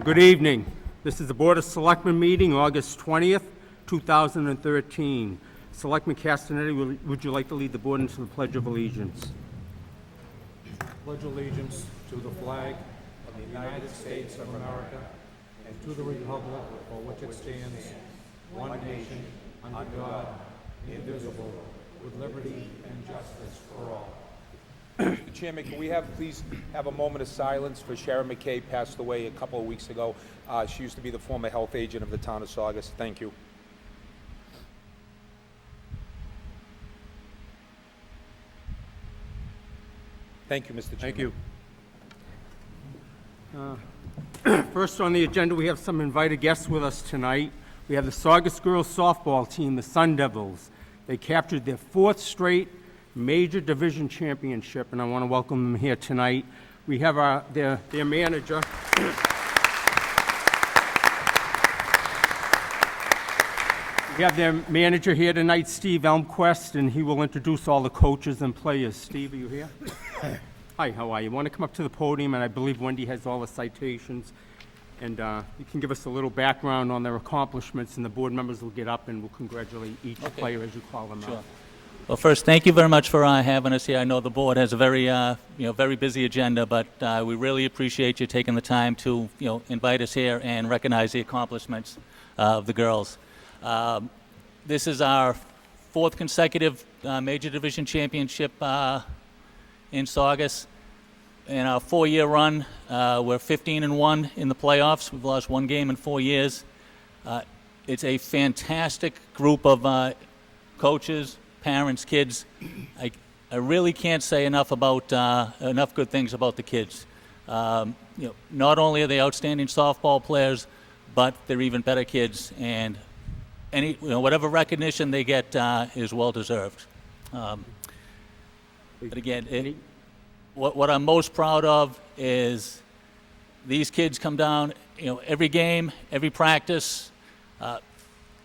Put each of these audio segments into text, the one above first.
Good evening. This is the Board of Selectmen meeting, August 20th, 2013. Selectman Castanetti, would you like to lead the board into the Pledge of Allegiance? Pledge allegiance to the flag of the United States of America and to the republic for which it stands, one nation, under God, indivisible, with liberty and justice for all. Mr. Chairman, can we please have a moment of silence for Sharon McKay, passed away a couple of weeks ago. She used to be the former health agent of the town of Saugus. Thank you. Thank you, Mr. Chairman. Thank you. First on the agenda, we have some invited guests with us tonight. We have the Saugus girls softball team, the Sun Devils. They captured their fourth straight major division championship, and I want to welcome them here tonight. We have their manager. We have their manager here tonight, Steve Elmquist, and he will introduce all the coaches and players. Steve, are you here? Hi, how are you? Want to come up to the podium, and I believe Wendy has all the citations. And you can give us a little background on their accomplishments, and the board members will get up and will congratulate each player as you call them out. Well, first, thank you very much for having us here. I know the board has a very, very busy agenda, but we really appreciate you taking the time to, invite us here and recognize the accomplishments of the girls. This is our fourth consecutive major division championship in Saugus. In our 4-year run, we're 15-1 in the playoffs. We've lost one game in 4 years. It's a fantastic group of coaches, parents, kids. I really can't say enough good things about the kids. Not only are they outstanding softball players, but they're even better kids, and whatever recognition they get is well deserved. But again, what I'm most proud of is these kids come down, every game, every practice.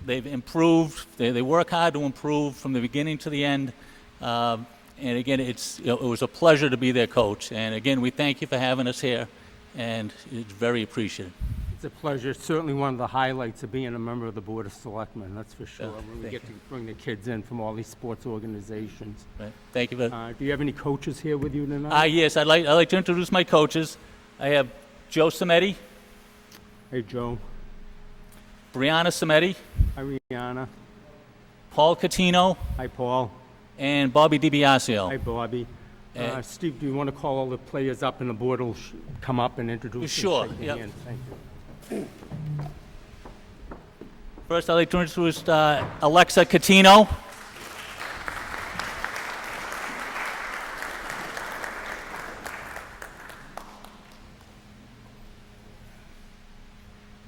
They've improved. They work hard to improve from the beginning to the end. And again, it was a pleasure to be their coach. And again, we thank you for having us here, and it's very appreciated. It's a pleasure. It's certainly one of the highlights of being a member of the Board of Selectmen, that's for sure. When we get to bring the kids in from all these sports organizations. Right. Thank you. Do you have any coaches here with you tonight? Yes, I'd like to introduce my coaches. I have Joe Cimetti. Hey, Joe. Brianna Cimetti. Hi, Rihanna. Paul Catino. Hi, Paul. And Bobby DiBiasio. Hi, Bobby. Steve, do you want to call all the players up, and the board will come up and introduce Sure. them? Yep. Thank you. First, I'd like to introduce Alexa Catino.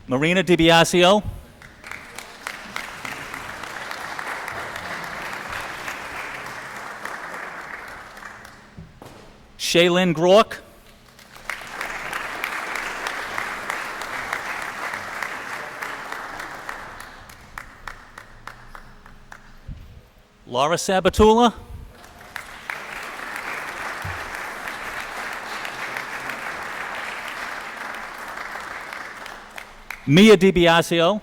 Marina DiBiasio. Shaylin Grook. Laura Sabatula. Mia DiBiasio.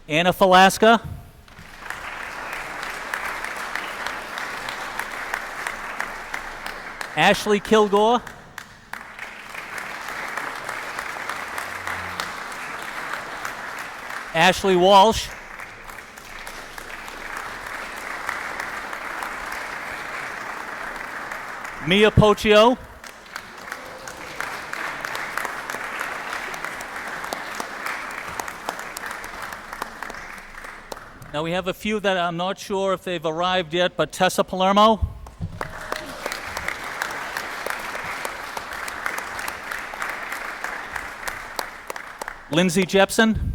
Anna Falaska. Ashley Kilgore. Ashley Walsh. Mia Pochio. Now we have a few that I'm not sure if they've arrived yet, but Tessa Palermo. Lindsay Jepson.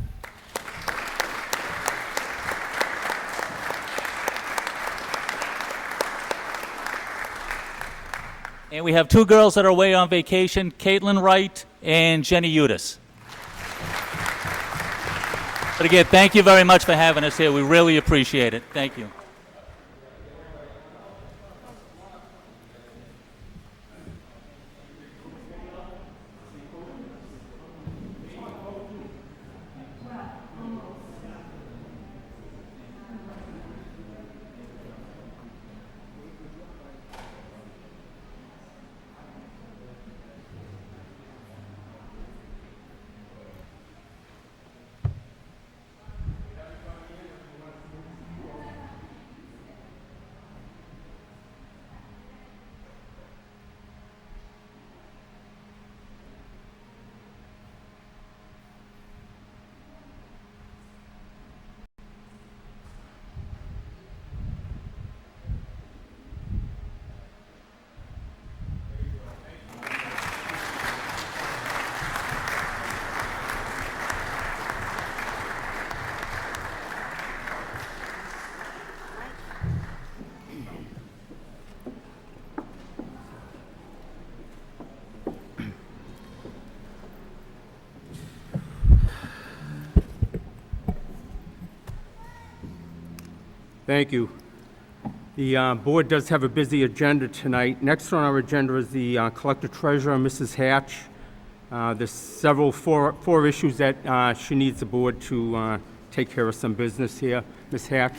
And we have two girls that are away on vacation, Caitlin Wright and Jenny Udis. But again, thank you very much for having us here. We really appreciate it. Thank you. Thank you. The board does have a busy agenda tonight. Next on our agenda is the collector treasurer, Mrs. Hatch. There's four issues that she needs the board to take care of some business here. Ms. Hatch?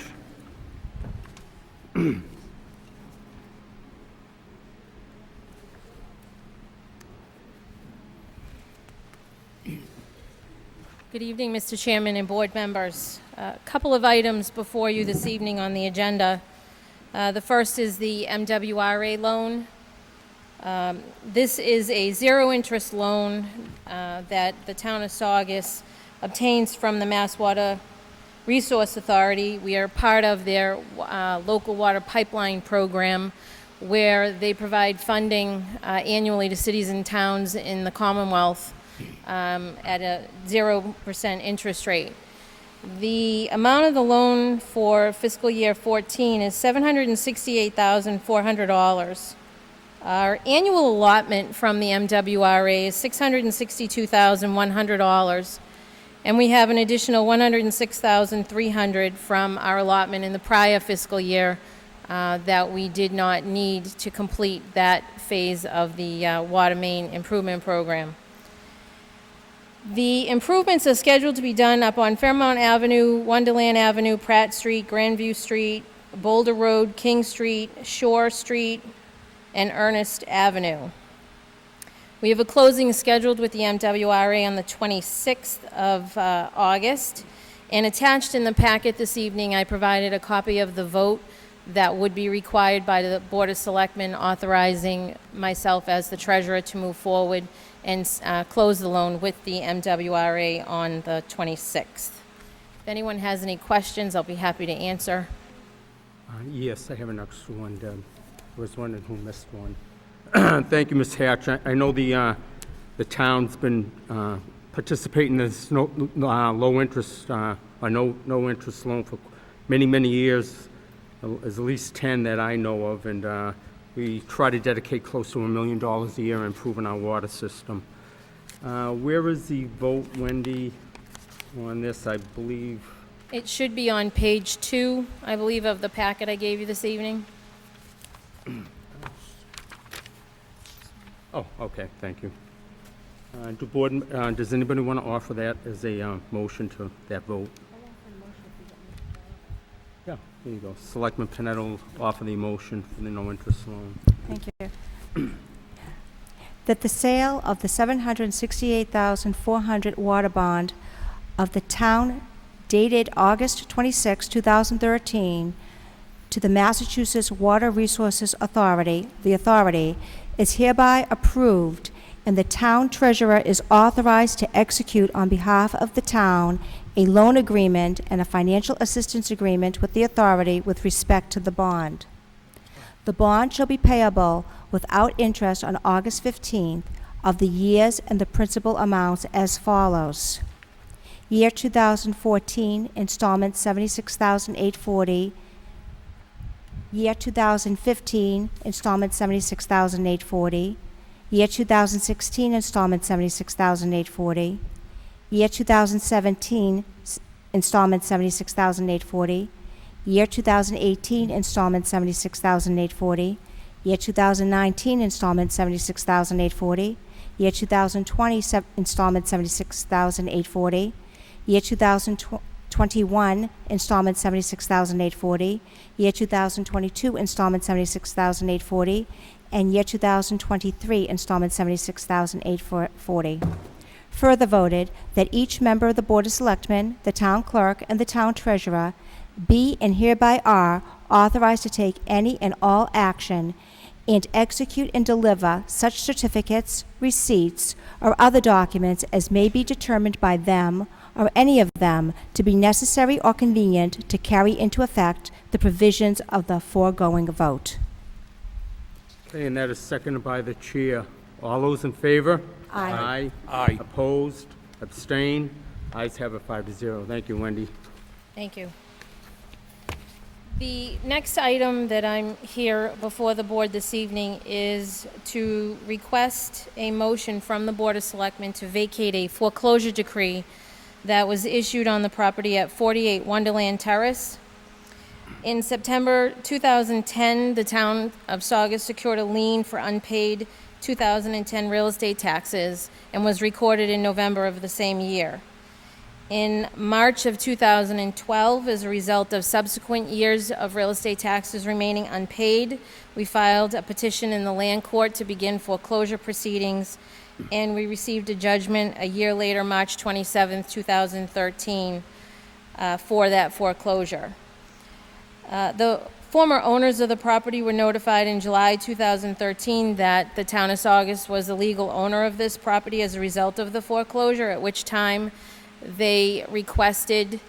Good evening, Mr. Chairman and board members. A couple of items before you this evening on the agenda. The first is the MWRA loan. This is a zero-interest loan that the town of Saugus obtains from the Mass Water Resource Authority. We are part of their local water pipeline program, where they provide funding annually to cities and towns in the Commonwealth at a 0% interest rate. The amount of the loan for fiscal year 14 is $768,400. Our annual allotment from the MWRA is $662,100, and we have an additional $106,300 from our allotment in the prior fiscal year that we did not need to complete that phase of the water main improvement program. The improvements are scheduled to be done up on Fairmount Avenue, Wonderland Avenue, Pratt Street, Grandview Street, Boulder Road, King Street, Shore Street, and Ernest Avenue. We have a closing scheduled with the MWRA on the 26th of August, and attached in the packet this evening, I provided a copy of the vote that would be required by the Board of Selectmen authorizing myself as the treasurer to move forward and close the loan with the MWRA on the 26th. If anyone has any questions, I'll be happy to answer. Yes, I have an extra one, Deb. I was wondering who missed one. Thank you, Ms. Hatch. I know the town's been participating in this low interest or no interest loan for many years. There's at least 10 that I know of, and we try to dedicate close to $1 million a year improving our water system. Where is the vote, Wendy, on this? I believe. It should be on page 2, I believe, of the packet I gave you this evening. Oh, okay, thank you. Does anybody want to offer that as a motion to that vote? Yeah, there you go. Selectman Panetta will offer the motion for the no-interest loan. Thank you. That the sale of the $768,400 water bond of the town dated August 26, 2013, to the Massachusetts Water Resources Authority, the authority, is hereby approved, and the town treasurer is authorized to execute on behalf of the town a loan agreement and a financial assistance agreement with the authority with respect to the bond. The bond shall be payable without interest on August 15th of the years and the principal amounts as follows. Year 2014, installment $76,840. Year 2015, installment $76,840. Year 2016, installment $76,840. Year 2017, installment $76,840. Year 2018, installment $76,840. Year 2019, installment $76,840. Year 2020, installment $76,840. Year 2021, installment $76,840. Year 2022, installment $76,840. And year 2023, installment $76,840. Further voted that each member of the Board of Selectmen, the town clerk, and the town treasurer be and hereby are authorized to take any and all action and execute and deliver such certificates, receipts, or other documents as may be determined by them or any of them to be necessary or convenient to carry into effect the provisions of the foregoing vote. Okay, and that is seconded by the chair. All those in favor? Aye. Aye. Opposed? Abstained? Ayes have it 5-0. Thank you, Wendy. Thank you. The next item that I'm here before the board this evening is to request a motion from the Board of Selectmen to vacate a foreclosure decree that was issued on the property at 48 Wonderland Terrace. In September 2010, the town of Saugus secured a lien for unpaid 2010 real estate taxes and was recorded in November of the same year. In March of 2012, as a result of subsequent years of real estate taxes remaining unpaid, we filed a petition in the land court to begin foreclosure proceedings, and we received a judgment a year later, March 27, 2013, for that foreclosure. The former owners of the property were notified in July 2013 that the town of Saugus was the legal owner of this property as a result of the foreclosure, at which time they requested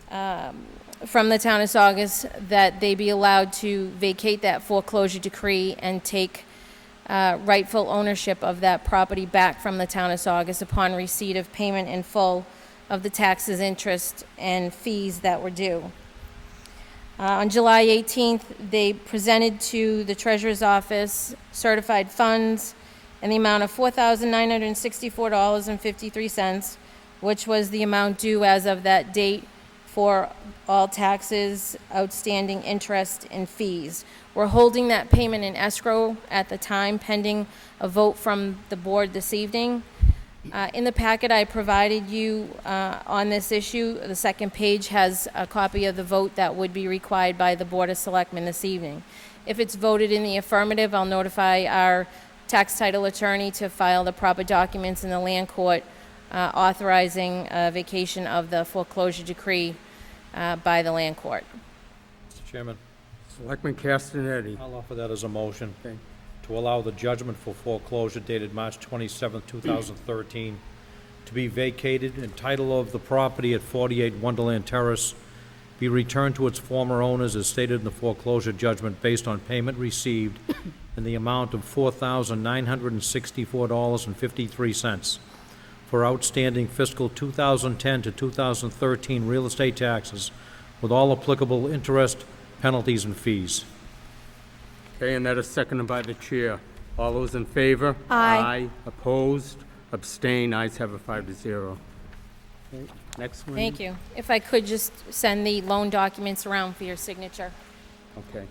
from the town of Saugus that they be allowed to vacate that foreclosure decree and take rightful ownership of that property back from the town of Saugus upon receipt of payment in full of the taxes, interest, and fees that were due. On July 18th, they presented to the Treasurer's Office certified funds in the amount of $4,964.53, which was the amount due as of that date for all taxes, outstanding interest, and fees. We're holding that payment in escrow at the time pending a vote from the board this evening. In the packet I provided you on this issue, the second page has a copy of the vote that would be required by the Board of Selectmen this evening. If it's voted in the affirmative, I'll notify our tax title attorney to file the proper documents in the land court authorizing vacation of the foreclosure decree by the land court. Mr. Chairman, Selectman Castanetti. I'll offer that as a motion Okay. to allow the judgment for foreclosure dated March 27, 2013, to be vacated and title of the property at 48 Wonderland Terrace be returned to its former owners as stated in the foreclosure judgment based on payment received in the amount of $4,964.53 for outstanding fiscal 2010 to 2013 real estate taxes with all applicable interest, penalties, and fees. Okay, and that is seconded by the chair. All those in favor? Aye. Opposed? Abstain? Ayes have it 5-0. Okay, next one. Thank you. If I could just send the loan documents around for your signature. Okay.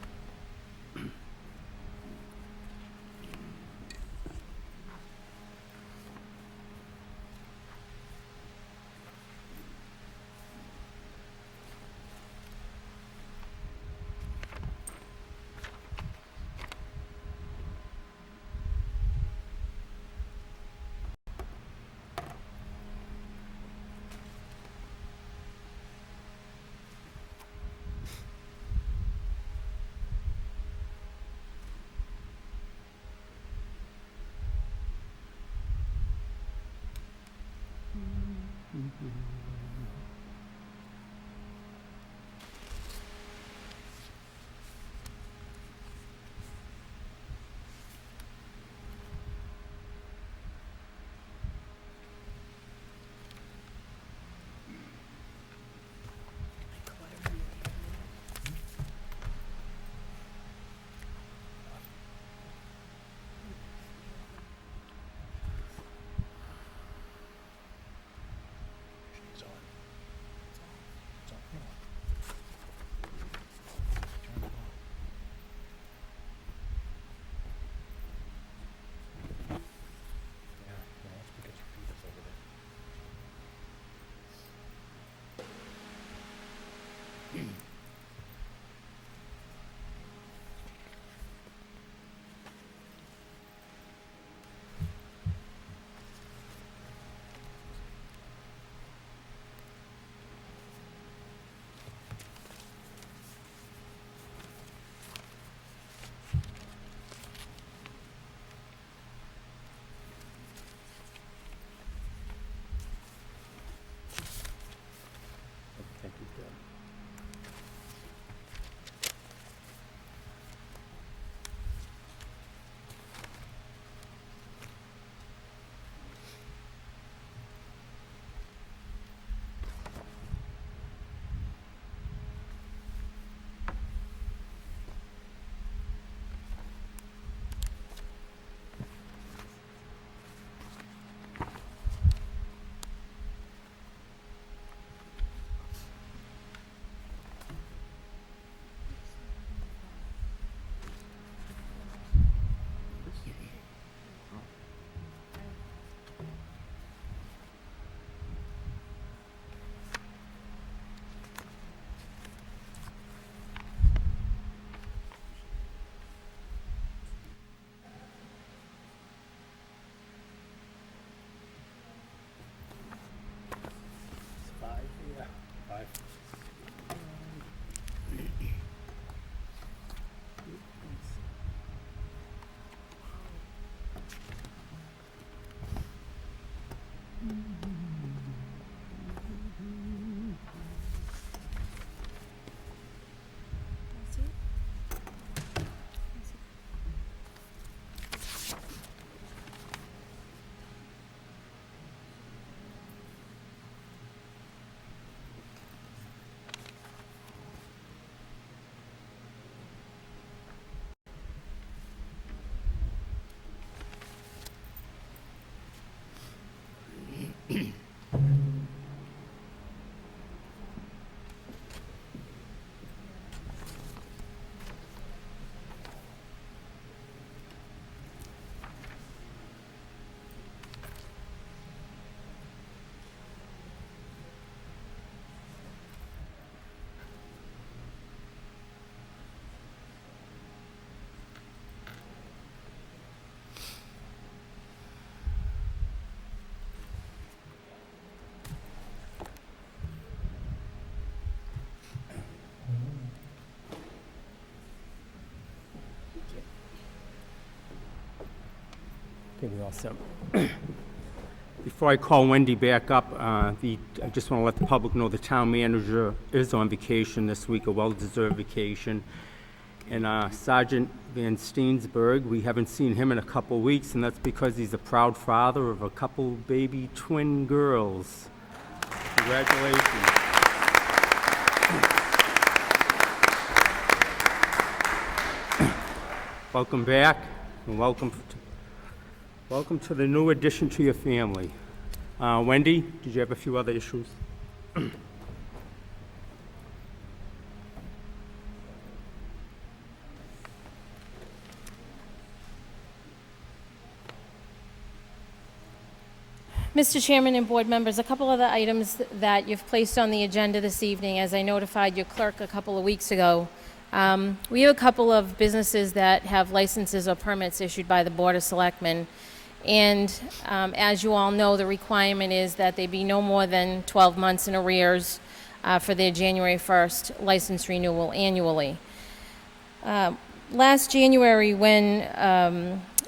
Okay, we all set. Before I call Wendy back up, I just want to let the public know the town manager is on vacation this week, a well-deserved vacation. And Sergeant Van Steensberg, we haven't seen him in a couple weeks, and that's because he's a proud father of a couple baby twin girls. Congratulations. Welcome back, and welcome to the new addition to your family. Wendy, did you have a few other issues? Mr. Chairman and board members, a couple other items that you've placed on the agenda this evening, as I notified your clerk a couple of weeks ago. We have a couple of businesses that have licenses or permits issued by the Board of Selectmen. And as you all know, the requirement is that they be no more than 12 months in arrears for their January 1st license renewal annually. Last January, when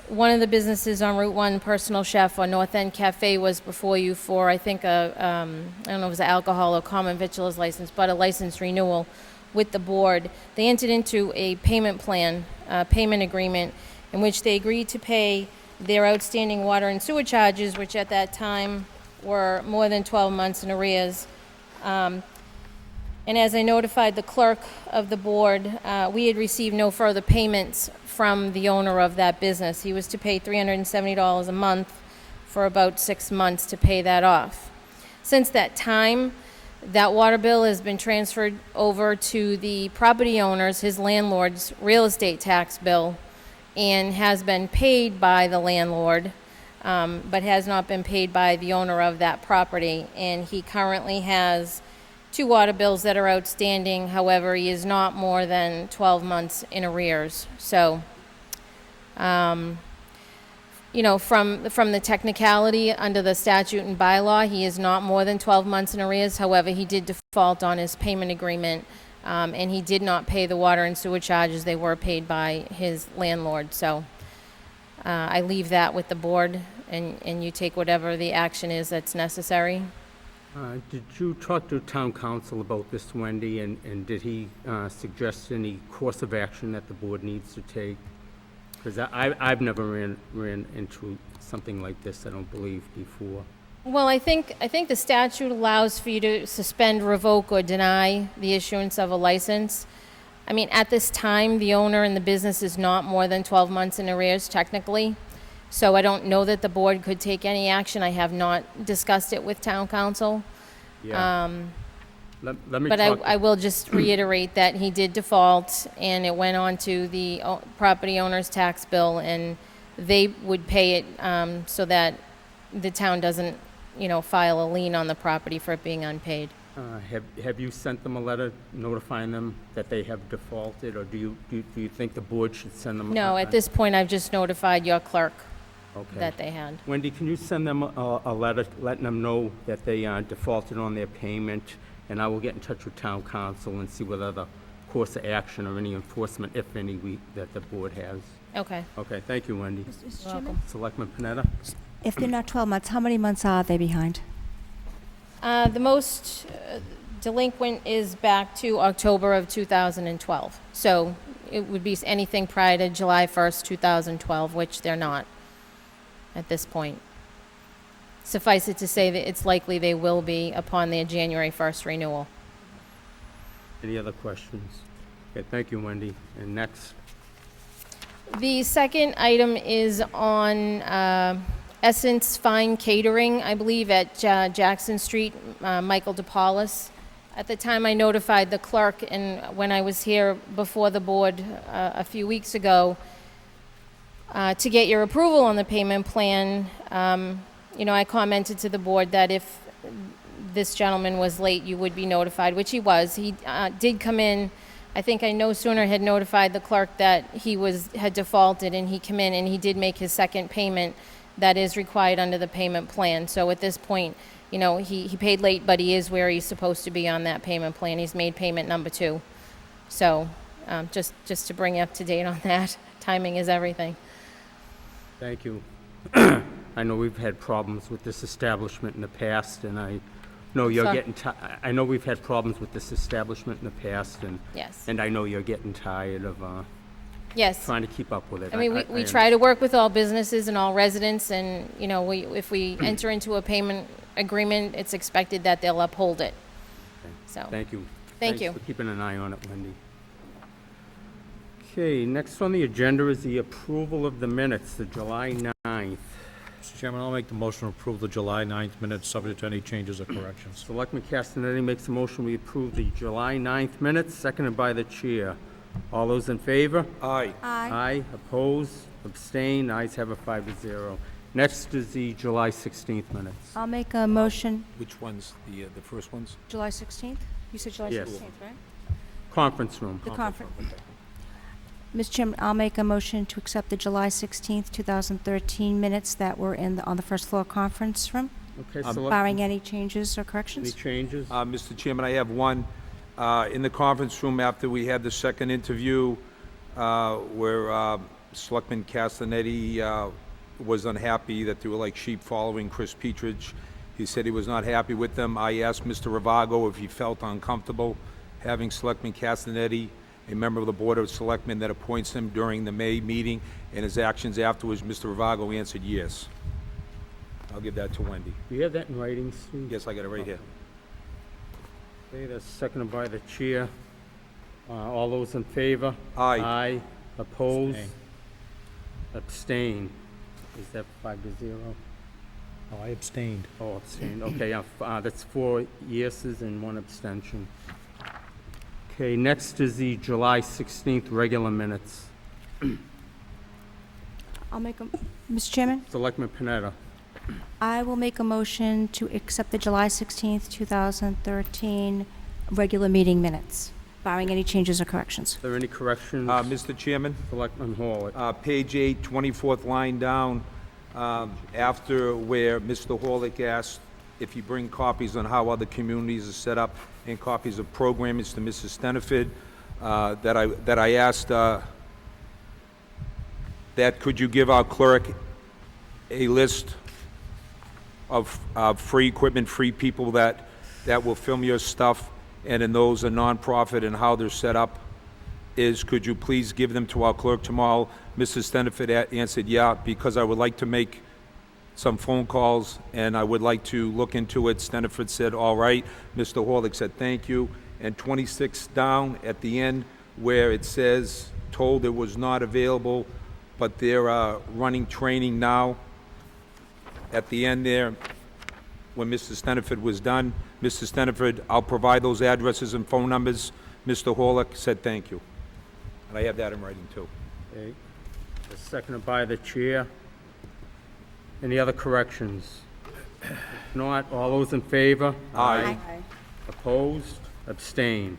one of the businesses on Route 1, Personal Chef or North End Cafe, was before you for, I think, I don't know if it was an alcohol or common victuals license, but a license renewal with the board, they entered into a payment plan, payment agreement, in which they agreed to pay their outstanding water and sewer charges, which at that time were more than 12 months in arrears. And as I notified the clerk of the board, we had received no further payments from the owner of that business. He was to pay $370 a month for about 6 months to pay that off. Since that time, that water bill has been transferred over to the property owner's, his landlord's, real estate tax bill, and has been paid by the landlord, but has not been paid by the owner of that property. And he currently has 2 water bills that are outstanding. However, he is not more than 12 months in arrears. So, you know, from the technicality under the statute and bylaw, he is not more than 12 months in arrears. However, he did default on his payment agreement, and he did not pay the water and sewer charges. They were paid by his landlord. So I leave that with the board, and you take whatever the action is that's necessary. Did you talk to town council about this, Wendy, and did he suggest any course of action that the board needs to take? Because I've never ran into something like this, I don't believe, before. Well, I think the statute allows for you to suspend, revoke, or deny the issuance of a license. I mean, at this time, the owner in the business is not more than 12 months in arrears, technically. So I don't know that the board could take any action. I have not discussed it with town council. Yeah. Let me But talk. I will just reiterate that he did default, and it went on to the property owner's tax bill, and they would pay it so that the town doesn't, you know, file a lien on the property for it being unpaid. Have you sent them a letter notifying them that they have defaulted, or do you think the board should send them? No, at this point, I've just notified your clerk Okay. that they had. Wendy, can you send them a letter letting them know that they defaulted on their payment? And I will get in touch with town council and see what other course of action or any enforcement, if any, that the board has. Okay. Okay, thank you, Wendy. Mr. Welcome. Chairman? Selectman Panetta? If they're not 12 months, how many months are they behind? The most delinquent is back to October of 2012. So it would be anything prior to July 1st, 2012, which they're not at this point. Suffice it to say that it's likely they will be upon their January 1st renewal. Any other questions? Okay, thank you, Wendy. And next, The second item is on Essence Fine Catering, I believe, at Jackson Street, Michael DePaulis. At the time, I notified the clerk, and when I was here before the board a few weeks ago, to get your approval on the payment plan, I commented to the board that if this gentleman was late, you would be notified, which he was. He did come in. I think I no sooner had notified the clerk that he had defaulted, and he came in and he did make his second payment that is required under the payment plan. So at this point, he paid late, but he is where he's supposed to be on that payment plan. He's made payment number 2. So just to bring you up to date on that, timing is everything. thank you. I know we've had problems with this establishment in the past, and I know you're Sorry. getting I know we've had problems with this establishment in the past, and Yes. and I know you're getting tired of Yes. trying to keep up with it. I mean, we try to work with all businesses and all residents, and, if we enter into a payment agreement, it's expected that they'll uphold it. So, Thank you. Thank you. Thanks for keeping an eye on it, Wendy. Okay, next on the agenda is the approval of the minutes, the July 9th. Mr. Chairman, I'll make the motion to approve the July 9th minutes, subject to any changes or corrections. Selectman Castanetti makes a motion, we approve the July 9th minutes, seconded by the chair. All those in favor? Aye. Aye, oppose, abstain, ayes have a 5-0. Next is the July 16th minutes. I'll make a motion, Which ones? The first ones? July 16th? You said July Yes. 16th, right? Conference room. The conference. Mr. Chairman, I'll make a motion to accept the July 16th, 2013 minutes that were on the first floor conference room, Okay, barring Selectman, any changes or any corrections. changes? Mr. Chairman, I have one. In the conference room after we had the second interview, where Selectman Castanetti was unhappy that they were like sheep following Chris Petridge. He said he was not happy with them. I asked Mr. Ravago if he felt uncomfortable having Selectman Castanetti, a member of the Board of Selectmen that appoints him during the May meeting, and his actions afterwards. Mr. Ravago answered yes. I'll give that to Wendy. Do you have that in writing, Steve? Yes, I got it right here. Okay, that's seconded by the chair. All those in favor? Aye. Aye, oppose, Abstain. abstain. Is that 5-0? Oh, I abstained. Oh, abstain, okay, that's 4 yeses and 1 abstention. Okay, next is the July 16th regular minutes. I'll make Mr. Chairman, Selectman Panetta. I will make a motion to accept the July 16th, 2013 regular meeting minutes, barring any changes or corrections. Are there any corrections? Mr. Chairman? Selectman Hall. Page 8, 24th line down, after where Mr. Horlick asked if you bring copies on how other communities are set up and copies of programs to Mrs. Steniford, that I asked, that could you give our clerk a list of free equipment, free people that will film your stuff, and in those are nonprofit and how they're set up? Could you please give them to our clerk tomorrow? Mrs. Steniford answered, yeah, because I would like to make some phone calls, and I would like to look into it. Steniford said, all right. Mr. Horlick said, thank you. And 26 down at the end, where it says, told it was not available, but they're running training now. At the end there, when Mr. Steniford was done, Mr. Steniford, I'll provide those addresses and phone numbers. Mr. Horlick said, thank you. And I have that in writing, too. Okay, that's seconded by the chair. Any other corrections? If not, all those in favor? Aye. Opposed? Abstained?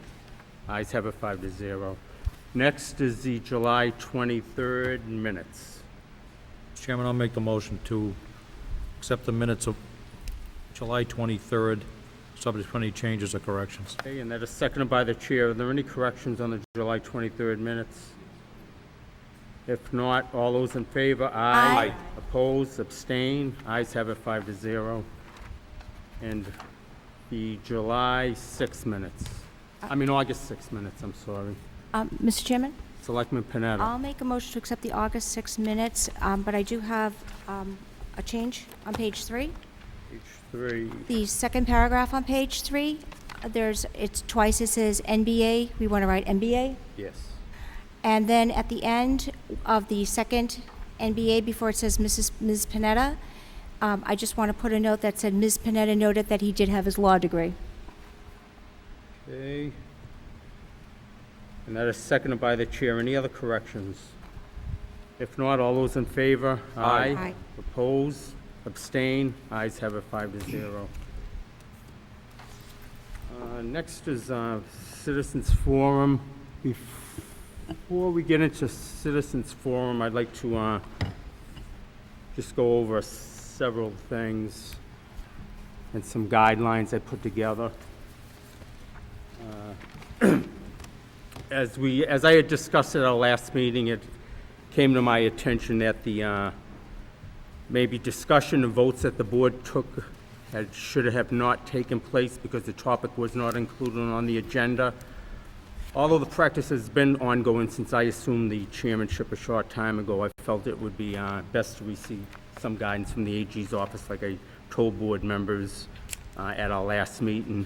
Ayes have it 5-0. Next is the July 23rd minutes. Mr. Chairman, I'll make the motion to accept the minutes of July 23rd, subject to any changes or corrections. Okay, and that is seconded by the chair. Are there any corrections on the July 23rd minutes? If not, all those in favor? Aye. Opposed, abstain, ayes have it 5-0. And the July 6 minutes, August 6 minutes, I'm sorry. Mr. Chairman? Selectman Panetta. I'll make a motion to accept the August 6 minutes, but I do have a change on page 3. Page 3. The second paragraph on page 3, it's twice it says NBA. We want to write NBA. Yes. And then at the end of the second NBA, before it says Ms. Panetta, I just want to put a note that said Ms. Panetta noted that he did have his law degree. Okay. And that is seconded by the chair. Any other corrections? If not, all those in favor? Aye. Aye. Oppose, abstain, ayes have it 5-0. Next is Citizens Forum. Before we get into Citizens Forum, I'd like to just go over several things and some guidelines I put together. As I had discussed at our last meeting, it came to my attention that the maybe discussion and votes that the board took should have not taken place because the topic was not included on the agenda. Although the practice has been ongoing since I assumed the chairmanship a short time ago, I felt it would be best to receive some guidance from the AG's office, like I told board members at our last meeting.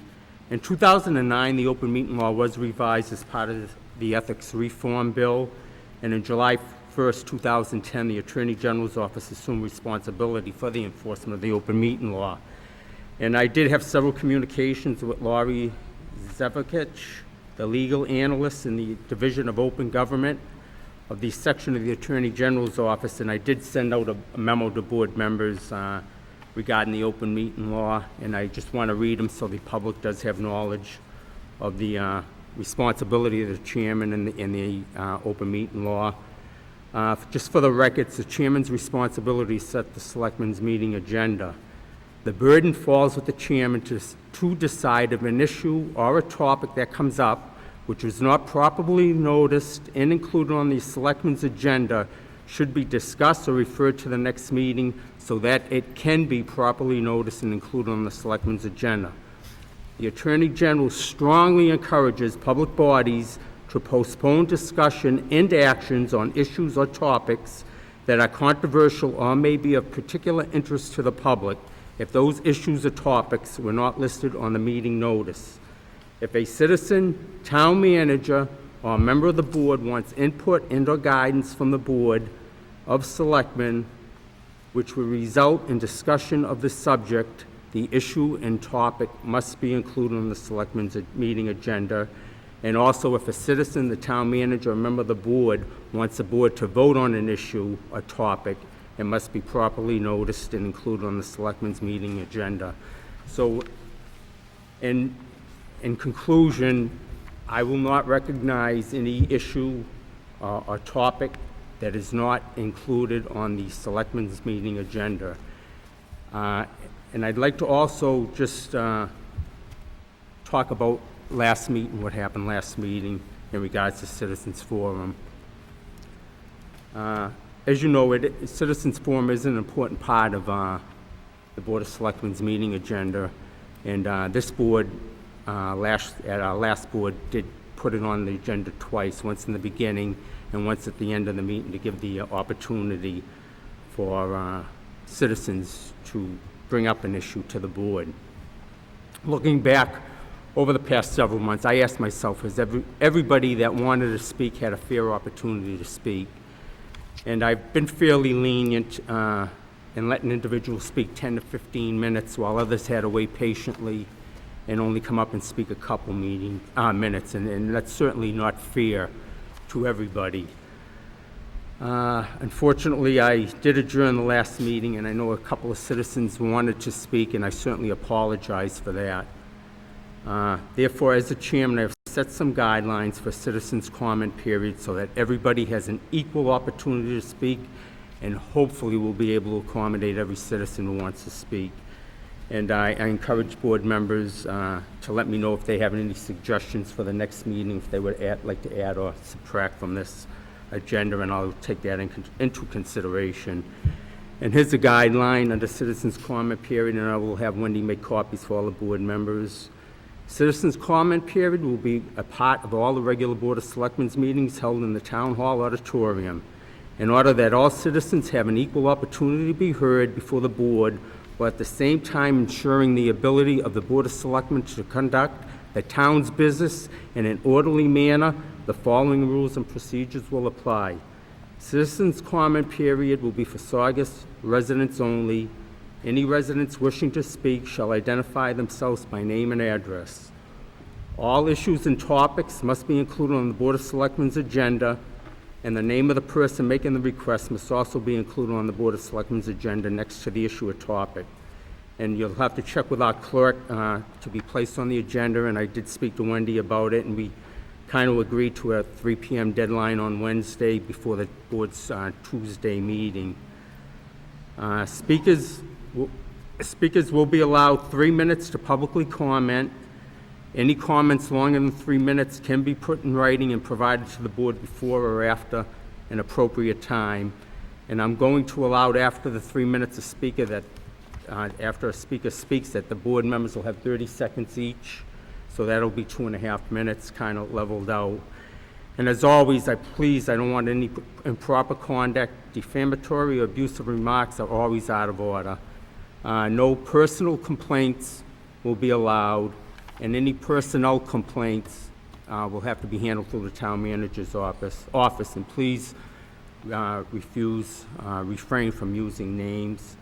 In 2009, the open meeting law was revised as part of the ethics reform bill, and in July 1st, 2010, the Attorney General's office assumed responsibility for the enforcement of the open meeting law. And I did have several communications with Laurie Zevakich, the legal analyst in the Division of Open Government of the section of the Attorney General's office, and I did send out a memo to board members regarding the open meeting law, and I just want to read them so the public does have knowledge of the responsibility of the chairman in the open meeting law. Just for the records, the chairman's responsibility is set the selectmen's meeting agenda. The burden falls with the chairman to decide if an issue or a topic that comes up which was not properly noticed and included on the selectmen's agenda should be discussed or referred to the next meeting so that it can be properly noticed and included on the selectmen's agenda. The Attorney General strongly encourages public bodies to postpone discussion and actions on issues or topics that are controversial or may be of particular interest to the public if those issues or topics were not listed on the meeting notice. If a citizen, town manager, or a member of the board wants input and/or guidance from the Board of Selectmen, which will result in discussion of the subject, the issue and topic must be included on the Selectmen's meeting agenda. And also, if a citizen, the town manager, or a member of the board wants the board to vote on an issue or topic, it must be properly noticed and included on the Selectmen's meeting agenda. So, in conclusion, I will not recognize any issue or topic that is not included on the Selectmen's meeting agenda. And I'd like to also just talk about last meeting, what happened last meeting in regards to Citizens Forum. As you know, Citizens Forum is an important part of the Board of Selectmen's meeting agenda, and this board, at our last board, did put it on the agenda twice, once in the beginning and once at the end of the meeting to give the opportunity for citizens to bring up an issue to the board. Looking back over the past several months, I asked myself, has everybody that wanted to speak had a fair opportunity to speak? And I've been fairly lenient in letting individuals speak 10 to 15 minutes while others had to wait patiently and only come up and speak a couple minutes, and that's certainly not fair to everybody. Unfortunately, I did adjourn the last meeting, and I know a couple of citizens wanted to speak, and I certainly apologize for that. Therefore, as the chairman, I have set some guidelines for citizens' comment period so that everybody has an equal opportunity to speak, and hopefully we'll be able to accommodate every citizen who wants to speak. And I encourage board members to let me know if they have any suggestions for the next meeting, if they would like to add or subtract from this agenda, and I'll take that into consideration. And here's a guideline under citizens' comment period, and I will have Wendy make copies for all the board members. Citizens' comment period will be a part of all the regular Board of Selectmen's meetings held in the Town Hall auditorium. In order that all citizens have an equal opportunity to be heard before the board, while at the same time ensuring the ability of the Board of Selectmen to conduct the town's business in an orderly manner, the following rules and procedures will apply. Citizens' comment period will be for Saugus residents only. Any residents wishing to speak shall identify themselves by name and address. All issues and topics must be included on the Board of Selectmen's agenda, and the name of the person making the request must also be included on the Board of Selectmen's agenda next to the issue or topic. And you'll have to check with our clerk to be placed on the agenda, and I did speak to Wendy about it, and we kind of agreed to a 3 p.m. deadline on Wednesday before the board's Tuesday meeting. Speakers will be allowed 3 minutes to publicly comment. Any comments longer than 3 minutes can be put in writing and provided to the board before or after an appropriate time. And I'm going to allow after the 3 minutes a speaker that, after a speaker speaks, that the board members will have 30 seconds each. So that'll be 2.5 minutes, kind of leveled out. And as always, I don't want any improper conduct, defamatory or abusive remarks are always out of order. No personal complaints will be allowed, and any personnel complaints will have to be handled through the town manager's office. And please refrain from using names.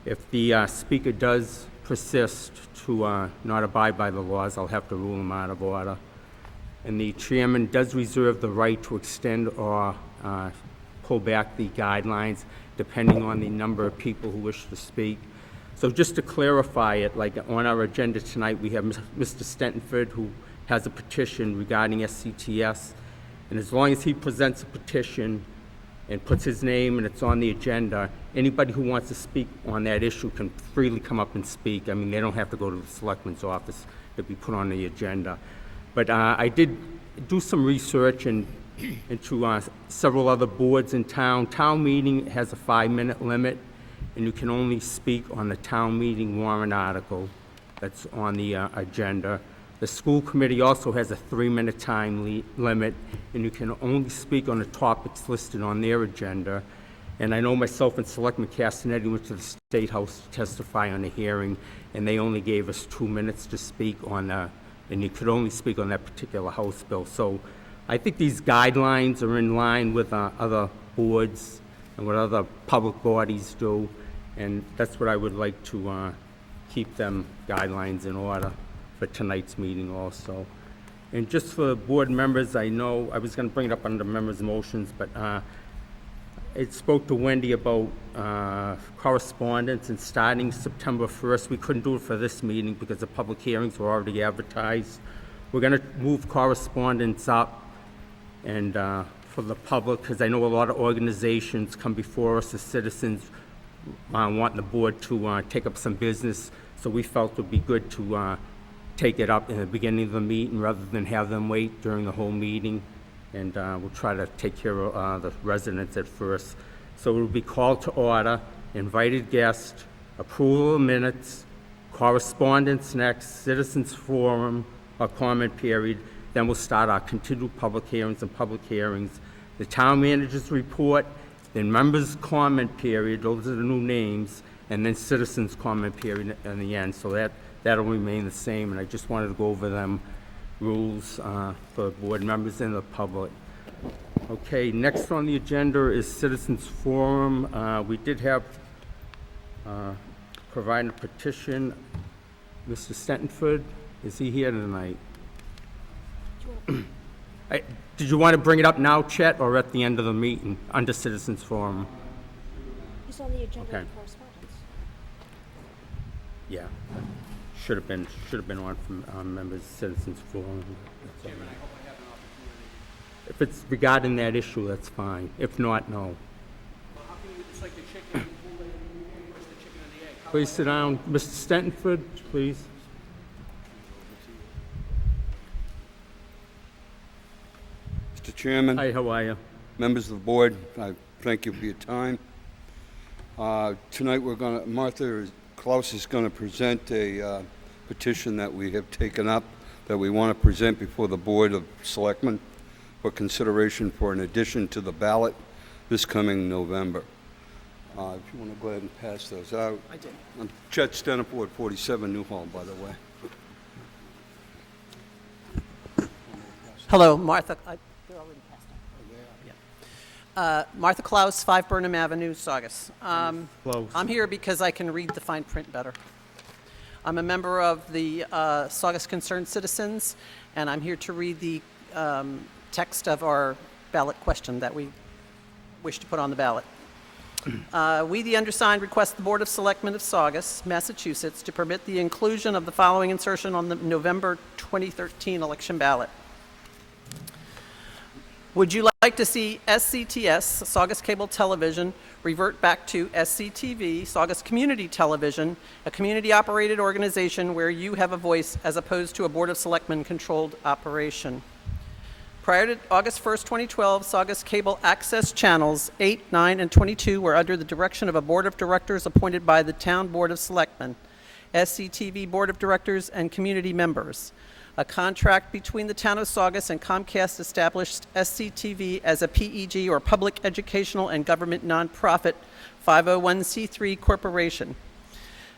If the speaker does persist to not abide by the laws, I'll have to rule him out of order. And the chairman does reserve the right to extend or pull back the guidelines depending on the number of people who wish to speak. So just to clarify it, like on our agenda tonight, we have Mr. Stentonford, who has a petition regarding SCTS, and as long as he presents a petition and puts his name and it's on the agenda, anybody who wants to speak on that issue can freely come up and speak. I mean, they don't have to go to the selectman's office to be put on the agenda. But I did do some research into several other boards in town. Town meeting has a 5-minute limit, and you can only speak on the town meeting warrant article that's on the agenda. The school committee also has a 3-minute time limit, and you can only speak on the topics listed on their agenda. And I know myself and Selectman Castanetti went to the State House to testify on a hearing, and they only gave us 2 minutes to speak on and you could only speak on that particular House bill. So I think these guidelines are in line with other boards and what other public bodies do, and that's what I would like to keep them guidelines in order for tonight's meeting also. And just for board members, I know I was going to bring it up under members' motions, but I spoke to Wendy about correspondence, and starting September 1st, we couldn't do it for this meeting because the public hearings were already advertised. We're going to move correspondence up and for the public, because I know a lot of organizations come before us as citizens wanting the board to take up some business, so we felt it would be good to take it up in the beginning of the meeting rather than have them wait during the whole meeting. And we'll try to take care of the residents at first. So it will be called to order, invited guests, approval of minutes, correspondence next, citizens forum or comment period. Then we'll start our continued public hearings and public hearings. The town manager's report, then members' comment period, those are the new names, and then citizens' comment period in the end. So that'll remain the same, and I just wanted to go over them rules for board members and the public. Okay, next on the agenda is citizens forum. We did have provided a petition. Mr. Stentonford, is he here tonight? Did you want to bring it up now, Chet, or at the end of the meeting under citizens forum? It's on the agenda Okay. for correspondence. Yeah. Should have been on from members of Citizens Forum. If it's regarding that issue, that's fine. If not, no. It's like the chicken, where's the chicken and the egg? Please sit down. Mr. Stentonford, please. Mr. Chairman, Hi, how are you? Members of the board, I thank you for your time. Tonight Martha Klaus is going to present a petition that we have taken up that we want to present before the Board of Selectmen for consideration for an addition to the ballot this coming November. If you want to go ahead and pass those out. I did. I'm Chet Steniport, 47 Newhall, by the way. Hello, Martha. They're already passed out. Martha Klaus, 5 Burnham Avenue, Saugus. Close. I'm here because I can read the fine print better. I'm a member of the Saugus Concerned Citizens, and I'm here to read the text of our ballot question that we wish to put on the ballot. We, the undersigned, request the Board of Selectmen of Saugus, Massachusetts, to permit the inclusion of the following insertion on the November 2013 election ballot. Would you like to see SCTS, Saugus Cable Television, revert back to SCTV, Saugus Community Television, a community-operated organization where you have a voice as opposed to a Board of Selectmen-controlled operation? Prior to August 1st, 2012, Saugus Cable Access Channels 8, 9, and 22 were under the direction of a board of directors appointed by the Town Board of Selectmen, SCTV Board of Directors, and community members. A contract between the Town of Saugus and Comcast established SCTV as a PEG, or Public Educational and Government Nonprofit 501c3 corporation.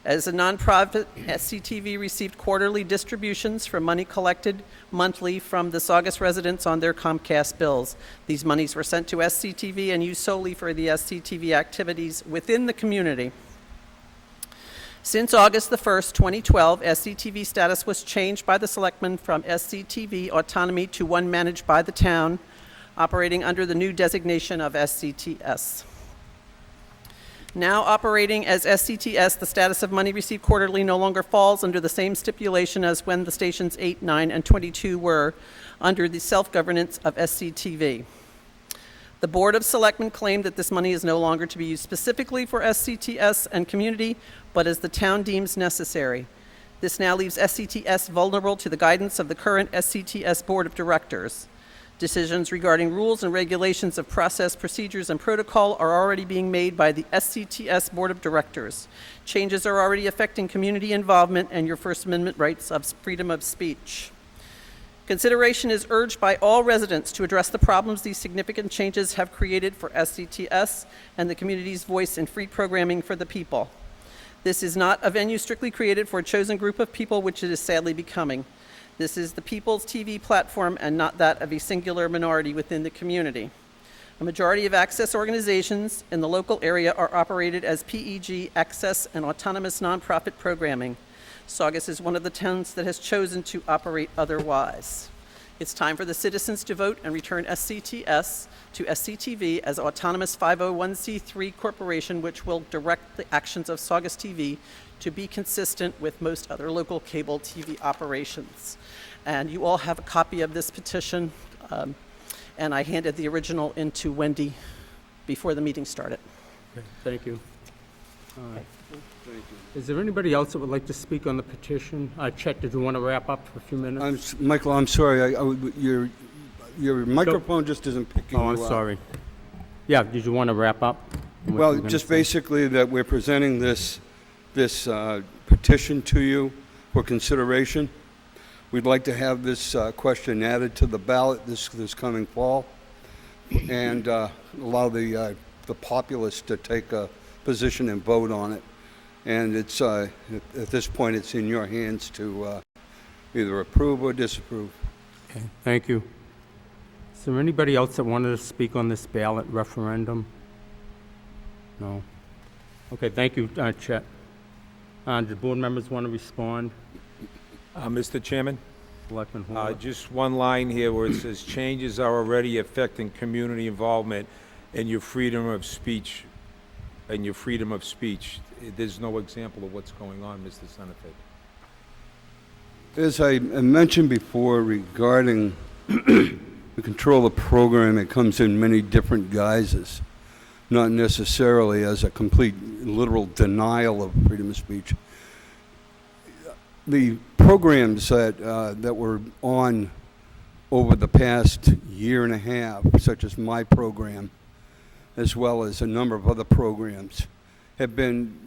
As a nonprofit, SCTV received quarterly distributions from money collected monthly from the Saugus residents on their Comcast bills. These monies were sent to SCTV and used solely for the SCTV activities within the community. Since August the 1st, 2012, SCTV status was changed by the Selectmen from SCTV Autonomy to one managed by the town, operating under the new designation of SCTS. Now operating as SCTS, the status of money received quarterly no longer falls under the same stipulation as when the stations 8, 9, and 22 were under the self-governance of SCTV. The Board of Selectmen claimed that this money is no longer to be used specifically for SCTS and community, but as the town deems necessary. This now leaves SCTS vulnerable to the guidance of the current SCTS Board of Directors. Decisions regarding rules and regulations of process, procedures, and protocol are already being made by the SCTS Board of Directors. Changes are already affecting community involvement and your First Amendment rights of freedom of speech. Consideration is urged by all residents to address the problems these significant changes have created for SCTS and the community's voice in free programming for the people. This is not a venue strictly created for a chosen group of people, which it is sadly becoming. This is the people's TV platform and not that of a singular minority within the community. A majority of access organizations in the local area are operated as PEG, access, and autonomous nonprofit programming. Saugus is one of the towns that has chosen to operate otherwise. It's time for the citizens to vote and return SCTS to SCTV as autonomous 501c3 corporation, which will direct the actions of Saugus TV to be consistent with most other local cable TV operations. And you all have a copy of this petition, and I handed the original in to Wendy before the meeting started. Okay, thank you. Is there anybody else that would like to speak on the petition? Chet, did you want to wrap up for a few minutes? Michael, I'm sorry. Your microphone just isn't picking you Oh, up. I'm sorry. Yeah, did you want to wrap up? on what Well, you were gonna just say? basically that we're presenting this petition to you for consideration. We'd like to have this question added to the ballot this coming fall, and allow the populace to take a position and vote on it. And it's at this point, it's in your hands to either approve or disapprove. Okay, thank you. Is there anybody else that wanted to speak on this ballot referendum? No? Okay, thank you, Chet. Do board members want to respond? Mr. Chairman, Selectman Horner? just one line here where it says, changes are already affecting community involvement and your freedom of speech, There's no example of what's going on, Mr. Senator. As I mentioned before regarding the control of the program, it comes in many different guises, not necessarily as a complete literal denial of freedom of speech. The programs that were on over the past year and a half, such as my program, as well as a number of other programs, have been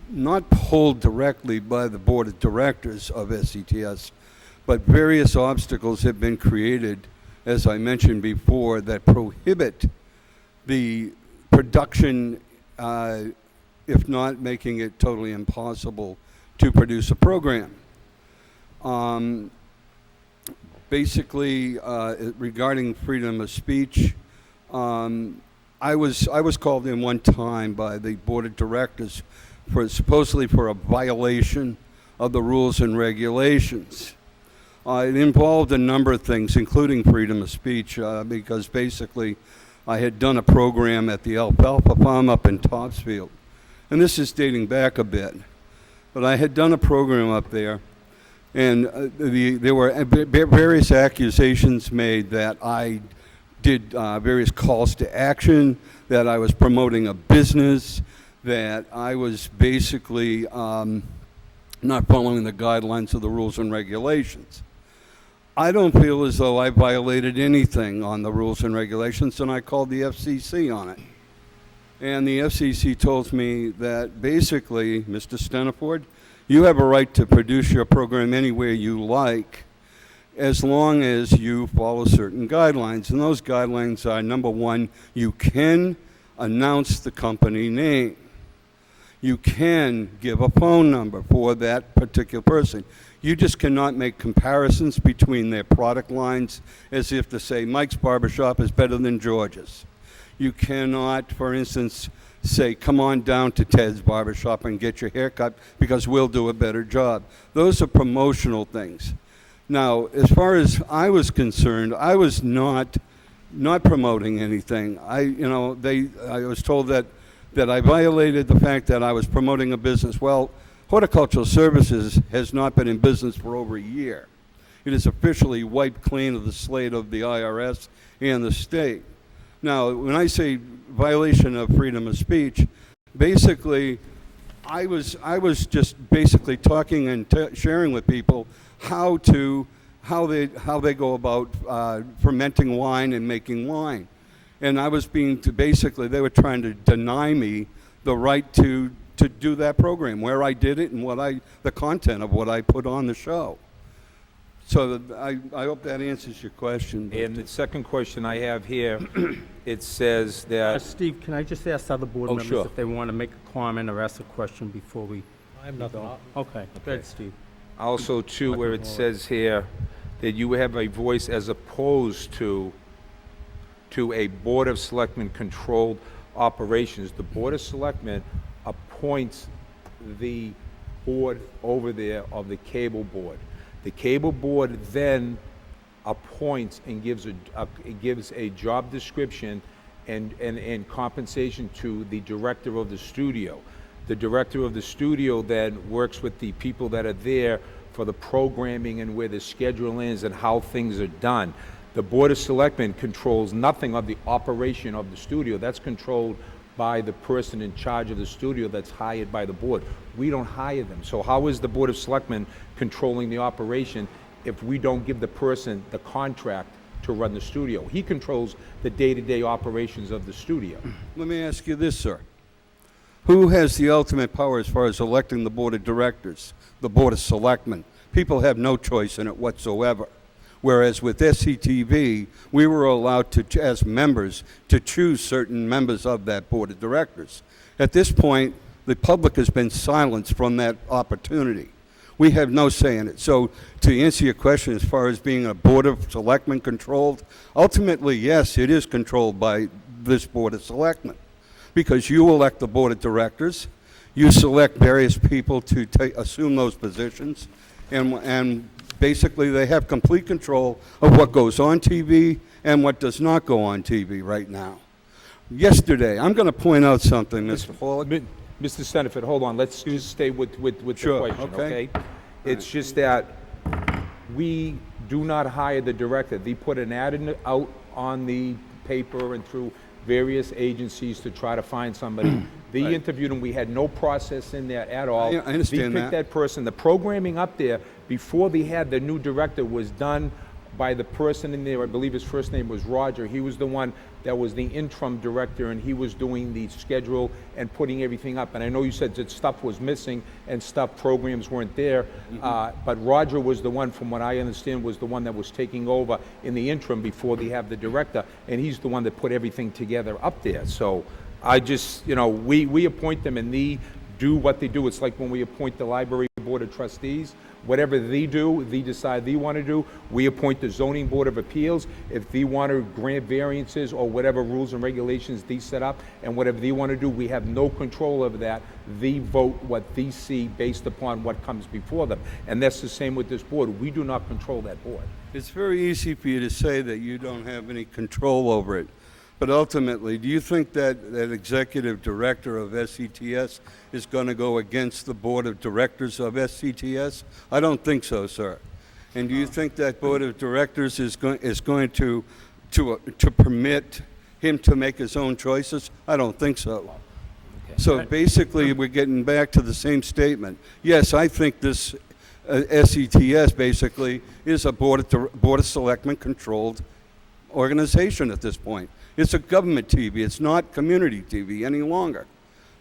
not pulled directly by the board of directors of SCTS, but various obstacles have been created, as I mentioned before, that prohibit the production, if not making it totally impossible to produce a program. Basically, regarding freedom of speech, I was called in one time by the board of directors supposedly for a violation of the rules and regulations. It involved a number of things, including freedom of speech, because basically I had done a program at the alfalfa farm up in Topsfield. And this is dating back a bit. But I had done a program up there, and there were various accusations made that I did various calls to action, that I was promoting a business, that I was basically not following the guidelines of the rules and regulations. I don't feel as though I violated anything on the rules and regulations, and I called the FCC on it. And the FCC told me that basically, Mr. Steniford, you have a right to produce your program anywhere you like, as long as you follow certain guidelines. And those guidelines are, number one, you can announce the company name. You can give a phone number for that particular person. You just cannot make comparisons between their product lines as if to say Mike's Barbershop is better than George's. You cannot, for instance, say, come on down to Ted's Barbershop and get your hair cut because we'll do a better job. Those are promotional things. Now, as far as I was concerned, I was not promoting anything. I was told that I violated the fact that I was promoting a business. Well, Horticultural Services has not been in business for over a year. It is officially wiped clean of the slate of the IRS and the state. Now, when I say violation of freedom of speech, basically, I was just basically talking and sharing with people how they go about fermenting wine and making wine. And I was basically, they were trying to deny me the right to do that program, where I did it and the content of what I put on the show. So I hope that answers your question. And the second question I have here, it says that, Steve, can I just ask other board Oh, members sure. if they want to make a comment or ask a question before we I have nothing. go? Okay, go ahead, Steve. also too, where it says here that you have a voice as opposed to a Board of Selectmen controlled operations. The Board of Selectmen appoints the board over there of the cable board. The cable board then appoints and gives a job description and compensation to the director of the studio. The director of the studio then works with the people that are there for the programming and where the schedule is and how things are done. The Board of Selectmen controls nothing of the operation of the studio. That's controlled by the person in charge of the studio that's hired by the board. We don't hire them. So how is the Board of Selectmen controlling the operation if we don't give the person the contract to run the studio? He controls the day-to-day operations of the studio. Let me ask you this, sir. Who has the ultimate power as far as electing the Board of Directors? The Board of Selectmen. People have no choice in it whatsoever. Whereas with SCTV, we were allowed to, as members, to choose certain members of that Board of Directors. At this point, the public has been silenced from that opportunity. We have no say in it. So to answer your question as far as being a Board of Selectmen controlled, ultimately, yes, it is controlled by this Board of Selectmen. Because you elect the Board of Directors, you select various people to assume those positions, and basically they have complete control of what goes on TV and what does not go on TV right now. Yesterday, I'm going to point out something, Mr. Hall. Mr. Steniford, hold on, let's just stay with Sure, the question, okay. okay? It's just that we do not hire the director. They put an ad out on the paper and through various agencies to try to find somebody. They interviewed him, we had no process in there at all. I understand They picked that person. The programming up there, before they had the new director, was done by the person in there, I believe his first name was Roger. He was the one that was the interim director, and he was doing the schedule and putting everything up. And I know you said that stuff was missing and programs weren't there, but Roger was the one, from what I understand, was the one that was taking over in the interim before they have the director, and he's the one that put everything together up there. So I just, we appoint them, and they do what they do. It's like when we appoint the library board of trustees. Whatever they do, they decide they want to do. We appoint the zoning board of appeals. If they want to grant variances or whatever rules and regulations they set up, and whatever they want to do, we have no control over that. They vote what they see based upon what comes before them. And that's the same with this board. We do not control that board. It's very easy for you to say that you don't have any control over it. But ultimately, do you think that executive director of SCTS is going to go against the board of directors of SCTS? I don't think so, sir. And do you think that board of directors is going to permit him to make his own choices? I don't think so. So basically, we're getting back to the same statement. Yes, I think this SCTS basically is a board of selectmen controlled organization at this point. It's a government TV. It's not community TV any longer.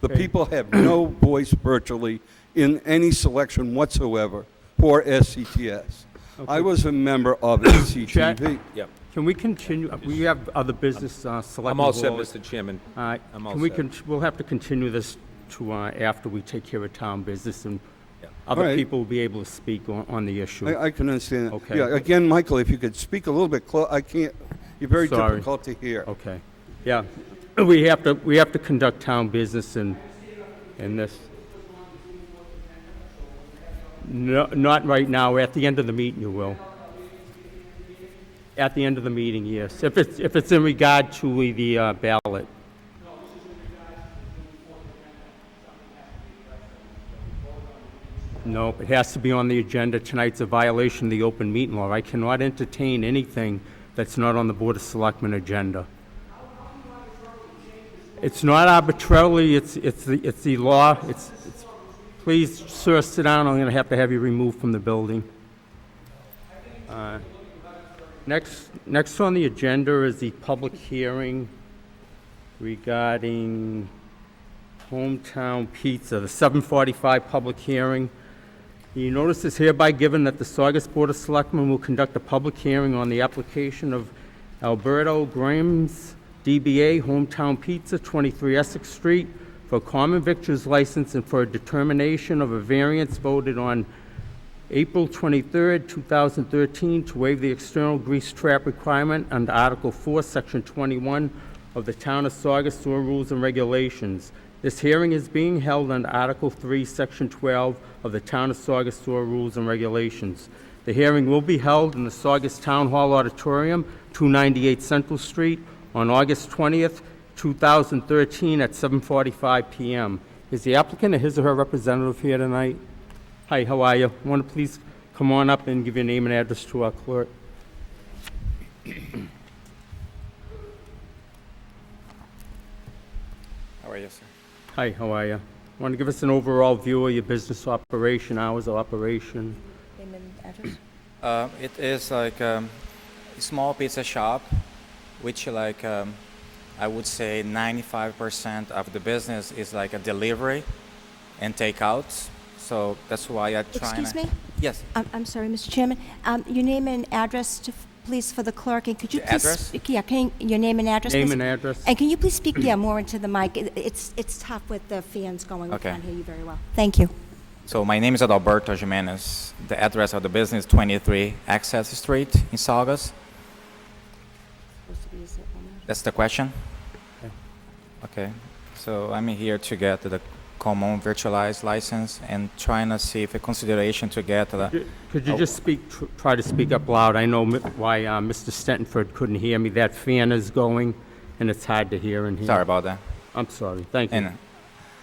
The people have no voice virtually in any selection whatsoever for SCTS. I was a member of SCTV. Yep. Can we continue? We have other business, Selectmen. I'm all set, Board. Mr. Chairman. I'm all Can we, set. we'll have to continue this to after we take care of town business, and Yeah. other All right. people will be able to speak on the issue. I can understand. Okay. Yeah, again, Michael, if you could speak a little bit close, I can't, you're very Sorry. difficult to hear. Okay. Yeah. We have to conduct town business in this. No, not right now. At the end of the meeting, you will. At the end of the meeting, yes. If it's in regard to the ballot. No, it has to be on the agenda. Tonight's a violation of the open meeting law. I cannot entertain anything that's not on the Board of Selectmen agenda. It's not arbitrarily, it's the law. Please, sir, sit down. I'm going to have you removed from the building. Next on the agenda is the public hearing regarding Hometown Pizza, the 7:45 public hearing. The notice is hereby given that the Saugus Board of Selectmen will conduct a public hearing on the application of Alberto Grimes, DBA Hometown Pizza, 23 Essex Street, for a common victuals license and for a determination of a variance voted on April 23rd, 2013, to waive the external grease trap requirement under Article 4, Section 21 of the Town of Saugus Sewer Rules and Regulations. This hearing is being held under Article 3, Section 12 of the Town of Saugus Sewer Rules and Regulations. The hearing will be held in the Saugus Town Hall Auditorium, 298 Central Street, on August 20th, 2013, at 7:45 p.m. Is the applicant or his or her representative here tonight? Hi, how are you? Want to please come on up and give your name and address to our clerk? How are you, sir? Hi, how are you? Want to give us an overall view of your business operation, hours of operation? Name and address? It is like a small pizza shop, which I would say 95% of the business is like a delivery and takeout. So that's why I try. Excuse me? Yes. I'm sorry, Mr. Chairman. Your name and address, please, for the clerk, and could you The please... address? Yeah, your name and address, Name please? and address? And can you please speak, more into the mic? It's tough with the fans going. We Okay. can't hear you very well. Thank you. So my name is Adalberto Jimenez. The address of the business is 23 Access Street in Saugus. That's the question? Okay. So I'm here to get the common virtualized license and trying to see if a consideration to get the... Could you just try to speak up loud? I know why Mr. Stenford couldn't hear me. That fan is going, and it's hard to hear in here. Sorry about that. I'm sorry. Thank you.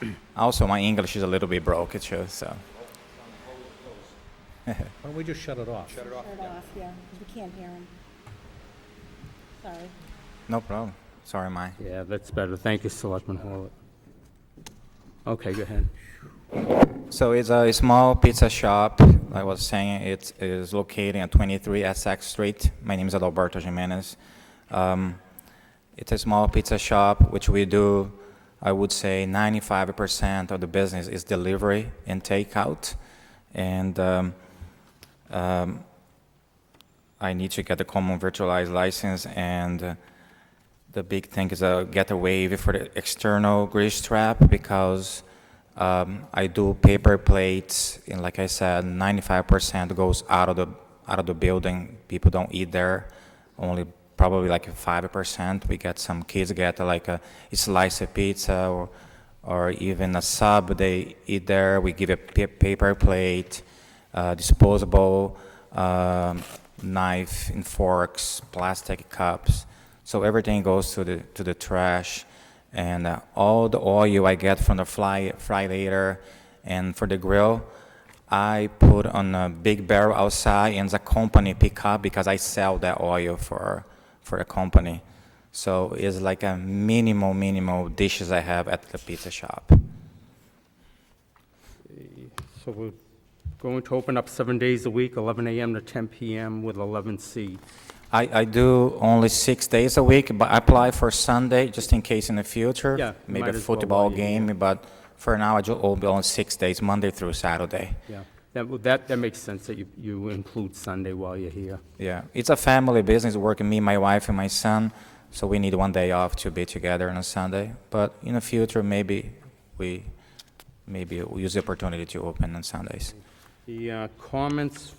And also my English is a little bit broken too, so... Why don't we just shut it off? Turn it off, yeah, because we can't hear him. Sorry. No problem. Sorry, Mike. Yeah, that's better. Thank you, Selectman Hall. Okay, go ahead. So it's a small pizza shop, I was saying it is located at 23 Essex Street. My name is Adalberto Jimenez. It's a small pizza shop, which we do, I would say 95% of the business is delivery and takeout. And I need to get the common virtualized license, and the big thing is get a waiver for the external grease trap, because I do paper plates, and like I said, 95% goes out of the building. People don't eat there. Only probably like 5%. We get some kids get like a slice of pizza or even a sub. They eat there. We give a paper plate, disposable knife and forks, plastic cups. So everything goes to the trash. And all the oil I get from the fry later and for the grill, I put on a big barrel outside, and the company pick up because I sell that oil for a company. So it's like a minimal dishes I have at the pizza shop. So we're going to open up 7 days a week, 11 a.m. to 10 p.m. with 11 seats. I do only 6 days a week, but I apply for Sunday just in case in the future. Yeah, Maybe might a as well football while you're game, here. but for now I do only on 6 days, Monday through Saturday. Yeah, that makes sense that you include Sunday while you're here. Yeah, it's a family business, working me, my wife, and my son, so we need 1 day off to be together on a Sunday. But in the future, maybe we'll use the opportunity to open on Sundays. The comments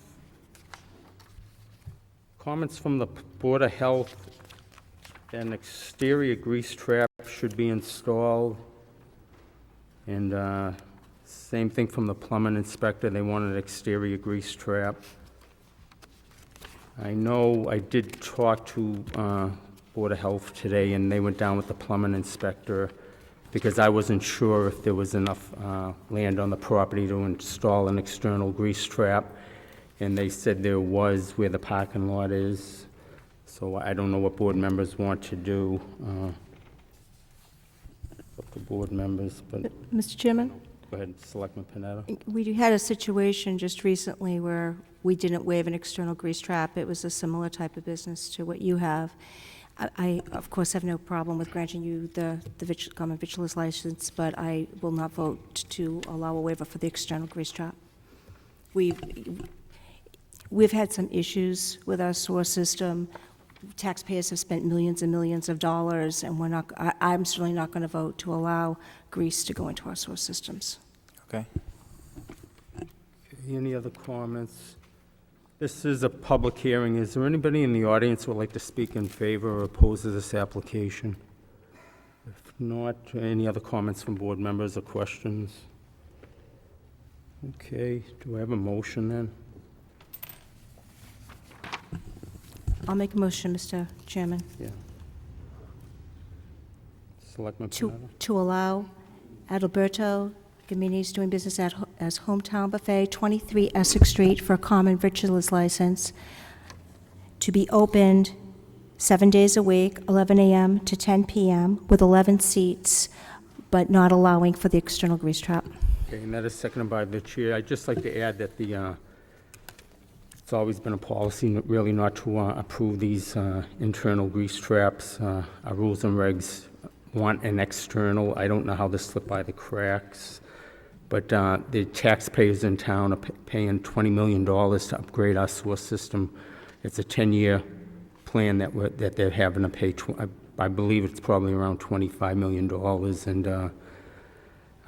from the Board of Health: an exterior grease trap should be installed. And same thing from the plumbing inspector, they want an exterior grease trap. I know I did talk to Board of Health today, and they went down with the plumbing inspector because I wasn't sure if there was enough land on the property to install an external grease trap. And they said there was where the parking lot is. So I don't know what board members want to do. Up to board members, but Mr. Chairman? go ahead, Selectman Panetta. We had a situation just recently where we didn't waive an external grease trap. It was a similar type of business to what you have. I, of course, have no problem with granting you the common victualer's license, but I will not vote to allow a waiver for the external grease trap. We've had some issues with our sewer system. Taxpayers have spent millions and millions of dollars, and I'm certainly not going to vote to allow grease to go into our sewer systems. Okay? Any other comments? This is a public hearing. Is there anybody in the audience who would like to speak in favor or oppose to this application? If not, any other comments from board members or questions? Okay, do I have a motion then? I'll make a motion, Mr. Chairman, Yeah. Selectman to Panetta? allow Adalberto Gimenez doing business as Hometown Buffet, 23 Essex Street, for a common victualer's license to be opened 7 days a week, 11 a.m. to 10 p.m., with 11 seats, but not allowing for the external grease trap. Okay, and that is seconded by the chair. I'd just like to add that it's always been a policy really not to approve these internal grease traps. Our rules and regs want an external. I don't know how this slipped by the cracks, but the taxpayers in town are paying $20 million to upgrade our sewer system. It's a 10-year plan that they're having to pay. I believe it's probably around $25 million, and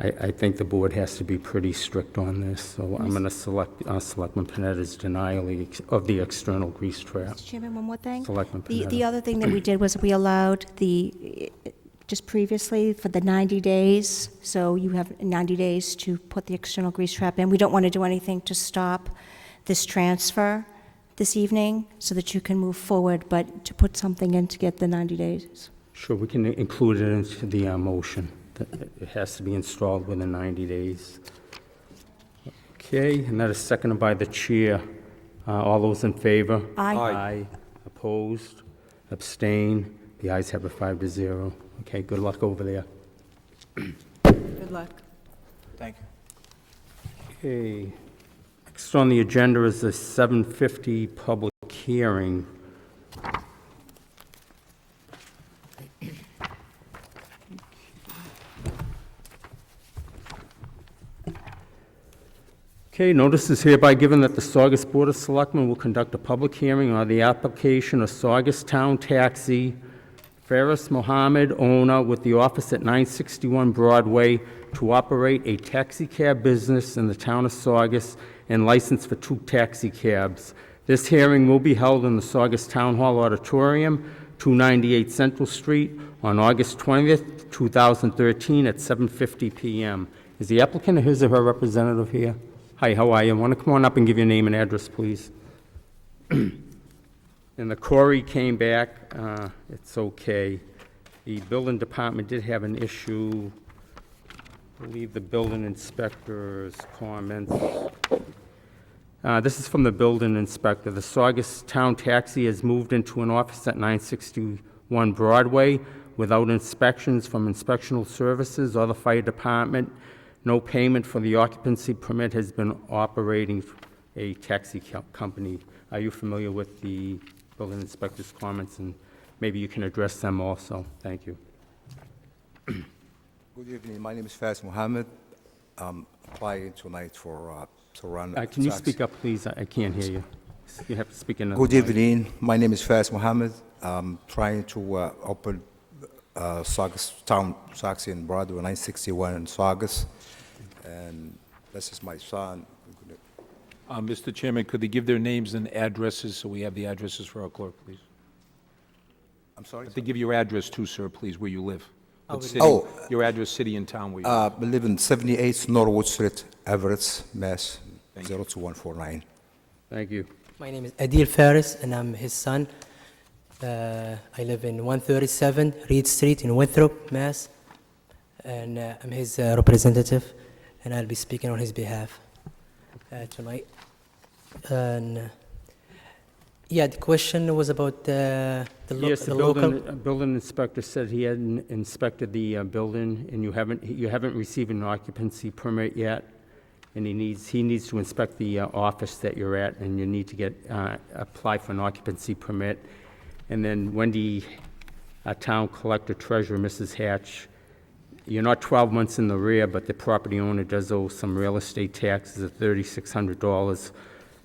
I think the board has to be pretty strict on this, so I'm going to select Selectman Panetta's denial of the external grease trap. Mr. Chairman, one more thing. Selectman The Panetta. other thing that we did was we allowed just previously for the 90 days, so you have 90 days to put the external grease trap in. We don't want to do anything to stop this transfer this evening so that you can move forward, but to put something in to get the 90 days. Sure, we can include it into the motion. It has to be installed within 90 days. Okay, and that is seconded by the chair. All those in favor? Aye. Aye. Opposed? Abstain? The ayes have it 5-0. Okay, good luck over there. Good luck. Thank you. Okay, Next on the agenda is the 7:50 public hearing. Okay, notice is hereby given that the Saugus Board of Selectmen will conduct a public hearing on the application of Saugus Town Taxi Faris Mohammed, owner, with the office at 961 Broadway, to operate a taxi cab business in the town of Saugus and license for 2 taxi cabs. This hearing will be held in the Saugus Town Hall Auditorium, 298 Central Street, on August 20th, 2013, at 7:50 p.m. Is the applicant or his or her representative here? Hi, how are you? Want to come on up and give your name and address, please? And the query came back, it's okay. The building department did have an issue. I believe the building inspector's comments. This is from the building inspector. The Saugus Town Taxi has moved into an office at 961 Broadway without inspections from inspectional services or the fire department. No payment for the occupancy permit has been operating a taxi company. Are you familiar with the building inspector's comments? And maybe you can address them also. Thank you. Good evening. My name is Faz Mohammed. I'm applying tonight for to run. Can you speak up, please? I can't hear you. You have to speak in. Good evening. My name is Faz Mohammed. I'm trying to open Saugus Town Taxi in Broadway, 961 in Saugus, and this is my son. Mr. Chairman, could they give their names and addresses, so we have the addresses for our clerk, please? I'm sorry? Have to give your address too, sir, please, where you live. What city- Oh. Your address, city, and town where you I live. live in 78 Norwood Street, Everett, Mass. Thank you. 02149. Thank you. My name is Adil Faris, and I'm his son. I live in 137 Reed Street in Winthrop, Mass. And I'm his representative, and I'll be speaking on his behalf tonight. And yeah, the question was about Yes, the local. building inspector said he hadn't inspected the building, and you haven't received an occupancy permit yet, and he needs to inspect the office that you're at, and you need to apply for an occupancy permit. And then Wendy, our town collector treasurer, Mrs. Hatch, you're not 12 months in the rear, but the property owner does owe some real estate taxes of $3,600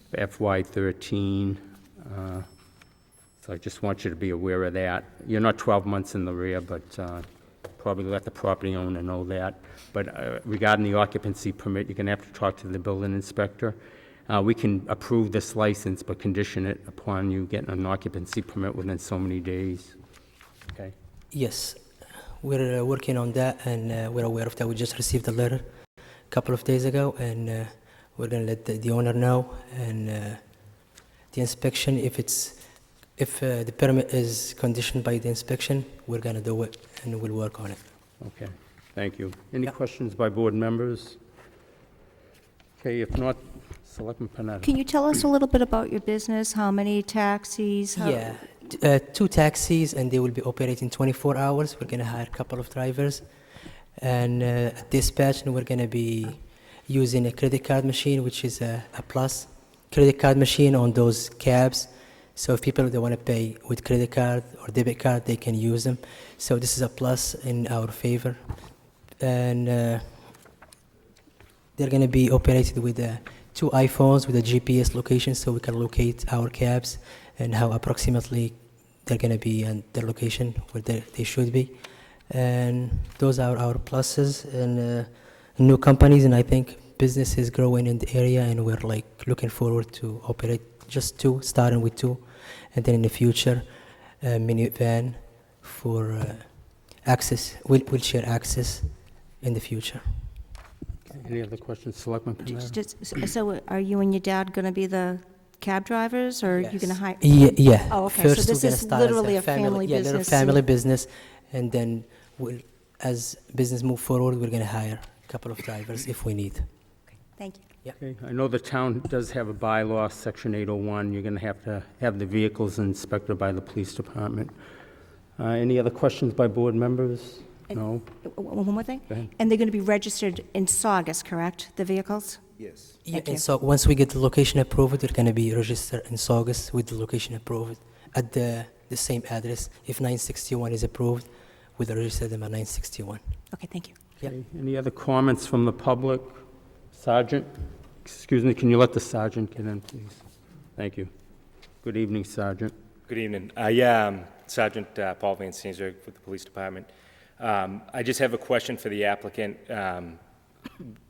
for FY13. So I just want you to be aware of that. You're not 12 months in the rear, but probably let the property owner know that. But regarding the occupancy permit, you're going to have to talk to the building inspector. We can approve this license, but condition it upon you getting an occupancy permit within so many days. Okay? Yes, we're working on that, and we're aware of that. We just received a letter a couple of days ago, and we're going to let the owner know. And the inspection, if the permit is conditioned by the inspection, we're going to do it, and we'll work on it. Okay, thank you. Any questions by board members? Okay, if not, Selectman Panetta. Can you tell us a little bit about your business? How many taxis? Yeah, 2 taxis, and they will be operating 24 hours. We're going to hire a couple of drivers. And at dispatch, we're going to be using a credit card machine, which is a plus credit card machine on those cabs. So if people don't want to pay with credit card or debit card, they can use them. So this is a plus in our favor. And they're going to be operated with 2 iPhones with a GPS location, so we can locate our cabs and how approximately they're going to be and their location where they should be. And those are our pluses and new companies, and I think business is growing in the area, and we're like looking forward to operate just 2, starting with 2, and then in the future, a minivan for access, wheelchair access in the future. Any other questions, Selectman Panetta? So are you and your dad going to be the cab drivers, or are you going to hire? Yeah. Oh, okay, so First, this we're gonna is start as literally a family Yeah, business. little family business, and then as business move forward, we're going to hire a couple of drivers if we need. Thank you. Okay, I know the town does have a bylaw, Section 801. You're going to have the vehicles inspected by the police department. Any other questions by board members? No? One more thing? Go ahead. And they're going to be registered in Saugus, correct, the vehicles? Yes. Yeah, Thank you. and so once we get the location approved, they're going to be registered in Saugus with the location approved at the same address. If 961 is approved, we'll register them at 961. Okay, thank you. Okay, any other comments from the public? Sergeant? Excuse me, can you let the sergeant get in, please? Thank you. Good evening, Sergeant. Good evening. Yeah, Sergeant Paul Van Steenberg with the Police Department. I just have a question for the applicant.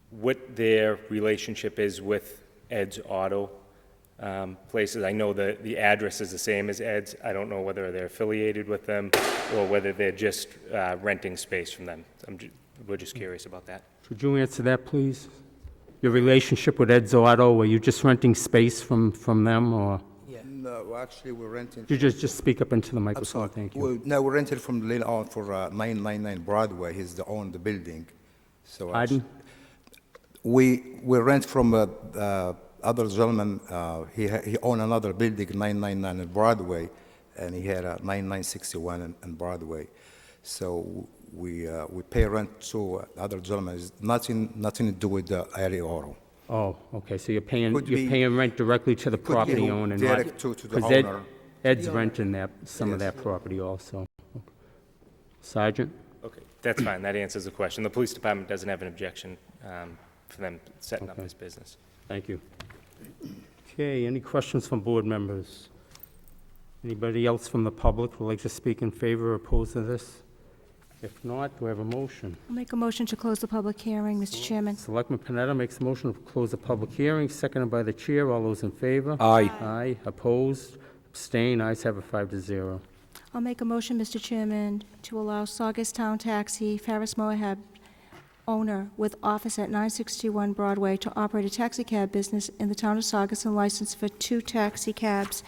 What their relationship is with Ed's Auto places. I know the address is the same as Ed's. I don't know whether they're affiliated with them or whether they're just renting space from them. We're just curious about that. Could you answer that, please? Your relationship with Ed's Auto, were you just renting space from them, or? No, actually, we're renting. You just speak up into the microphone, thank you. No, we rented from Lynn on for 999 Broadway. He's the own the building. So Pardon? we rent from other gentleman. He owned another building, 999 on Broadway, and he had a 9961 on Broadway. So we pay rent to other gentlemen. It's nothing to do with the area auto. Oh, okay, so you're paying Could be- rent directly to the could be property owner, not... direct to the 'cause owner. Ed's renting some of Yes. that property also. Sergeant? Okay, that's fine. That answers the question. The Police Department doesn't have an objection for them setting up Okay. this business. Thank you. Okay, any questions from board members? Anybody else from the public would like to speak in favor or opposed to this? If not, do I have a motion? I'll make a motion to close the public hearing, Mr. Chairman. Selectman Panetta makes a motion to close the public hearing, seconded by the chair. All those in favor? Aye. Aye. Opposed? Abstain? Ayes have it 5-0. I'll make a motion, Mr. Chairman, to allow Saugus Town Taxi, Faris Moahab, owner with office at 961 Broadway, to operate a taxi cab business in the town of Saugus and license for 2 taxi cabs,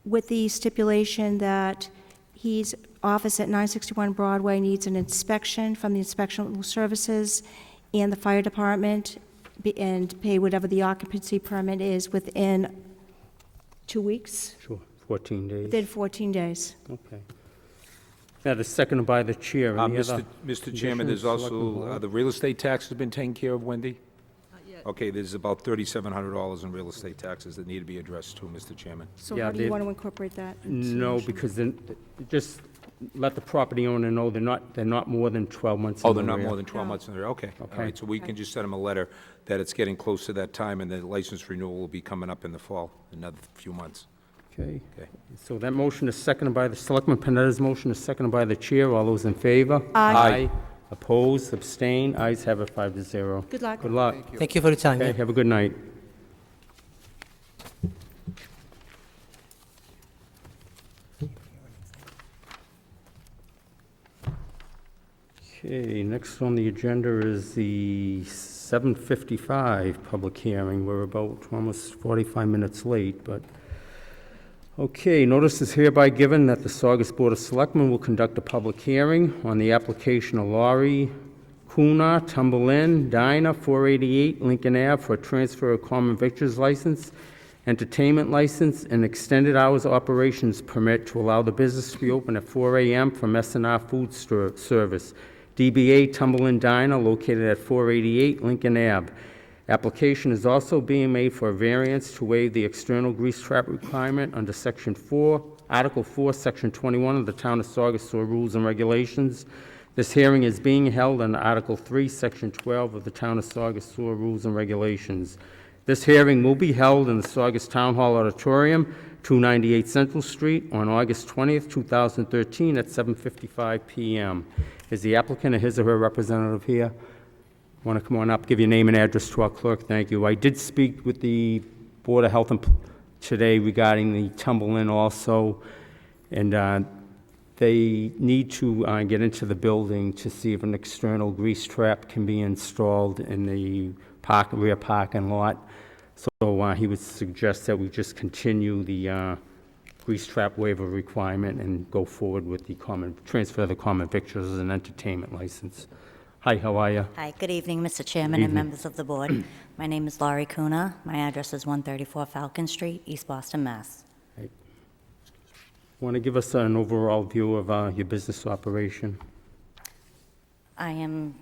with the stipulation that his office at 961 Broadway needs an inspection from the inspection services and the fire department, and pay whatever the occupancy permit is within 2 weeks, Sure, 14 days. within 14 days. Okay. That is seconded by the chair. Any other Mr. Chairman, there's conditions, Selectman also, Ball? the real estate tax has been taken care of, Wendy? Okay, there's about $3,700 in real estate taxes that need to be addressed too, Mr. Chairman. So Yeah, how do you they- want to incorporate that? into the No, motion? because then, just let the property owner know they're not more than 12 months Oh, in they're not arrear. more than 12 months in there, okay. All Okay. right, so we can just send them a letter that it's getting close to that time, and the license renewal will be coming up in the fall, another few months. Okay. Okay. So that motion is seconded by the, Selectman Panetta's motion is seconded by the chair. All those in favor? Aye. Opposed, abstain, ayes have it 5-0. Good luck. Good luck. Thank you for your time. Okay, yeah. have a good night. Okay, next on the agenda is the 7:55 public hearing. We're about almost 45 minutes late, but, okay, notice is hereby given that the Saugus Board of Selectmen will conduct a public hearing on the application of Laurie Kuna Tumble Inn Diner, 488 Lincoln Ave, for a transfer of common victuals license, entertainment license, and extended hours operations permit to allow the business to be open at 4 a.m. from S&R Food Service, DBA Tumble Inn Diner, located at 488 Lincoln Ave. Application is also being made for a variance to waive the external grease trap requirement under Section 4, Article 4, Section 21 of the Town of Saugus Sewer Rules and Regulations. This hearing is being held under Article 3, Section 12 of the Town of Saugus Sewer Rules and Regulations. This hearing will be held in the Saugus Town Hall Auditorium, 298 Central Street, on August 20th, 2013, at 7:55 p.m. Is the applicant or his or her representative here? Want to come on up, give your name and address to our clerk? Thank you. I did speak with the Board of Health today regarding the Tumble Inn also, and they need to get into the building to see if an external grease trap can be installed in the rear parking lot. So he would suggest that we just continue the grease trap waiver requirement and go forward with the transfer of the common victuals and entertainment license. Hi, how are you? Hi, good evening, Mr. Chairman and members of the board. My name is Laurie Kuna. My address is 134 Falcon Street, East Boston, Mass. Want to give us an overall view of your business operation? I am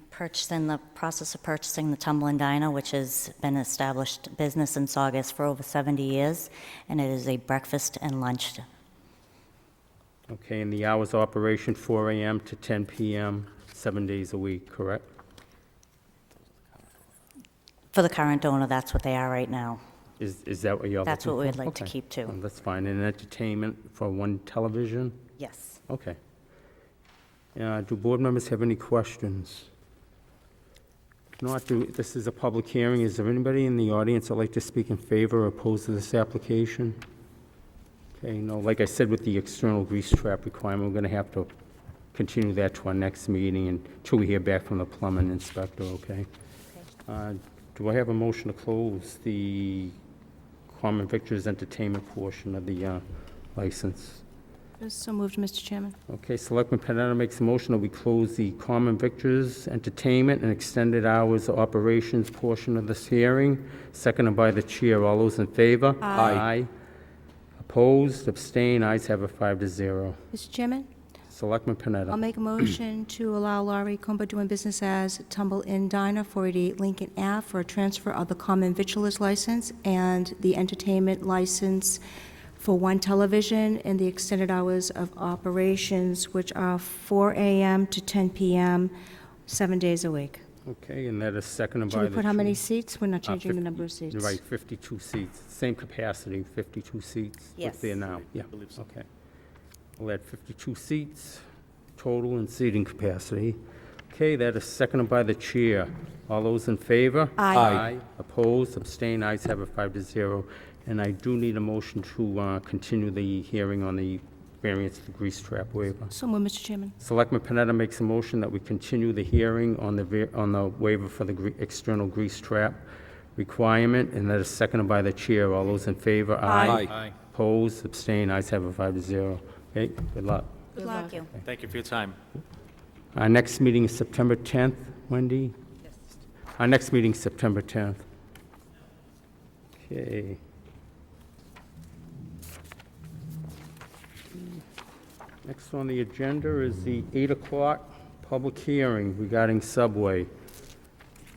in the process of purchasing the Tumble and Diner, which has been an established business in Saugus for over 70 years, and it is a breakfast and lunch. Okay, and the hours of operation, 4 a.m. to 10 p.m., 7 days a week, correct? For the current owner, that's what they are right now. Is that what you're looking for? That's what we'd like to Okay. keep too. That's fine. And entertainment for one television? Yes. Okay. Do board members have any questions? If not, this is a public hearing. Is there anybody in the audience that'd like to speak in favor or opposed to this application? Okay, no, like I said with the external grease trap requirement, we're going to have to continue that to our next meeting until we hear back from the plumbing inspector, okay? Do I have a motion to close the common victors entertainment portion of the license? So moved, Mr. Chairman. Okay, Selectman Panetta makes a motion that we close the common victors entertainment and extended hours of operations portion of this hearing, seconded by the chair. All those in favor? Aye. Opposed, abstained, ayes have it 5-0. Mr. Chairman, Selectman Panetta. I'll make a motion to allow Laurie Kumba doing business as Tumble Inn Diner, 488 Lincoln Ave, for a transfer of the common victualers license and the entertainment license for one television and the extended hours of operations, which are 4 a.m. to 10 p.m., 7 days a week. Okay, and that is seconded by Should the we put how many chair. seats? We're not changing the number of seats. You're right, 52 seats. Same capacity, 52 seats. Yes. What's there now? Yeah, okay. We'll add 52 seats total in seating capacity. Okay, that is seconded by the chair. All those in favor? Aye. Opposed, abstained, ayes have it 5-0. And I do need a motion to continue the hearing on the variance of the grease trap waiver. So moved, Mr. Chairman. Selectman Panetta makes a motion that we continue the hearing on the waiver for the external grease trap requirement, and that is seconded by the chair. All those in favor? Aye. Opposed, abstained, ayes have it 5-0. Okay, good luck. Good luck. Thank you. Thank you for your time. Our next meeting is September 10th, Wendy? Yes. Our next meeting is September 10th. Okay. Next on the agenda is the 8 o'clock public hearing regarding Subway.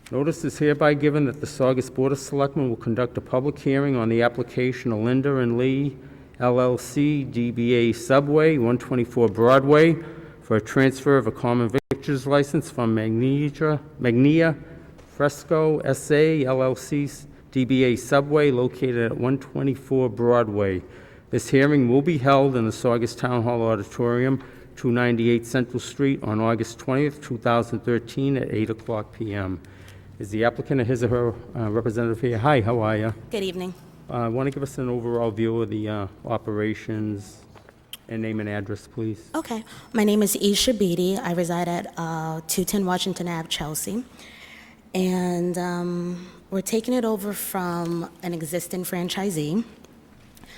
Notice is hereby given that the Saugus Board of Selectmen will conduct a public hearing on the application of Linda and Lee LLC DBA Subway, 124 Broadway, for a transfer of a common victuals license from Magnia Fresco SA LLC DBA Subway, located at 124 Broadway. This hearing will be held in the Saugus Town Hall Auditorium, 298 Central Street, on August 20th, 2013, at 8 o'clock p.m. Is the applicant or his or her representative here? Hi, how are you? Good evening. Want to give us an overall view of the operations and name and address, please? Okay. My name is Isha Beatty. I reside at 210 Washington Ave, Chelsea. And we're taking it over from an existing franchisee.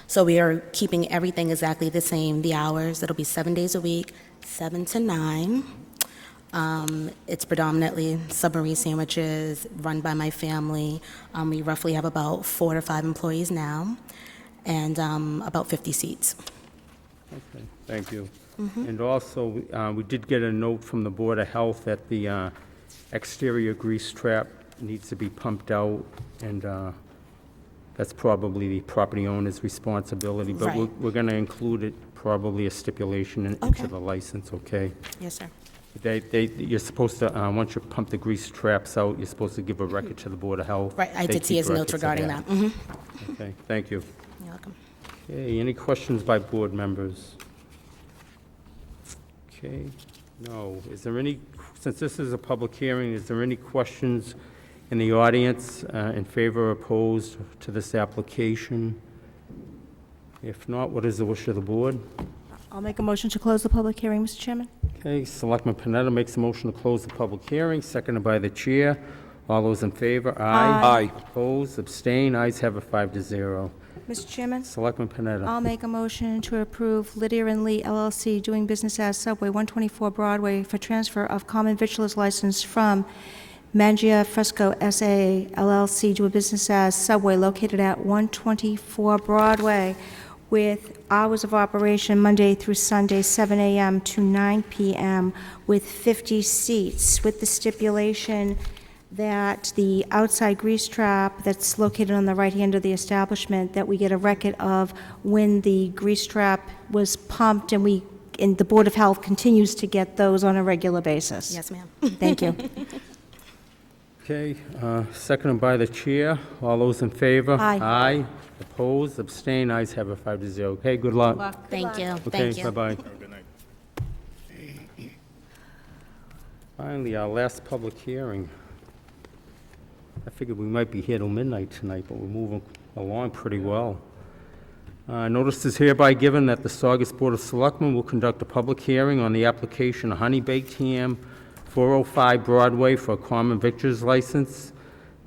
So we are keeping everything exactly the same. The hours, it'll be 7 days a week, 7 to 9. It's predominantly submarine sandwiches run by my family. We roughly have about 4 to 5 employees now and about 50 seats. Okay, thank you. And also, we did get a note from the Board of Health that the exterior grease trap needs to be pumped out, and that's probably the property owner's responsibility. But Right. we're going to include it, probably a stipulation into Okay. the license, okay? Yes, sir. You're supposed to, once you pump the grease traps out, you're supposed to give a record to the Board of Health. Right, I They did see keep his notes records of regarding that. Okay, thank you. You're welcome. Okay, any questions by board members? Okay, no. Is there any, since this is a public hearing, is there any questions in the audience in favor or opposed to this application? If not, what is the wish of the board? I'll make a motion to close the public hearing, Mr. Chairman. Okay, Selectman Panetta makes a motion to close the public hearing, seconded by the chair. All those in favor? Aye. Opposed, abstain, ayes have it 5-0. Mr. Chairman, Selectman Panetta. I'll make a motion to approve Lydia and Lee LLC doing business as Subway, 124 Broadway, for transfer of common victualers license from Mangia Fresco SA LLC doing business as Subway, located at 124 Broadway, with hours of operation Monday through Sunday, 7 a.m. to 9 p.m., with 50 seats, with the stipulation that the outside grease trap that's located on the right hand of the establishment, that we get a record of when the grease trap was pumped, and the Board of Health continues to get those on a regular basis. Yes, ma'am. Thank you. Okay, seconded by the chair. All those in favor? Aye. Aye. Opposed, abstain, ayes have it 5-0. Okay, good luck. Thank you. Okay, Thank you. bye-bye. Finally, our last public hearing. I figured we might be here till midnight tonight, but we're moving along pretty well. Notice is hereby given that the Saugus Board of Selectmen will conduct a public hearing on the application of Honey Baked Ham, 405 Broadway, for a common victuals license.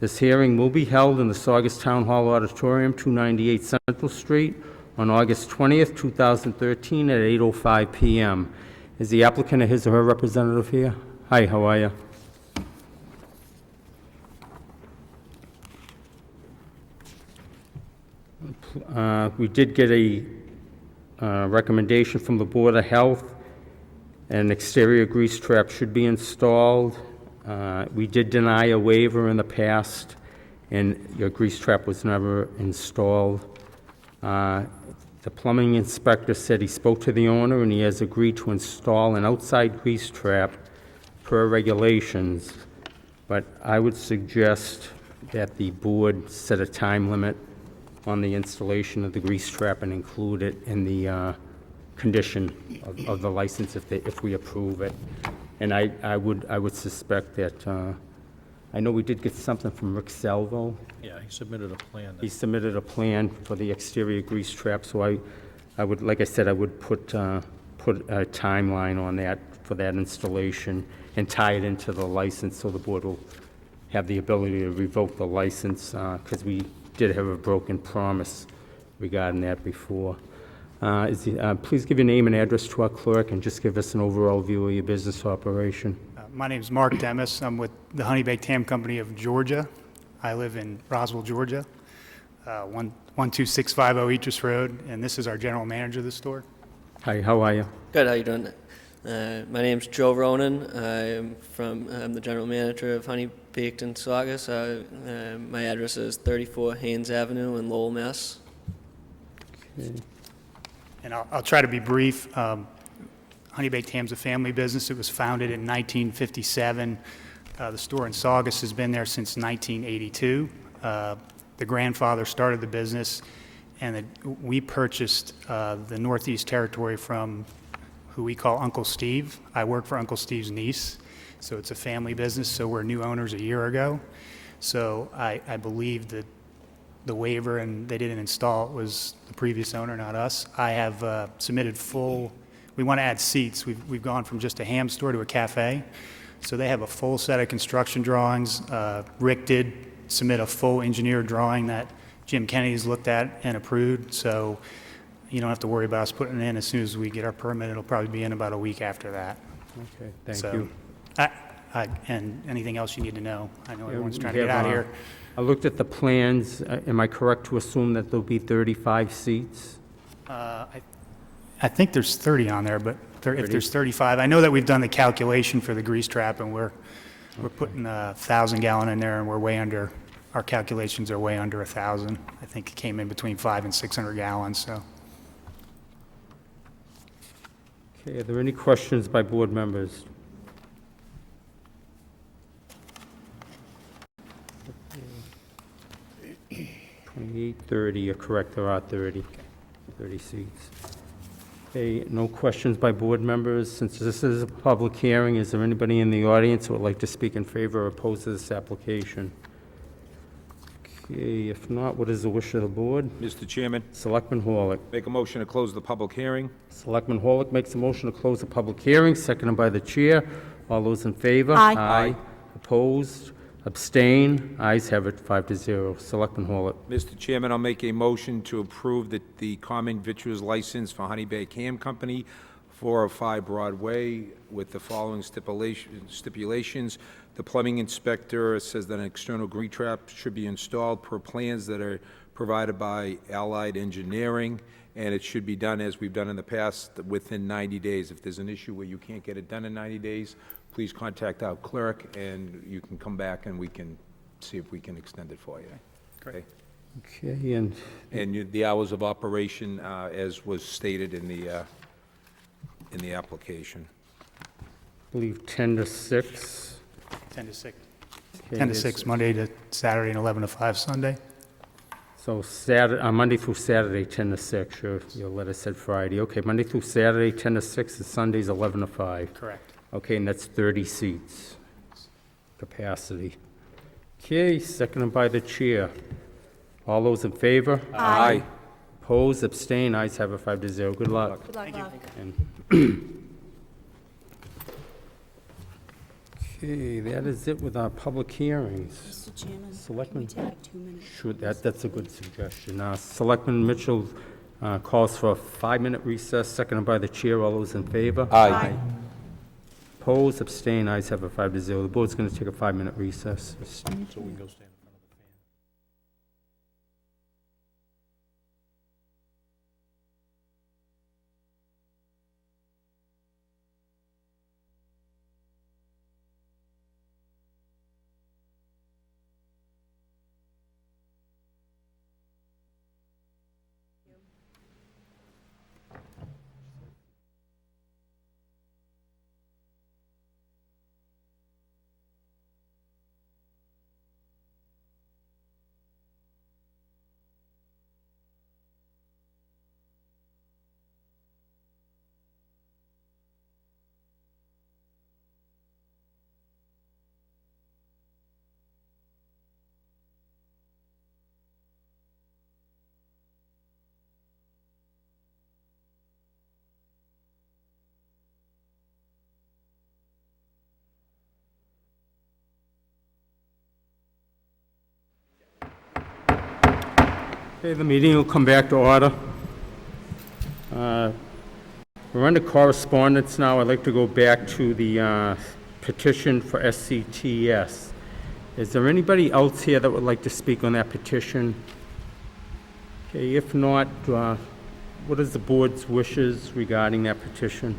This hearing will be held in the Saugus Town Hall Auditorium, 298 Central Street, on August 20th, 2013, at 8:05 p.m. Is the applicant or his or her representative here? Hi, how are you? We did get a recommendation from the Board of Health. An exterior grease trap should be installed. We did deny a waiver in the past, and your grease trap was never installed. The plumbing inspector said he spoke to the owner, and he has agreed to install an outside grease trap per regulations. But I would suggest that the board set a time limit on the installation of the grease trap and include it in the condition of the license if we approve it. And I would suspect that, I know we did get something from Rick Salvo. Yeah, he submitted a plan. He submitted a plan for the exterior grease trap, so I would, like I said, I would put a timeline on that for that installation and tie it into the license, so the board will have the ability to revoke the license, because we did have a broken promise regarding that before. Please give your name and address to our clerk, and just give us an overall view of your business operation. My name is Mark Demis. I'm with the Honey Baked Ham Company of Georgia. I live in Roswell, Georgia, 12650 Etris Road, and this is our general manager of the store. Hi, how are you? Good, how you doing? My name's Joe Ronan. I'm the general manager of Honey Baked in Saugus. My address is 34 Haynes Avenue in Lowell, Mass. Okay. And I'll try to be brief. Honey Baked Ham's a family business. It was founded in 1957. The store in Saugus has been there since 1982. The grandfather started the business, and we purchased the Northeast Territory from who we call Uncle Steve. I work for Uncle Steve's niece, so it's a family business, so we're new owners a year ago. So I believe that the waiver, and they didn't install it, was the previous owner, not us. I have submitted we want to add seats. We've gone from just a ham store to a cafe. So they have a full set of construction drawings. Rick did submit a full engineered drawing that Jim Kennedy's looked at and approved. So you don't have to worry about us putting it in as soon as we get our permit. It'll probably be in about a week after that. Okay, thank So, you. and anything else you need to know? I know Yeah, everyone's we trying to get have, out of here. I looked at the plans. Am I correct to assume that there'll be 35 seats? I think there's 30 on there, but if there's 35, I know that we've done the calculation for the grease trap, and we're putting 1,000 gallon in there, and we're way under, our calculations are way under 1,000. I think it came in between 500 and 600 gallons, so. Okay, are there any questions by board members? Okay. 28, 30, you're correct, there are 30 seats. Okay, no questions by board members. Since this is a public hearing, is there anybody in the audience who would like to speak in favor or oppose to this application? Okay, if not, what is the wish of the board? Mr. Chairman, Selectman Horlick. make a motion to close the public hearing. Selectman Horlick makes a motion to close the public hearing, seconded by the chair. All those in favor? Aye. Aye. Opposed? Abstain? Ayes have it, 5-0. Selectman Horlick. Mr. Chairman, I'll make a motion to approve the common victuals license for Honey Baked Ham Company, 405 Broadway, with the following stipulations. The plumbing inspector says that an external grease trap should be installed per plans that are provided by Allied Engineering, and it should be done as we've done in the past, within 90 days. If there's an issue where you can't get it done in 90 days, please contact our clerk, and you can come back and we can see if we can extend it for you. Great. Okay, and The hours of operation, as was stated in the application. I believe 10 to 6. 10 to 6. Okay, 10 to it's- 6, Monday to Saturday, and 11 to 5 Sunday. So Saturday, Monday through Saturday, 10 to 6. Your letter said Friday. Okay, Monday through Saturday, 10 to 6, and Sundays, 11 to 5. Correct. Okay, and that's 30 seats capacity. Okay, seconded by the chair. All those in favor? Aye. Opposed, abstain, ayes have it 5-0. Good luck. Good luck, Bob. Okay, that is it with our public hearings. Mr. Chairman, Selectmen? can we take a 2-minute? Sure, that's a good suggestion. Selectman Mitchell calls for a 5-minute recess, seconded by the chair. All those in favor? Aye. Opposed, abstain, ayes have it 5-0. The board's going to take a 5-minute recess. So we can go stand in front of the fan. Okay, the meeting will come back to order. We're under correspondence now. I'd like to go back to the petition for SCTS. Is there anybody else here that would like to speak on that petition? Okay, if not, what is the board's wishes regarding that petition?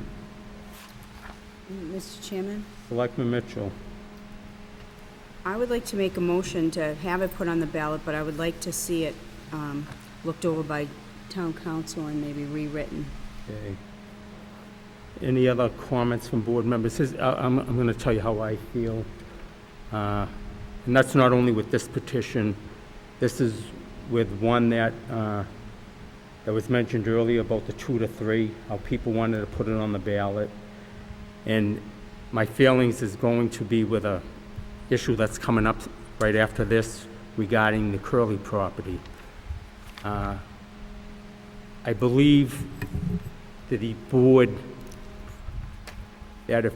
Mr. Chairman, Selectman Mitchell. I would like to make a motion to have it put on the ballot, but I would like to see it looked over by town council and maybe rewritten. Okay. Any other comments from board members? I'm going to tell you how I feel. And that's not only with this petition. This is with one that was mentioned earlier about the 2 to 3, how people wanted to put it on the ballot. And my feelings is going to be with a issue that's coming up right after this regarding the Curley property. I believe that the board, that if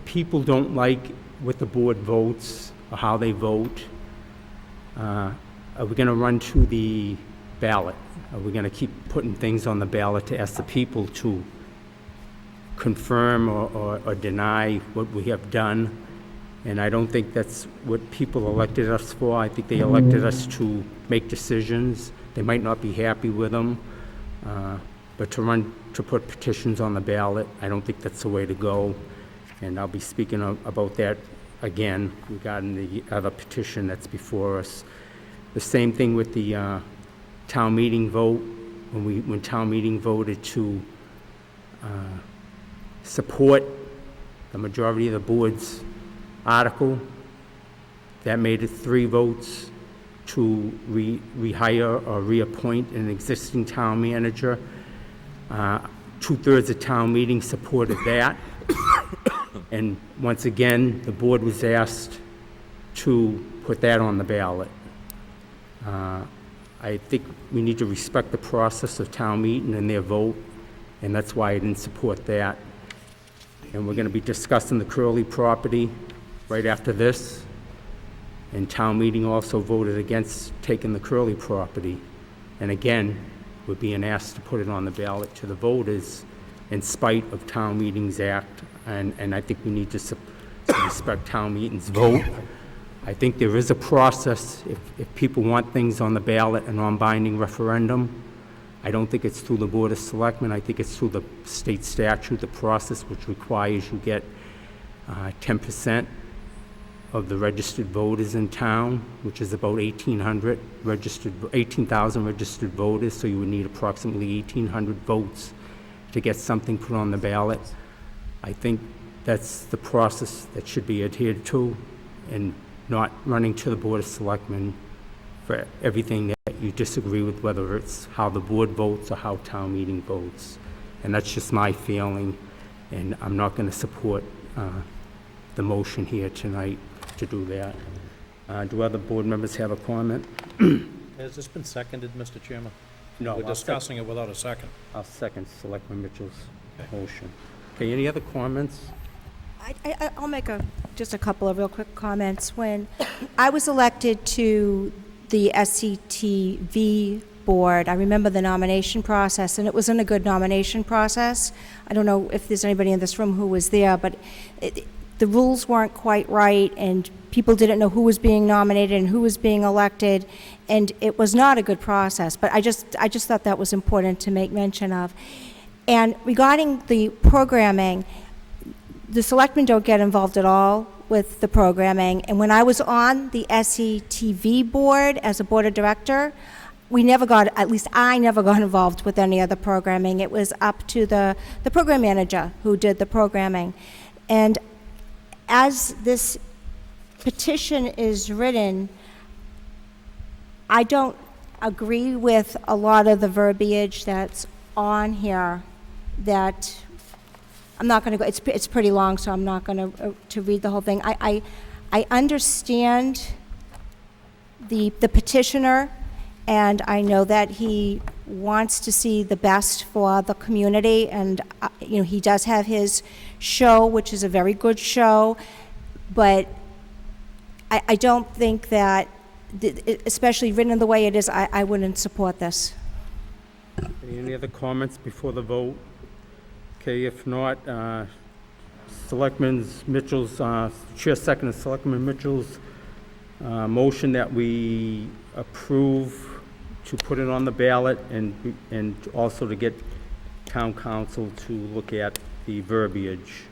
people don't like what the board votes or how they vote, are we going to run to the ballot? Are we going to keep putting things on the ballot to ask the people to confirm or deny what we have done? And I don't think that's what people elected us for. I think they elected us to make decisions. They might not be happy with them, but to put petitions on the ballot, I don't think that's the way to go. And I'll be speaking about that again regarding the other petition that's before us. The same thing with the town meeting vote. When town meeting voted to support the majority of the board's article, that made it 3 votes to rehire or reappoint an existing town manager. 2/3 of town meeting supported that. And once again, the board was asked to put that on the ballot. I think we need to respect the process of town meeting and their vote, and that's why I didn't support that. And we're going to be discussing the Curley property right after this. And town meeting also voted against taking the Curley property. And again, we're being asked to put it on the ballot to the voters in spite of town meeting's act. And I think we need to respect town meeting's vote. I think there is a process if people want things on the ballot, a non-binding referendum. I don't think it's through the Board of Selectmen. I think it's through the state statute, the process which requires you get 10% of the registered voters in town, which is about 18,000 registered voters, so you would need approximately 1,800 votes to get something put on the ballot. I think that's the process that should be adhered to, and not running to the Board of Selectmen for everything that you disagree with, whether it's how the board votes or how town meeting votes. And that's just my feeling, and I'm not going to support the motion here tonight to do that. Do other board members have a comment? Has this been seconded, Mr. Chairman? No. We're discussing it without a second. I'll second Selectman Mitchell's motion. Okay, any other comments? I'll make just a couple of real quick comments. When I was elected to the SCTV board, I remember the nomination process, and it wasn't a good nomination process. I don't know if there's anybody in this room who was there, but the rules weren't quite right, and people didn't know who was being nominated and who was being elected, and it was not a good process. But I just thought that was important to make mention of. And regarding the programming, the selectmen don't get involved at all with the programming. And when I was on the SCTV board as a board of director, we never got, at least I never got involved with any of the programming. It was up to the program manager who did the programming. And as this petition is written, I don't agree with a lot of the verbiage that's on here. That I'm not going to go. It's pretty long, so I'm not going to read the whole thing. I understand the petitioner, and I know that he wants to see the best for the community, and he does have his show, which is a very good show, but I don't think that, especially written the way it is, I wouldn't support this. Any other comments before the vote? Okay, if not, Selectman Mitchell's, Chair second, Selectman Mitchell's motion that we approve to put it on the ballot and also to get town council to look at the verbiage.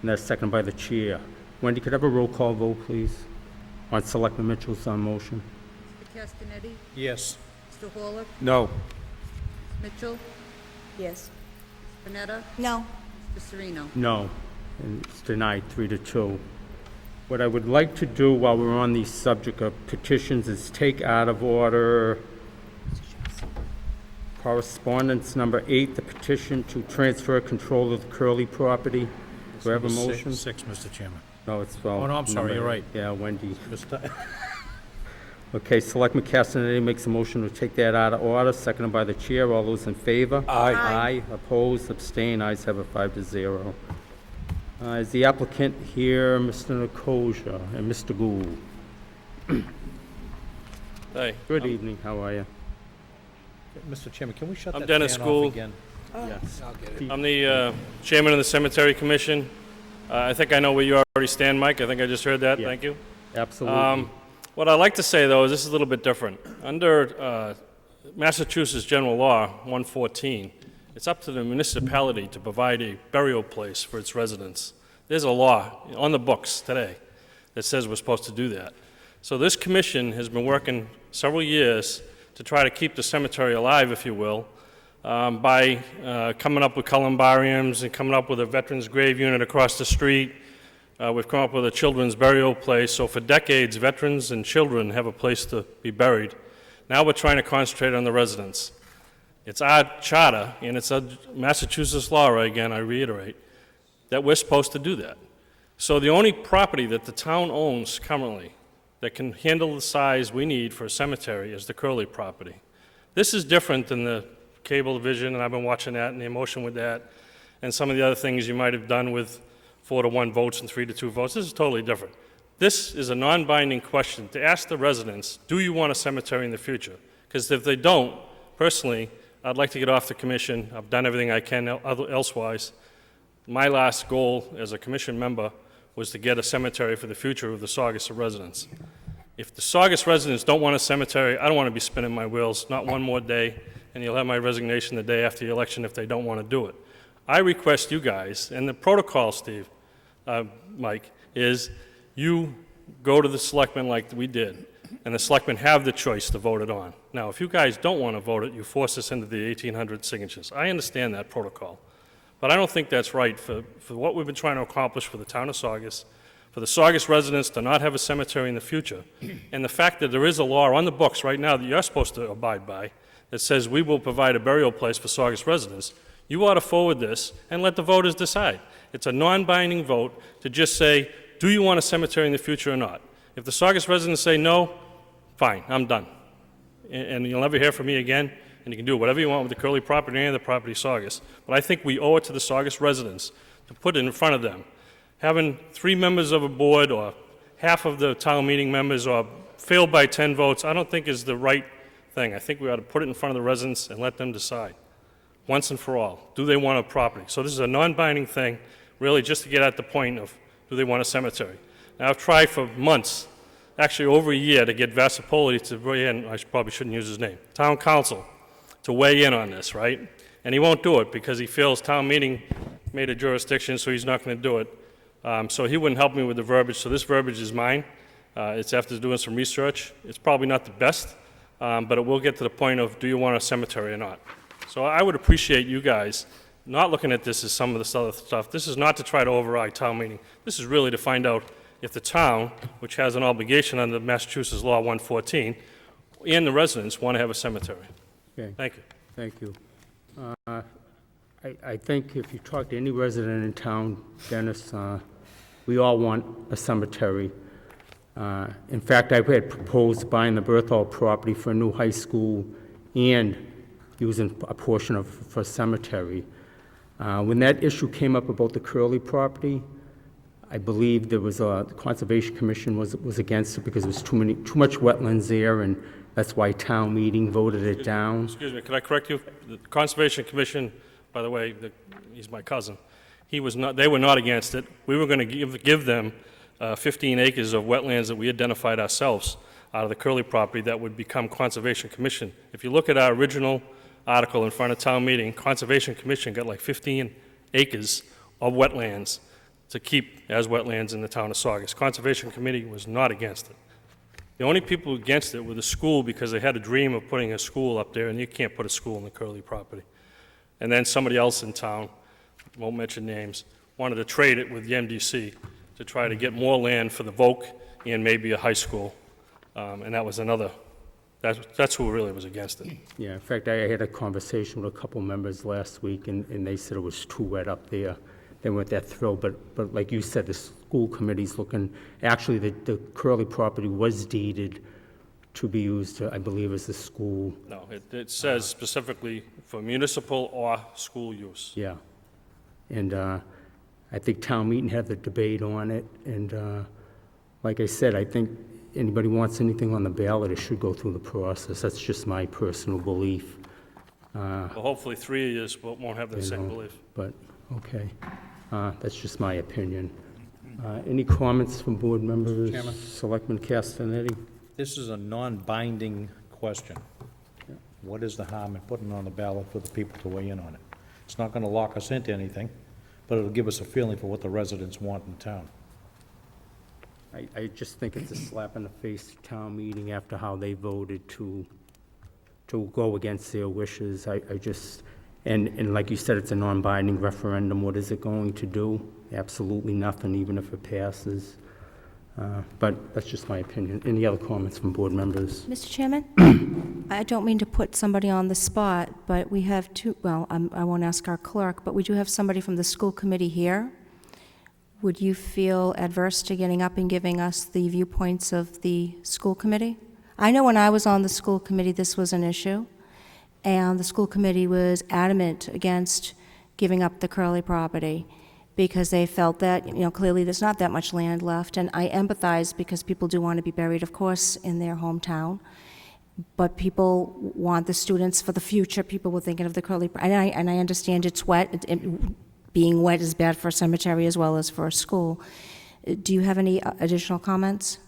And that's seconded by the chair. Wendy, could I have a roll call vote, please, on Selectman Mitchell's motion? Mr. Castanetti? Yes. Mr. Horlick? No. Mitchell? Yes. Panetta? No. Mr. Serino? No, and it's denied 3-2. What I would like to do while we're on the subject of petitions is take out of order correspondence number 8, the petition to transfer control of the Curly property. Do I have a motion? 6, Mr. Chairman. No, it's 12. Oh, no, I'm sorry, you're right. Yeah, Wendy. Okay, Selectman Castanetti makes a motion to take that out of order, seconded by the chair. All those in favor? Aye. Aye. Opposed, abstained, ayes have it 5-0. Is the applicant here, Mr. Nicosia and Mr. Gould? Hi. Good evening, how are you? Mr. Chairman, can we shut I'm that Dennis fan Gould. off again? Yes. I'm the chairman of the Cemetery Commission. I think I know where you already stand, Mike. I think I just heard that. Yeah. Thank you. Absolutely. What I'd like to say, though, is this is a little bit different. Under Massachusetts General Law 114, it's up to the municipality to provide a burial place for its residents. There's a law on the books today that says we're supposed to do that. So this commission has been working several years to try to keep the cemetery alive, if you will, by coming up with columbariums and coming up with a veterans grave unit across the street. We've come up with a children's burial place, so for decades, veterans and children have a place to be buried. Now we're trying to concentrate on the residents. It's our charter, and it's a Massachusetts law, again, I reiterate, that we're supposed to do that. So the only property that the town owns currently that can handle the size we need for a cemetery is the Curly property. This is different than the cable division, and I've been watching that and the emotion with that, and some of the other things you might have done with 4-1 votes and 3-2 votes. This is totally different. This is a non-binding question to ask the residents, do you want a cemetery in the future? Because if they don't, personally, I'd like to get off the commission. I've done everything I can elsewise. My last goal as a commission member was to get a cemetery for the future of the Saugus residents. If the Saugus residents don't want a cemetery, I don't want to be spinning my wheels, not one more day, and you'll have my resignation the day after the election if they don't want to do it. I request you guys, and the protocol, Steve, Mike, is you go to the selectmen like we did, and the selectmen have the choice to vote it on. Now, if you guys don't want to vote it, you force us into the 1,800 signatures. I understand that protocol, but I don't think that's right for what we've been trying to accomplish for the town of Saugus, for the Saugus residents to not have a cemetery in the future, and the fact that there is a law on the books right now that you're supposed to abide by that says we will provide a burial place for Saugus residents. You ought to forward this and let the voters decide. It's a non-binding vote to just say, do you want a cemetery in the future or not? If the Saugus residents say no, fine, I'm done. And you'll never hear from me again, and you can do whatever you want with the Curly property and the property Saugus. But I think we owe it to the Saugus residents to put it in front of them. Having 3 members of a board or half of the town meeting members or failed by 10 votes, I don't think is the right thing. I think we ought to put it in front of the residents and let them decide once and for all. Do they want a property? So this is a non-binding thing, really just to get at the point of, do they want a cemetery? Now, I've tried for months, actually over a year, to get Vassapoli to weigh in. I probably shouldn't use his name. Town council to weigh in on this, right? And he won't do it because he feels town meeting made a jurisdiction, so he's not going to do it. So he wouldn't help me with the verbiage. So this verbiage is mine. It's after doing some research. It's probably not the best, but it will get to the point of, do you want a cemetery or not? So I would appreciate you guys not looking at this as some of this other stuff. This is not to try to override town meeting. This is really to find out if the town, which has an obligation under Massachusetts Law 114, and the residents want to have a cemetery. Okay. Thank you. Thank you. I think if you talk to any resident in town, Dennis, we all want a cemetery. In fact, I had proposed buying the Berthold property for a new high school and using a portion of for cemetery. When that issue came up about the Curly property, I believe there was the Conservation Commission was against it because there was too much wetlands there, and that's why town meeting voted it down. Excuse me, could I correct you? The Conservation Commission, by the way, he's my cousin. They were not against it. We were going to give them 15 acres of wetlands that we identified ourselves out of the Curly property that would become Conservation Commission. If you look at our original article in front of town meeting, Conservation Commission got like 15 acres of wetlands to keep as wetlands in the town of Saugus. Conservation Committee was not against it. The only people against it were the school because they had a dream of putting a school up there, and you can't put a school on the Curly property. And then somebody else in town, won't mention names, wanted to trade it with the MDC to try to get more land for the Voc and maybe a high school. And that was another, that's who really was against it. Yeah, in fact, I had a conversation with a couple members last week, and they said it was too wet up there. They weren't that thrilled, but like you said, the school committee's looking, actually, the Curly property was deeded to be used, I believe, as a school. No, it says specifically for municipal or school use. Yeah. And I think town meeting had the debate on it, and like I said, I think anybody wants anything on the ballot, it should go through the process. That's just my personal belief. Well, hopefully 3 years won't have the same belief. But, okay. That's just my opinion. Any comments from board members? Chairman. Selectman Castanetti? This is a non-binding question. What is the harm in putting it on the ballot for the people to weigh in on it? It's not going to lock us into anything, but it'll give us a feeling for what the residents want in town. I just think it's a slap in the face to town meeting after how they voted to go against their wishes. I just, and like you said, it's a non-binding referendum. What is it going to do? Absolutely nothing, even if it passes. But that's just my opinion. Any other comments from board members? Mr. Chairman, I don't mean to put somebody on the spot, but we have I won't ask our clerk, but we do have somebody from the school committee here. Would you feel adverse to getting up and giving us the viewpoints of the school committee? I know when I was on the school committee, this was an issue, and the school committee was adamant against giving up the Curly property because they felt that, clearly there's not that much land left, and I empathize because people do want to be buried, of course, in their hometown, but people want the students for the future. People were thinking of the Curly, and I understand it's wet. Being wet is bad for a cemetery as well as for a school. Do you have any additional comments?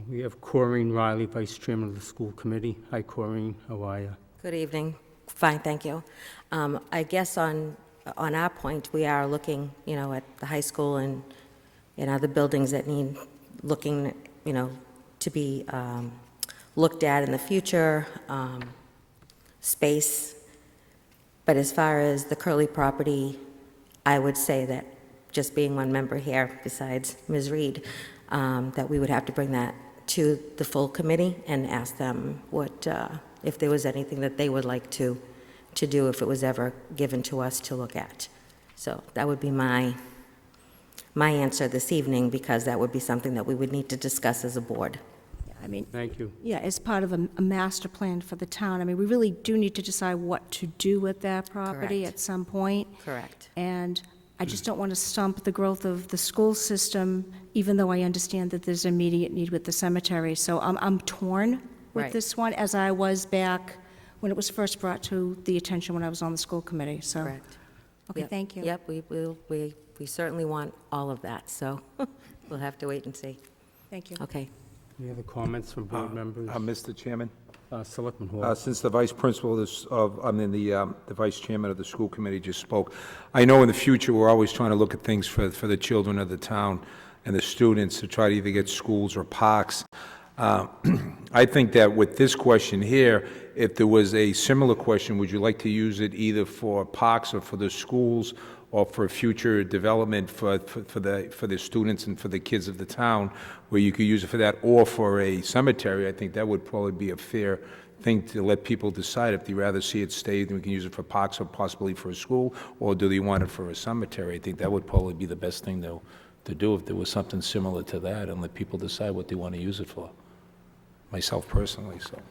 We have Corrine Riley, Vice Chairman of the School Committee. Hi, Corrine, how are you? Good evening. Fine, thank you. I guess on our point, we are looking, at the high school and other buildings that need looking, to be looked at in the future, space. But as far as the Curly property, I would say that just being one member here, besides Ms. Reed, that we would have to bring that to the full committee and ask them what, if there was anything that they would like to do if it was ever given to us to look at. So that would be my answer this evening, because that would be something that we would need to discuss as a board. I mean, Thank you. yeah, as part of a master plan for the town, I mean, we really do need to decide what to do with that property Correct. at some point. Correct. And I just don't want to stump the growth of the school system, even though I understand that there's immediate need with the cemetery. So I'm torn with Right. this one, as I was back when it was first brought to the attention when I was on the school committee, so. Correct. Okay, Yep. thank you. Yep, we certainly want all of that, so we'll have to wait and see. Thank you. Okay. Any other comments from board members? Mr. Chairman? Selectman Hall. Since the vice principal the vice chairman of the school committee just spoke, I know in the future, we're always trying to look at things for the children of the town and the students to try to either get schools or parks. I think that with this question here, if there was a similar question, would you like to use it either for parks or for the schools or for future development for the students and for the kids of the town, where you could use it for that, or for a cemetery? I think that would probably be a fair thing to let people decide if they rather see it stay, then we can use it for parks or possibly for a school, or do they want it for a cemetery? I think that would probably be the best thing to do if there was something similar to that, and let people decide what they want to use it for, myself personally, so.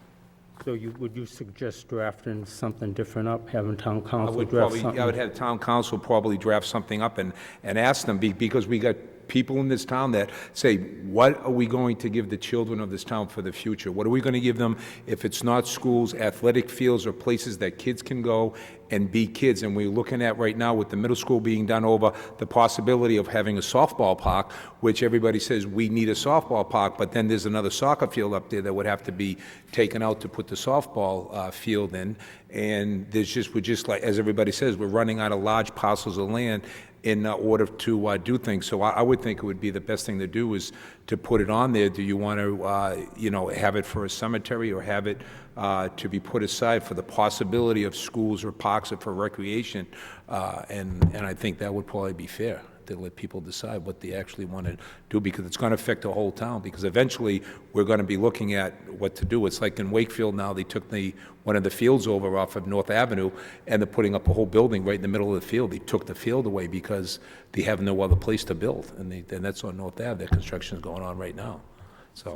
So would you suggest drafting something different up, having town I council would draft probably, something? I would have town council probably draft something up and ask them, because we got people in this town that say, what are we going to give the children of this town for the future? What are we going to give them if it's not schools, athletic fields, or places that kids can go and be kids? And we're looking at right now with the middle school being done over, the possibility of having a softball park, which everybody says we need a softball park, but then there's another soccer field up there that would have to be taken out to put the softball field in. And we're just like, as everybody says, we're running out of large parcels of land in order to do things. So I would think it would be the best thing to do is to put it on there. Do you want to, have it for a cemetery, or have it to be put aside for the possibility of schools or parks or for recreation? And I think that would probably be fair, to let people decide what they actually want to do, because it's going to affect the whole town, because eventually we're going to be looking at what to do. It's like in Wakefield now, they took one of the fields over off of North Avenue, and they're putting up a whole building right in the middle of the field. They took the field away because they have no other place to build, and that's on North Ave. That construction is going on right now. So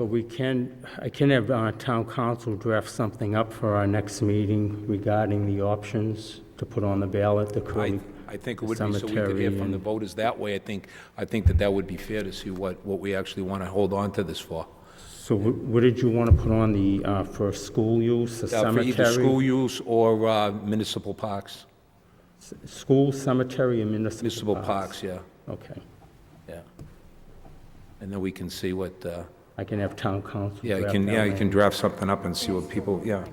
I can have town council draft something up for our next meeting regarding the options to put on the ballot, the Curly I think it would be, so we could hear cemetery from the and- voters that way. I think that would be fair to see what we actually want to hold on to this for. So what did you want to put on for school use, the For cemetery? either school use or municipal parks. School, cemetery, and municipal Municipal parks, yeah, Okay. yeah. And then we can see what, I can have town council you draft can that. draft something up and see what people, yeah.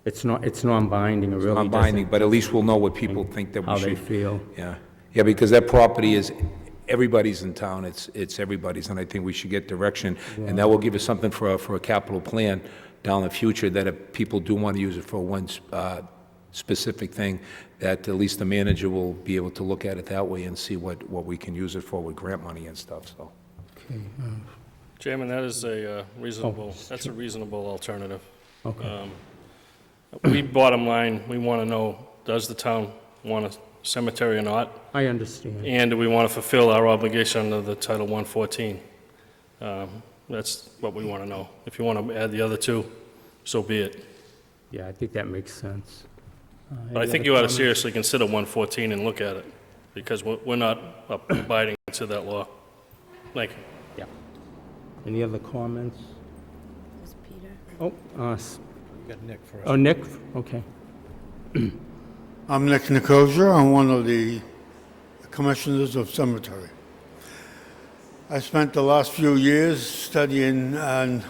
It's non-binding, it really doesn't. Non-binding, but at least we'll know what people think that we How should. they feel. Yeah, yeah, because that property is everybody's in town, it's everybody's, and I think we should get direction, and that will give us something for a capital plan down the future, that if people do want to use it for one specific thing, that at least the manager will be able to look at it that way and see what we can use it for with grant money and stuff, so. Okay, Chairman, that is a reasonable alternative. Okay. We, bottom line, we want to know, does the town want a cemetery or not? I understand. And do we want to fulfill our obligation under the Title 114? That's what we want to know. If you want to add the other two, so be it. Yeah, I think that makes sense. But I think you ought to seriously consider 114 and look at it, because we're not abiding to that law. Thank you. Yeah. Any other comments? Oh, You got Nick first. oh, Nick, okay. I'm Nick Nicosia. I'm one of the commissioners of cemetery. I spent the last few years studying on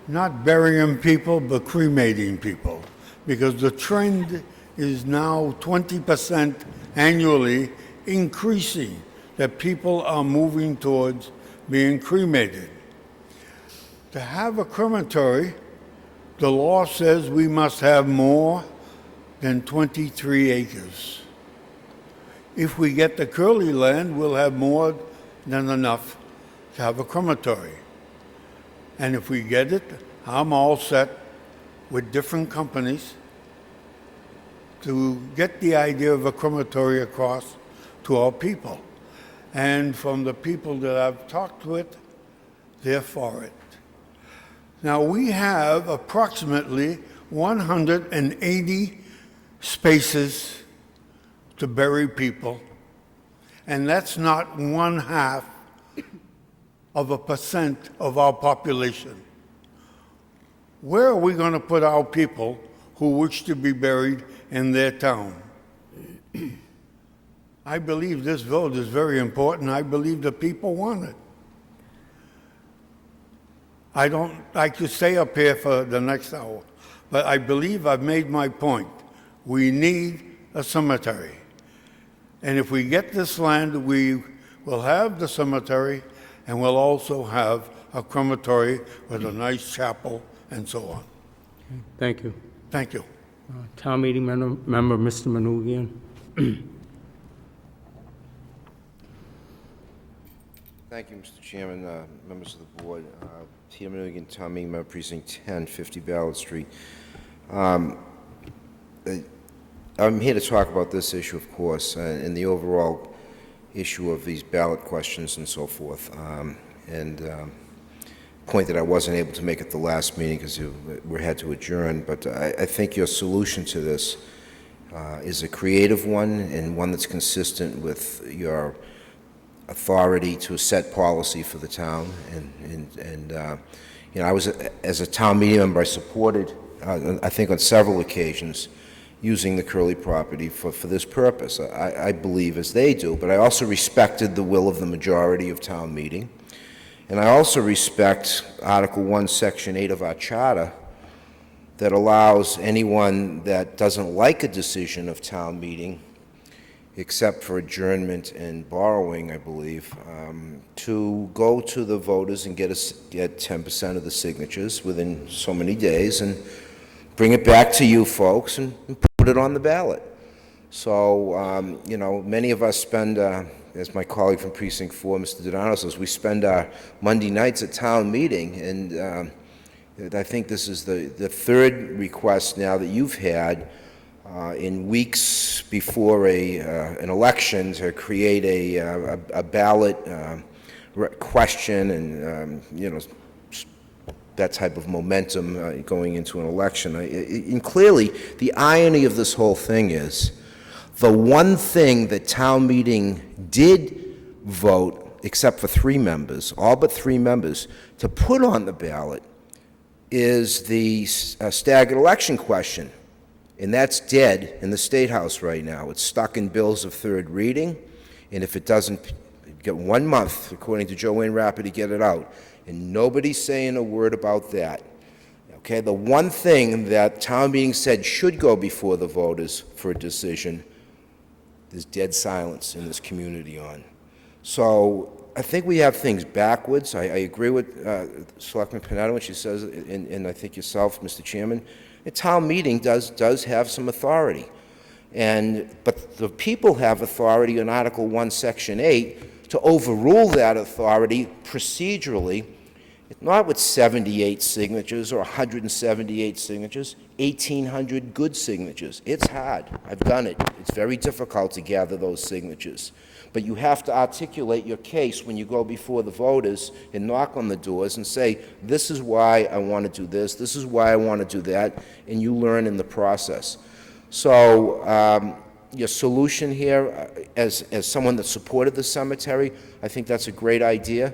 not burying people, but cremating people, because the trend is now 20% annually increasing, that people are moving towards being cremated. To have a crematory, the law says we must have more than 23 acres. If we get the Curly land, we'll have more than enough to have a crematory. And if we get it, I'm all set with different companies to get the idea of a crematory across to our people. And from the people that I've talked with, they're for it. Now, we have approximately 180 spaces to bury people, and that's not 0.5% of our population. Where are we going to put our people who wish to be buried in their town? I believe this vote is very important. I believe the people want it. I could stay up here for the next hour, but I believe I've made my point. We need a cemetery. And if we get this land, we will have the cemetery, and we'll also have a crematory with a nice chapel and so on. Thank you. Thank you. Town meeting member, Mr. Manoogian. Thank you, Mr. Chairman, members of the board. Peter Manoogian, Town Meeting Member, Precinct 10, 50 Ballard Street. I'm here to talk about this issue, of course, and the overall issue of these ballot questions and so forth. Point that I wasn't able to make at the last meeting because we had to adjourn, but I think your solution to this is a creative one and one that's consistent with your authority to set policy for the town. I was, as a town meeting member, I supported, I think on several occasions, using the Curly property for this purpose. I believe as they do, but I also respected the will of the majority of town meeting. And I also respect Article 1, Section 8 of our charter that allows anyone that doesn't like a decision of town meeting, except for adjournment and borrowing, I believe, to go to the voters and get 10% of the signatures within so many days and bring it back to you folks and put it on the ballot. So, many of us spend, as my colleague from Precinct 4, Mr. Donato says, we spend our Monday nights at town meeting, and I think this is the third request now that you've had in weeks before an election to create a ballot question and, that type of momentum going into an election. And clearly, the irony of this whole thing is the one thing that town meeting did vote, except for 3 members, all but 3 members, to put on the ballot is the staggered election question. And that's dead in the State House right now. It's stuck in bills of third reading, and if it doesn't get 1 month, according to Joanne Rapper, to get it out, and nobody's saying a word about that. Okay, the one thing that town meeting said should go before the voters for a decision, there's dead silence in this community on. So I think we have things backwards. I agree with Selectman Panetta when she says, and I think yourself, Mr. Chairman, a town meeting does have some authority. But the people have authority in Article 1, Section 8 to overrule that authority procedurally, not with 78 signatures or 178 signatures, 1,800 good signatures. It's hard. I've done it. It's very difficult to gather those signatures. But you have to articulate your case when you go before the voters and knock on the doors and say, this is why I want to do this is why I want to do that, and you learn in the process. So your solution here, as someone that supported the cemetery, I think that's a great idea,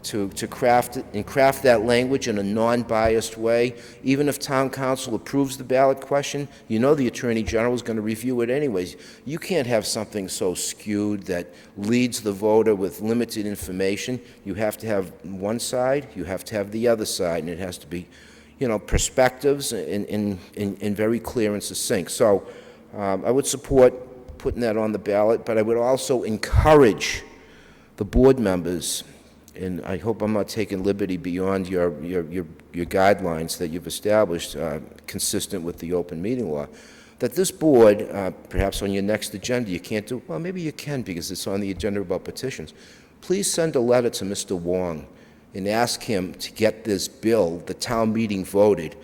to craft that language in a non-biased way. Even if town council approves the ballot question, you know the Attorney General is going to review it anyways. You can't have something so skewed that leads the voter with limited information. You have to have one side, you have to have the other side, and it has to be, you know, perspectives and very clear and succinct. So I would support putting that on the ballot, but I would also encourage the board members, and I hope I'm not taking liberty beyond your guidelines that you've established, consistent with the open meeting law, that this board, perhaps on your next agenda, you can't do, well, maybe you can because it's on the agenda about petitions. Please send a letter to Mr. Wong and ask him to get this bill, the town meeting voted,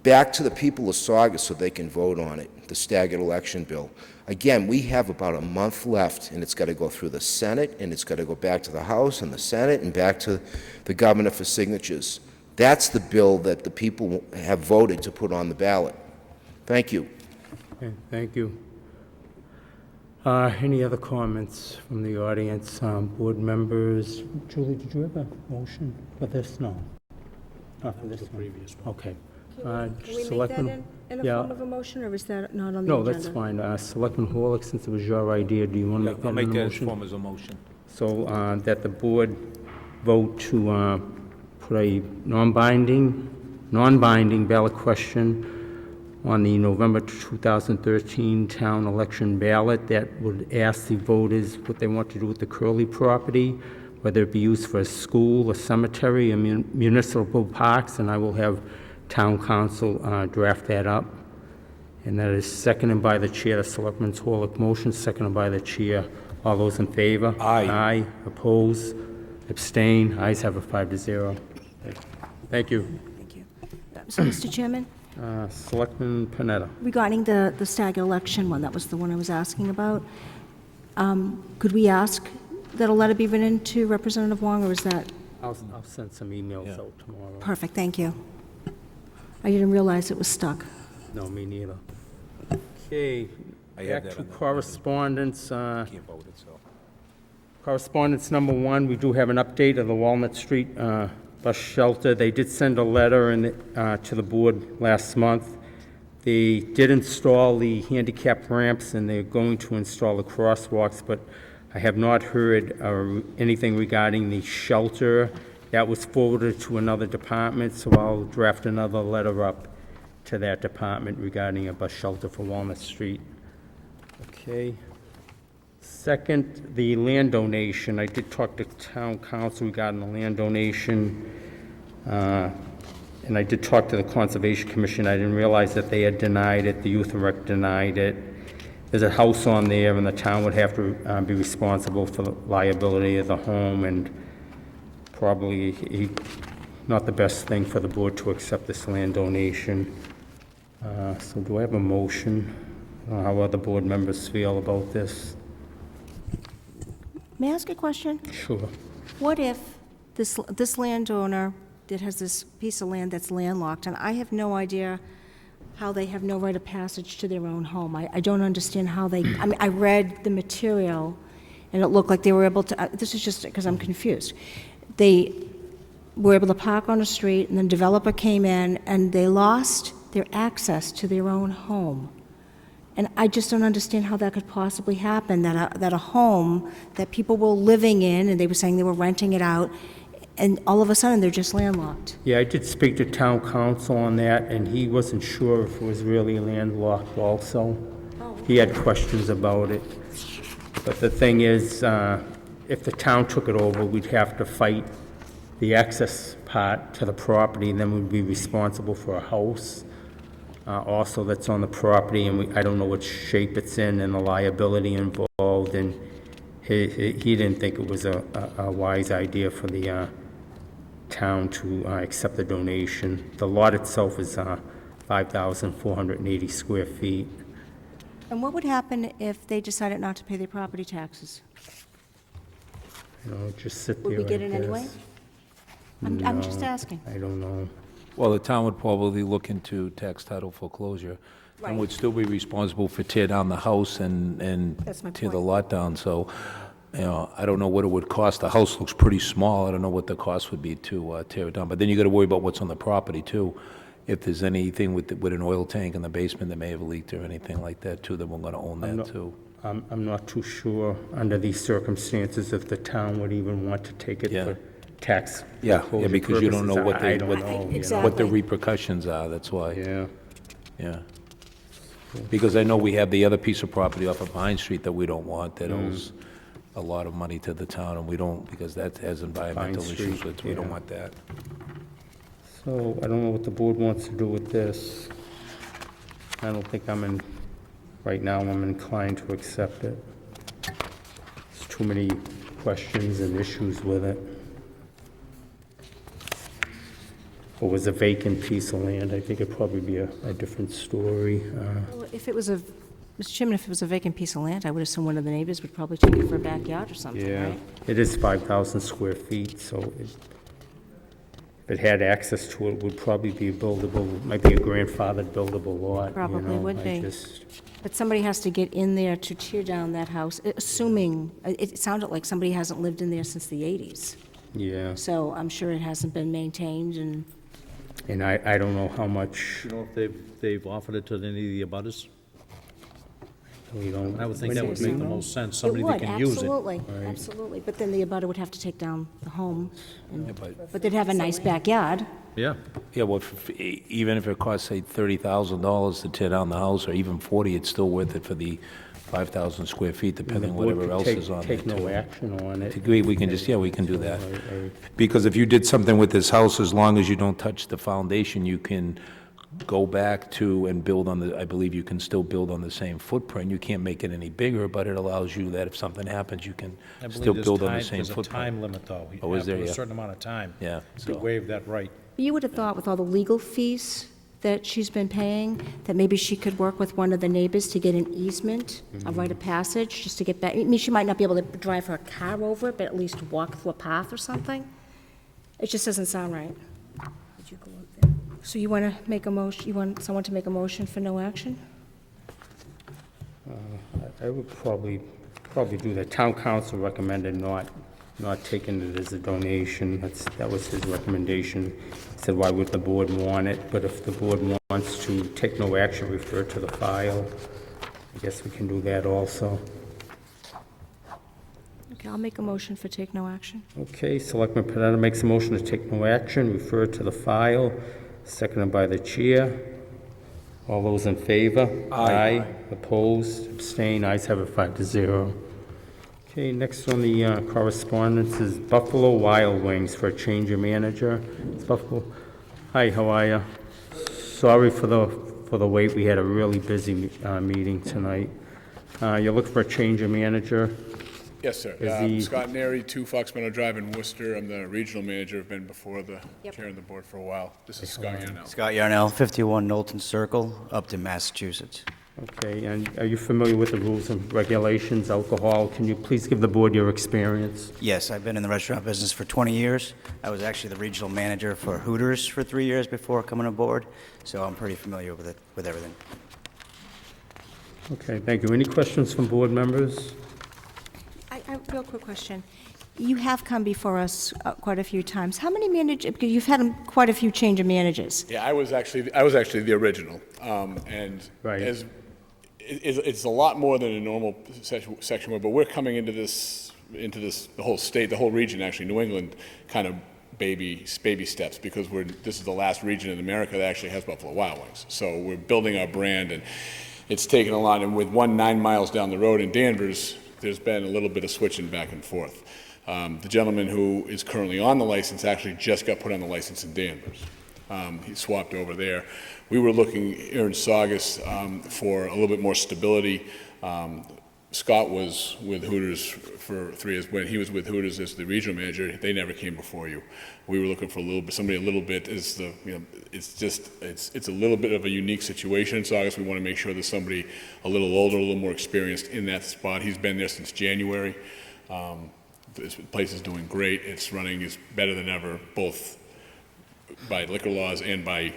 back to the people of Saugus so they can vote on it, the staggered election bill. Again, we have about a month left, and it's got to go through the Senate, and it's got to go back to the House and the Senate and back to the governor for signatures. That's the bill that the people have voted to put on the ballot. Thank you. Okay, thank you. Any other comments from the audience? Board members? Julie, did you have a motion for this? No. Not for this one. Previous one. Okay. Can we make that Selectman- in a yeah. form of a motion, or is that not on the No, agenda? that's fine. Selectman Horlick, since it was your idea, do you want to make that I'll in a make that as motion? form as a motion. So that the board vote to put a non-binding ballot question on the November 2013 town election ballot that would ask the voters what they want to do with the Curly property, whether it be used for a school, a cemetery, or municipal parks, and I will have town council draft that up. And that is seconded by the chair, the Selectman's Horlick motion, seconded by the chair. All those in favor? Aye. Aye. Oppose? Abstain? Ayes have a 5-0. Thank you. Thank you. So, Mr. Chairman, Selectman Panetta. regarding the staggered election one, that was the one I was asking about, could we ask that a letter be written to Representative Wong, or is that I'll send some emails out tomorrow. perfect? Thank you. I didn't realize it was stuck. No, me neither. Okay, I have back that to on the- correspondence. Can't vote it, so. Correspondence number one, we do have an update of the Walnut Street bus shelter. They did send a letter to the board last month. They did install the handicap ramps, and they're going to install the crosswalks, but I have not heard anything regarding the shelter. That was forwarded to another department, so I'll draft another letter up to that department regarding a bus shelter for Walnut Street. Okay. Second, the land donation. I did talk to town council regarding the land donation, and I did talk to the Conservation Commission. I didn't realize that they had denied it. The Youth and Rec denied it. There's a house on there, and the town would have to be responsible for the liability of the home, and probably not the best thing for the board to accept this land donation. So do I have a motion? How other board members feel about this? May I ask a question? Sure. What if this landowner that has this piece of land that's landlocked, and I have no idea how they have no right of passage to their own home? I don't understand how they, I mean, I read the material, and it looked like they were able to, this is just because I'm confused. They were able to park on a street, and then a developer came in, and they lost their access to their own home. And I just don't understand how that could possibly happen, that a home that people were living in, and they were saying they were renting it out, and all of a sudden, they're just landlocked. Yeah, I did speak to town council on that, and he wasn't sure if it was really landlocked also. He had questions about it. But the thing is, if the town took it over, we'd have to fight the access part to the property, and then we'd be responsible for a house also that's on the property, and I don't know what shape it's in and the liability involved, and he didn't think it was a wise idea for the town to accept the donation. The lot itself is 5,480 square feet. And what would happen if they decided not to pay their property taxes? You know, just sit there. Would we get I it anyway? guess. I'm just No, asking. I don't know. Well, the town would probably look into tax title foreclosure Right. and would still be responsible for tear down the house and That's my tear the point. lot down. So You know, I don't know what it would cost. The house looks pretty small. I don't know what the cost would be to tear it down. But then you got to worry about what's on the property too. If there's anything with an oil tank in the basement that may have leaked or anything like that too, then we're going to own that too. I'm not too sure, under these circumstances, if the town would even want to take it for tax Yeah, foreclosure because you don't know purposes. what I they, don't what, know, you know. what the repercussions are, that's why. Yeah. Yeah. Because I know we have the other piece of property off of Pine Street that we don't want, that owes a lot of money to the town, and we don't, because that has environmental Pine issues, Street, so we don't yeah. want that. So I don't know what the board wants to do with this. I don't think right now I'm inclined to accept it. There's too many questions and issues with it. If it was a vacant piece of land, I think it'd probably be a different story. Well, if it was Mr. Chairman, if it was a vacant piece of land, I would assume one of the neighbors would probably take it for a backyard or something, Yeah, right? it is 5,000 square feet, so if it had access to it, would probably be a buildable, might be a grandfathered buildable lot. you Probably know, would I be. just- But somebody has to get in there to tear down that house, assuming, it sounded like somebody hasn't lived in there since the 80s. Yeah, So I'm sure it hasn't been maintained, and and I don't know how much, You know if they've offered it to any of the abutters? we don't. I would think that would make the most sense, somebody it that would, can use it. absolutely, absolutely. But then the abutter would have to take down the home, but- but they'd have a nice backyard. Yeah. Yeah, well, even if it costs, say, $30,000 to tear down the house, or even 40, it's still worth it for the 5,000 square feet, And the depending board whatever could else take- is on there. Take no too. action on it. We can just, we can do that. I- Because if you did something with this house, as long as you don't touch the foundation, you can go back to and build on I believe you can still build on the same footprint. You can't make it any bigger, but it allows you that if something happens, you can I believe still there's build on the time- same There's a footprint. time limit, though. You Oh, is have there? to Yeah. a certain amount of time. Yeah, To so- waive that right. You would have thought with all the legal fees that she's been paying, that maybe she could work with one of the neighbors to get an easement, a rite of passage, just to get back. I mean, she might not be able to drive her car over it, but at least walk through a path or something. It just doesn't sound right. Did you go up there? So you want to make a motion, you want someone to make a motion for no action? I would probably do that. Town council recommended not taking it as a donation. That was his recommendation. He said, why would the board want it? But if the board wants to take no action, refer to the file, I guess we can do that also. Okay, I'll make a motion for take no action. Okay, Selectman Panetta makes a motion to take no action, refer to the file, seconded by the chair. All those in favor? Aye. Opposed, abstained, ayes have it 5-0. Okay, next on the correspondence is Buffalo Wild Wings for a change of manager. It's Buffalo. Hi, how are you? Sorry for the wait. We had a really busy meeting tonight. You're looking for a change of manager? Yes, sir. Is the- Scott Neri, 2 Fox Meadow Drive in Worcester. I'm the regional manager. I've been before the chair of the board for a while. This is Scott Yarnell. Scott Yarnell, 51 Knowlton Circle, Upton, Massachusetts. Okay, and are you familiar with the rules and regulations, alcohol? Can you please give the board your experience? Yes, I've been in the restaurant business for 20 years. I was actually the regional manager for Hooters for 3 years before coming aboard, so I'm pretty familiar with everything. Okay, thank you. Any questions from board members? Real quick question. You have come before us quite a few times. How many managers, because you've had quite a few change of managers. Yeah, I was actually the original, and Right. as it's a lot more than a normal section where, but we're coming into this the whole state, the whole region, actually, New England, kind of baby steps, because this is the last region in America that actually has Buffalo Wild Wings. So we're building our brand, and it's taken a lot. And with 9 miles down the road in Danvers, there's been a little bit of switching back and forth. The gentleman who is currently on the license actually just got put on the license in Danvers. He swapped over there. We were looking here in Saugus for a little bit more stability. Scott was with Hooters for 3 years. When he was with Hooters as the regional manager, they never came before you. We were looking for somebody a little bit it's a little bit of a unique situation in Saugus. We want to make sure there's somebody a little older, a little more experienced in that spot. He's been there since January. This place is doing great. It's running is better than ever, both by liquor laws and by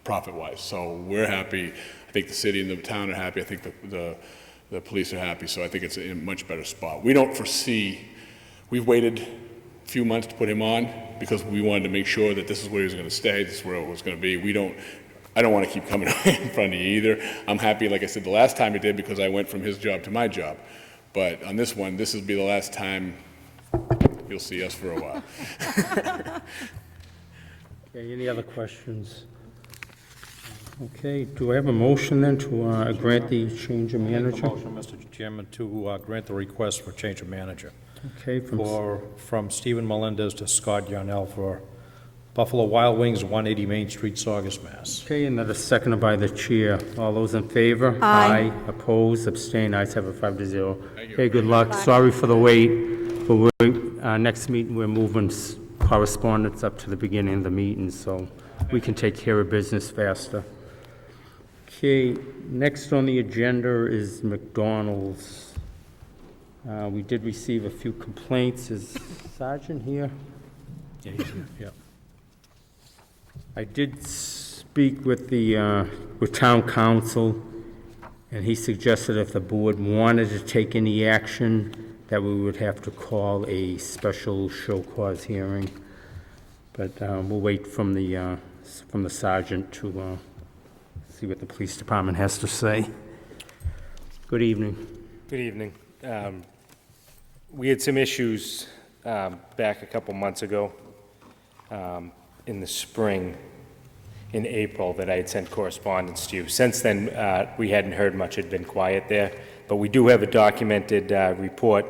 profit-wise. So we're happy. I think the city and the town are happy. I think the the police are happy, so I think it's in a much better spot. We don't foresee, we've waited a few months to put him on because we wanted to make sure that this is where he was going to stay, this is where it was going to be. I don't want to keep coming in front of you either. I'm happy, like I said, the last time he did because I went from his job to my job. But on this one, this will be the last time you'll see us for a while. Okay, any other questions? Okay, do I have a motion then to grant the change of manager? Make a motion, Mr. Chairman, to grant the request for change of manager. Okay, From Stephen Melendez to Scott Yarnell for Buffalo Wild Wings, 180 Main Street, Saugus, Mass. Okay, and that is seconded by the chair. All those in favor? Aye. Opposed, abstained, ayes have it 5-0. Okay, good luck. Sorry for the wait. Next meeting, we're moving correspondence up to the beginning of the meeting, so we can take care of business faster. Okay, next on the agenda is McDonald's. We did receive a few complaints. Is Sergeant here? Yeah, he's here, yeah. I did speak with with town council, and he suggested if the board wanted to take any action, that we would have to call a special show cause hearing. But we'll wait from the sergeant to see what the police department has to say. Good evening. Good evening. We had some issues back a couple months ago in the spring, in April, that I had sent correspondence to you. Since then, we hadn't heard much. It had been quiet there. But we do have a documented report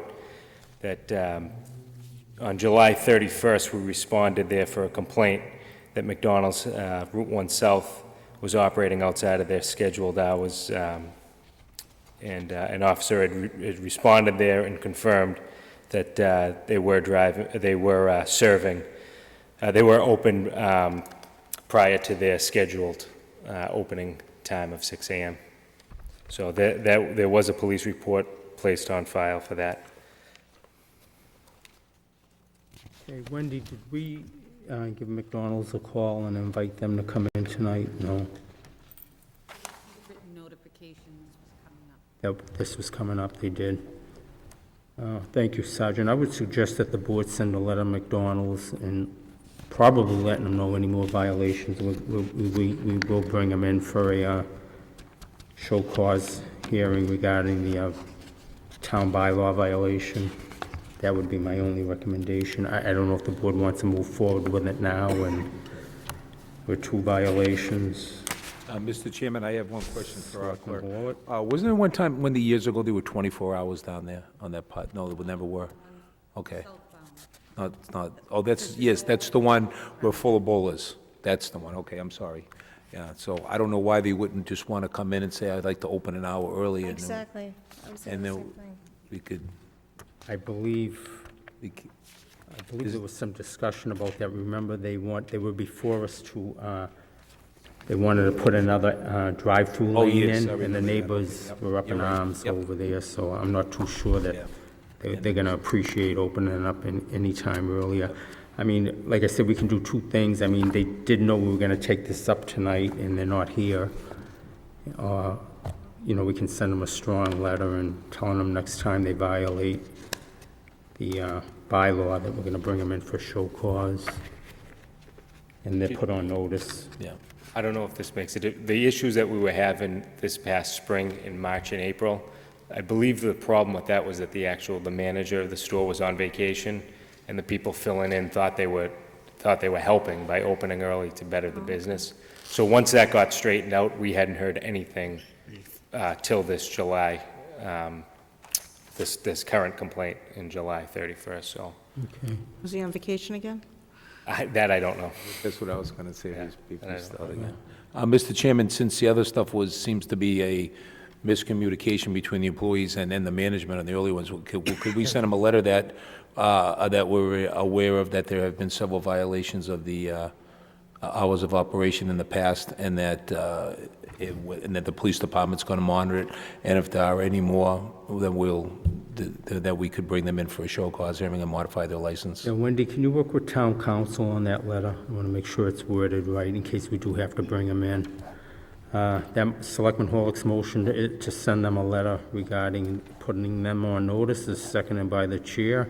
that on July 31st, we responded there for a complaint that McDonald's Route 1 South was operating outside of their scheduled hours. And an officer had responded there and confirmed that they were serving. They were open prior to their scheduled opening time of 6 a.m. So there was a police report placed on file for that. Okay, Wendy, did we give McDonald's a call and invite them to come in tonight? No? Written notifications was coming up. Yep, this was coming up, they did. Thank you, Sergeant. I would suggest that the board send a letter to McDonald's and probably letting them know any more violations. We will bring them in for a show cause hearing regarding the town bylaw violation. That would be my only recommendation. I don't know if the board wants to move forward with it now and with 2 violations. Mr. Chairman, I have one question for our clerk. Wasn't there one time, when the years ago, there were 24 hours down there on that part? No, there never were? Okay. No, it's not, oh, yes, that's the one where full of bowlers. That's the one, okay, I'm sorry. Yeah, so I don't know why they wouldn't just want to come in and say, I'd like to open an hour early. Exactly. I was saying And the then same thing. we could, I believe there was some discussion about that. Remember, they were before us to, they wanted to put another drive-through Oh, lane yes, in, I and the remember that. neighbors Yep, were up in you're right. arms Yep. over there, so I'm not too sure that they're gonna appreciate opening it up any time earlier. I mean, like I said, we can do 2 things. I mean, they did know we were gonna take this up tonight, and they're not here. You know, we can send them a strong letter and telling them next time they violate the bylaw that we're gonna bring them in for show cause, and they're put on notice. Yeah. I don't know if this makes it, the issues that we were having this past spring in March and April, I believe the problem with that was that the manager of the store was on vacation, and the people filling in thought they were helping by opening early to better the business. So once that got straightened out, we hadn't heard anything till this July, this current complaint in July 31st, so. Okay. Was he on vacation again? That I don't know. that's what I was going to say, these people I don't start know. again. Mr. Chairman, since the other stuff seems to be a miscommunication between the employees and then the management on the early ones, could we send them a letter that we're aware of, that there have been several violations of the hours of operation in the past, and that the police department's going to monitor it, and if there are any more, then that we could bring them in for a show cause hearing and modify their license. Yeah, Wendy, can you work with town council on that letter? I want to make sure it's worded right in case we do have to bring them in. That Selectman Horlick's motion to send them a letter regarding putting them on notice is seconded by the chair.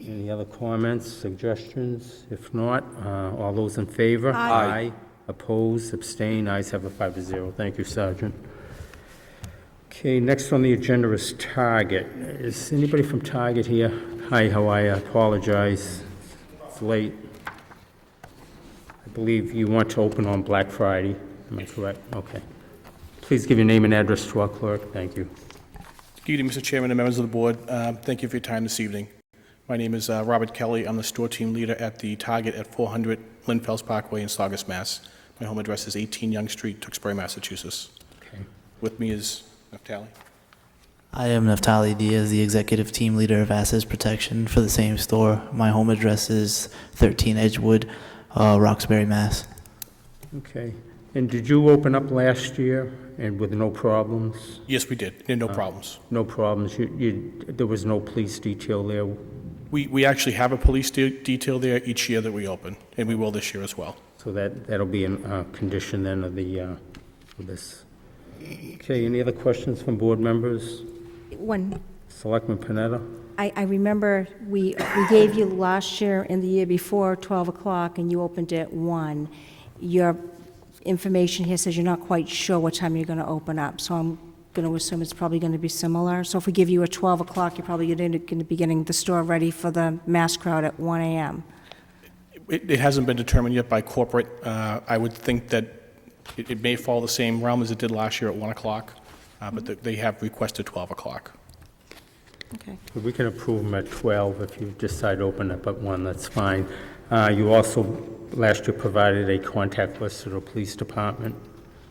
Any other comments, suggestions? If not, all those in favor? Aye. Opposed, abstained, ayes have it 5-0. Thank you, Sergeant. Okay, next on the agenda is Target. Is anybody from Target here? Hi, how are you? I apologize. It's late. I believe you want to open on Black Friday. Am I correct? Okay. Please give your name and address to our clerk. Thank you. Good evening, Mr. Chairman and members of the board. Thank you for your time this evening. My name is Robert Kelly. I'm the store team leader at the Target at 400 Linfells Parkway in Saugus, Mass. My home address is 18 Young Street, Tewksbury, Massachusetts. Okay. With me is Naftali. I am Naftali Diaz, the executive team leader of Assets Protection for the same store. My home address is 13 Edgewood, Roxbury, Mass. Okay. And did you open up last year and with no problems? Yes, we did. No problems. No problems. There was no police detail there? We actually have a police detail there each year that we open, and we will this year as well. So that'll be a condition then of this. Okay, any other questions from board members? One, Selectman Panetta? I remember we gave you last year and the year before 12 o'clock, and you opened at 1. Your information here says you're not quite sure what time you're going to open up, so I'm going to assume it's probably going to be similar. So if we give you a 12 o'clock, you're probably going to be getting the store ready for the mass crowd at 1 a.m. It hasn't been determined yet by corporate. I would think that it may fall the same realm as it did last year at 1 o'clock, but they have requested 12 o'clock. Okay. We can approve them at 12 if you decide to open up at 1, that's fine. You also, last year, provided a contact list to the police department,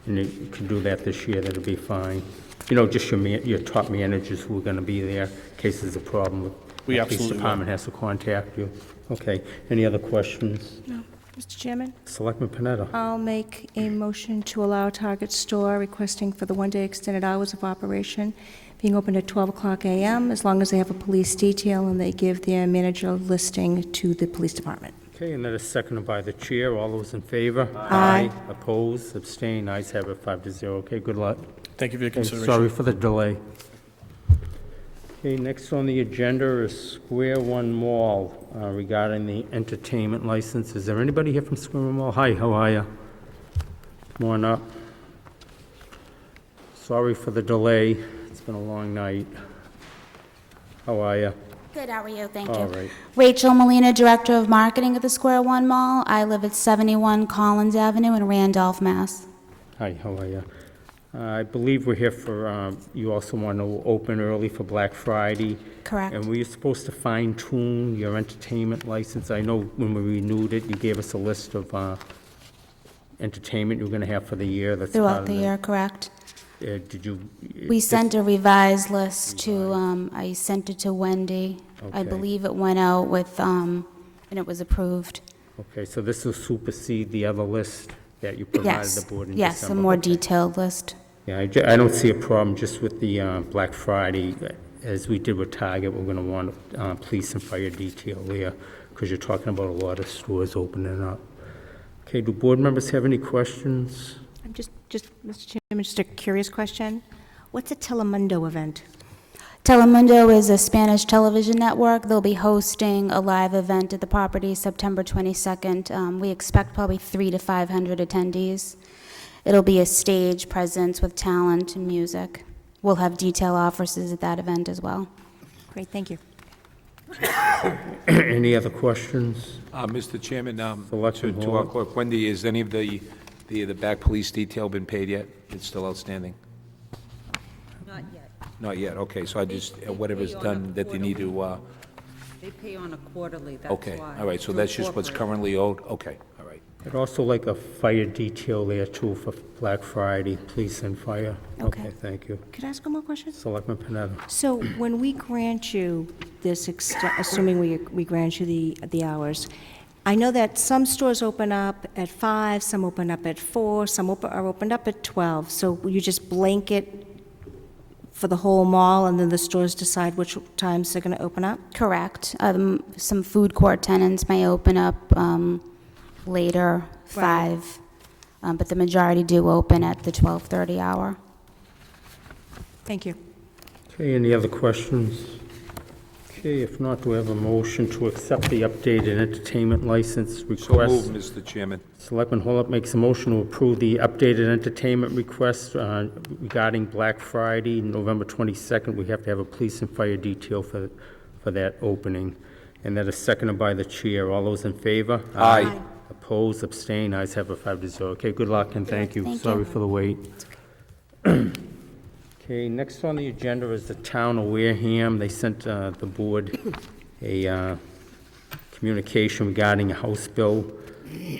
and you can do that this year, that'll be fine. You know, just your top managers who are going to be there in case there's a problem. We absolutely will. The police department has to contact you. Okay, any other questions? No. Mr. Chairman? Selectman Panetta? I'll make a motion to allow Target Store requesting for the one-day extended hours of operation being open at 12 o'clock a.m. as long as they have a police detail and they give their manager listing to the police department. Okay, and that is seconded by the chair. All those in favor? Aye. Opposed? Abstained? Ayes have it 5-0. Okay, good luck. Thank you for your Okay, consideration. sorry for the delay. Okay, next on the agenda is Square One Mall regarding the entertainment license. Is there anybody here from Square One Mall? Hi, how are you? Come on up. Sorry for the delay. It's been a long night. How are you? Good, how are you? Thank you. All right. Rachel Molina, Director of Marketing at the Square One Mall. I live at 71 Collins Avenue in Randolph, Mass. Hi, how are you? I believe we're here for, you also want to open early for Black Friday. Correct. And were you supposed to fine tune your entertainment license? I know when we renewed it, you gave us a list of entertainment you were going to have for the year. That's part Throughout of the year, correct. Did you? We sent a revised list to, I sent it to Wendy. I Okay. believe it went out with, and it was approved. Okay, so this will supersede the other list that you provided Yes, the board in yes, a December? more Okay. detailed list. Yeah, I don't see a problem just with the Black Friday. As we did with Target, we're going to want police and fire detail there because you're talking about a lot of stores opening up. Okay, do board members have any questions? I'm just, Mr. Chairman, just a curious question. What's a Telemundo event? Telemundo is a Spanish television network. They'll be hosting a live event at the property September 22nd. We expect probably 300 to 500 attendees. It'll be a stage presence with talent and music. We'll have detail officers at that event as well. Great, thank you. Any other questions? Mr. Chairman, Selectman to our Hall. clerk, Wendy, has any of the back police detail been paid yet? It's still outstanding? Not yet. Not yet, okay, so I just, whatever's pay on done a that they need to, They pay on a quarterly, that's okay, why. all right, so through that's just what's corporate. currently owed? Okay, all right. I'd also like a fire detail there too for Black Friday, police and fire. Okay. Thank you. Could I ask one more question? Selectman Panetta. So when we grant you this, assuming we grant you the hours, I know that some stores open up at 5, some open up at 4, some are opened up at 12. So you just blanket for the whole mall, and then the stores decide which times they're going to open up? Correct. Some food court tenants may open up later, 5. but the majority do open at the 12:30 hour. Thank you. Okay, any other questions? Okay, if not, do we have a motion to accept the updated entertainment license So request? moved, Mr. Chairman. Selectman Holdup makes a motion to approve the updated entertainment request regarding Black Friday, November 22nd. We have to have a police and fire detail for that opening. And that is seconded by the chair. All those in favor? Aye. Opposed, abstained, ayes have a 5-0. Okay, good luck and thank you. Thank Sorry you. for the wait. Okay, next on the agenda is the town of Wareham. They sent the board a communication regarding a House Bill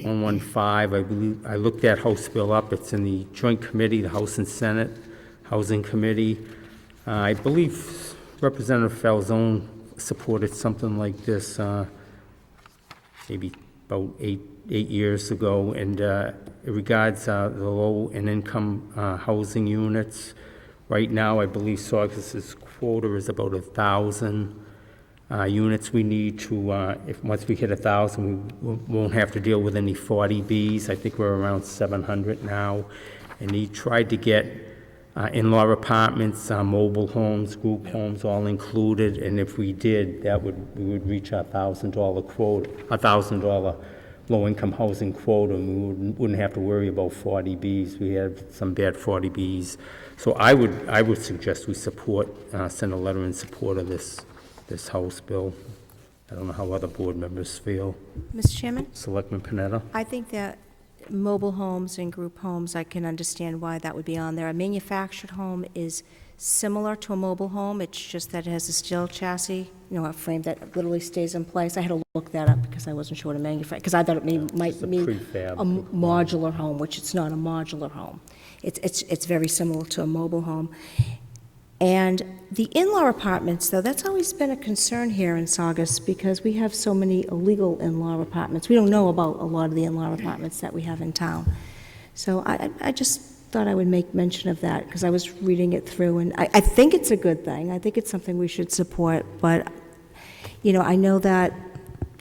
115. I believe, I looked that House Bill up. It's in the joint committee, the House and Senate Housing Committee. I believe Representative Falzone supported something like this maybe about eight years ago, and it regards the low and income housing units. Right now, I believe Saugus's quota is about 1,000 units we need to, once we hit 1,000, we won't have to deal with any 40Bs. I think we're around 700 now. And he tried to get in-law apartments, mobile homes, group homes, all included. And if we did, we would reach our $1,000 quota, $1,000 low-income housing quota, and we wouldn't have to worry about 40Bs. We have some bad 40Bs. So I would suggest we send a letter in support of this House bill. I don't know how other board members feel. Mr. Chairman? Selectman Panetta? I think that mobile homes and group homes, I can understand why that would be on there. A manufactured home is similar to a mobile home. It's just that it has a steel chassis, a frame that literally stays in place. I had to look that up because I wasn't sure what a manufactured, because I thought it might mean prefab. a modular home, which it's not a modular home. It's very similar to a mobile home. And the in-law apartments, though, that's always been a concern here in Saugus because we have so many illegal in-law apartments. We don't know about a lot of the in-law apartments that we have in town. So I just thought I would make mention of that because I was reading it through, and I think it's a good thing. I think it's something we should support, but, I know that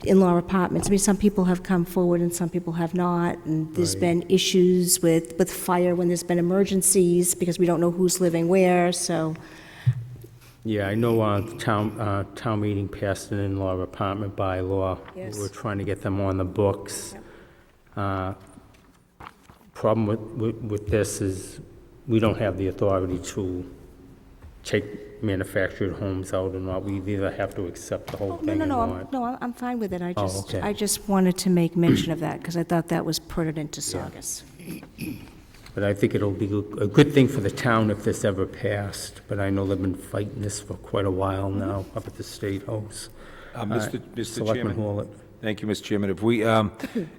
in-law apartments, some people have come forward and some people have not, and there's been issues with fire when there's been emergencies because we don't know who's living where, so. Yeah, I know town meeting passed an in-law apartment bylaw. Yes. We're trying to get them on the books. Problem with this is we don't have the authority to take manufactured homes out or not. We either have to accept the whole thing or not. No, I'm fine with it. okay. I just wanted to make mention of that because I thought that was pertinent to Saugus. But I think it'll be a good thing for the town if this ever passed. But I know they've been fighting this for quite a while now up at the State House. Mr. Selectman Chairman. Hewlett. Thank you, Mr. Chairman.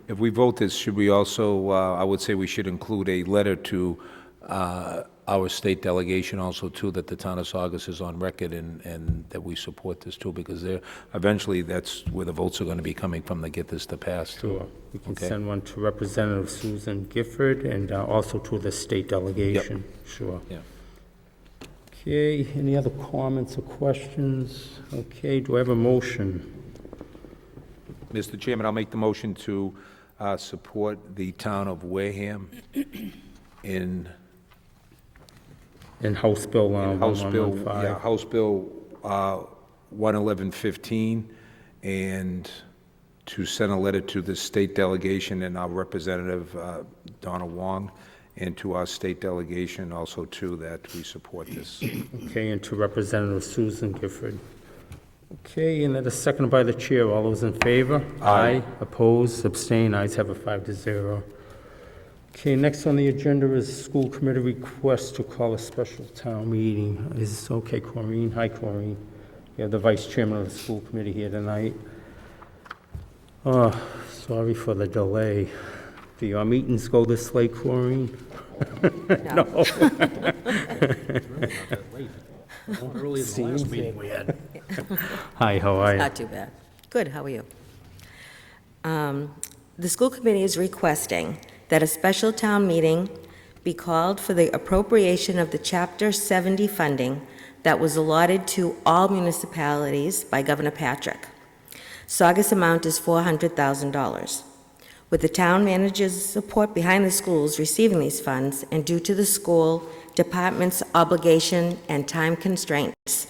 If we vote this, should we also, I would say we should include a letter to our state delegation also, too, that the town of Saugus is on record and that we support this, too, because eventually that's where the votes are going to be coming from to get this to pass. Sure. We can Okay. send one to Representative Susan Gifford and also to the state delegation. Sure. Yeah. Okay, any other comments or questions? Okay, do I have a motion? Mr. Chairman, I'll make the motion to support the town of Wareham in House Bill House Bill, 1115. House Bill 11115, and to send a letter to the state delegation and our representative, Donna Wong, and to our state delegation also, too, that we support this. Okay, and to Representative Susan Gifford. Okay, and that is seconded by the chair. All those in favor? Aye. Opposed? Abstained? Ayes have a 5-0. Okay, next on the agenda is school committee request to call a special town meeting. Is this okay, Corrine? Hi, Corrine. You have the vice chairman of the school committee here tonight. Oh, sorry for the delay. Do your meetings go this late, Corrine? No. Earlier than the last meeting we had. Hi, how are you? Not too bad. Good, how are you? The school committee is requesting that a special town meeting be called for the appropriation of the Chapter 70 funding that was allotted to all municipalities by Governor Patrick. Saugus amount is $400,000. With the town manager's support behind the schools receiving these funds, and due to the school department's obligation and time constraints,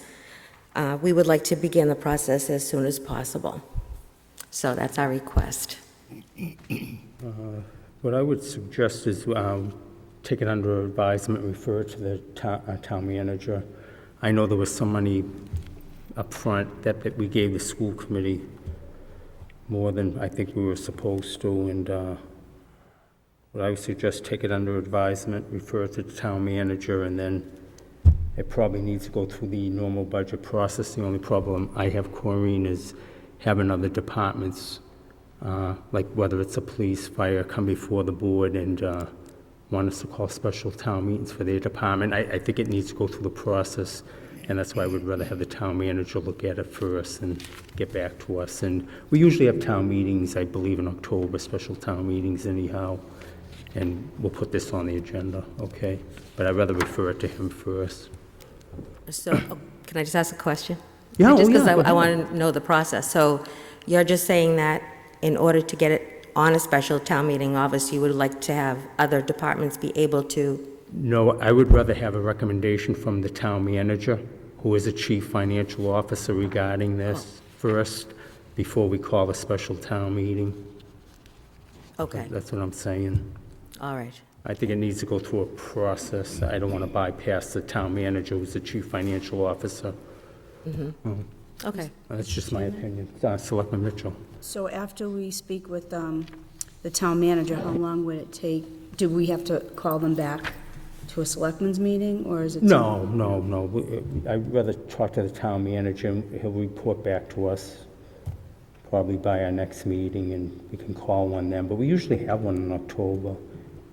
we would like to begin the process as soon as possible. So that's our request. What I would suggest is take it under advisement, refer it to the town manager. I know there was some money up front that we gave the school committee, more than I think we were supposed to, and what I would suggest, take it under advisement, refer it to the town manager, and then it probably needs to go through the normal budget process. The only problem I have, Corrine, is having other departments, like whether it's a police, fire, come before the board and want us to call special town meetings for their department. I think it needs to go through the process, and that's why I would rather have the town manager look at it first and get back to us. And we usually have town meetings, I believe, in October, special town meetings anyhow, and we'll put this on the agenda, okay? But I'd rather refer it to him first. So, can I just ask a question? Yeah, Just because go I ahead. want to know the process. So you're just saying that in order to get it on a special town meeting, obviously you would like to have other departments be able to. No, I would rather have a recommendation from the town manager, who is the chief financial officer, regarding this first, before we call a special town meeting. Okay, That's what I'm saying. all right. I think it needs to go through a process. I don't want to bypass the town manager, who's the chief financial officer. Okay. That's just my opinion. Selectman Mitchell. So after we speak with the town manager, how long would it take? Do we have to call them back to a selectmen's meeting, or is it? No. I'd rather talk to the town manager, and he'll report back to us probably by our next meeting, and we can call one then. But we usually have one in October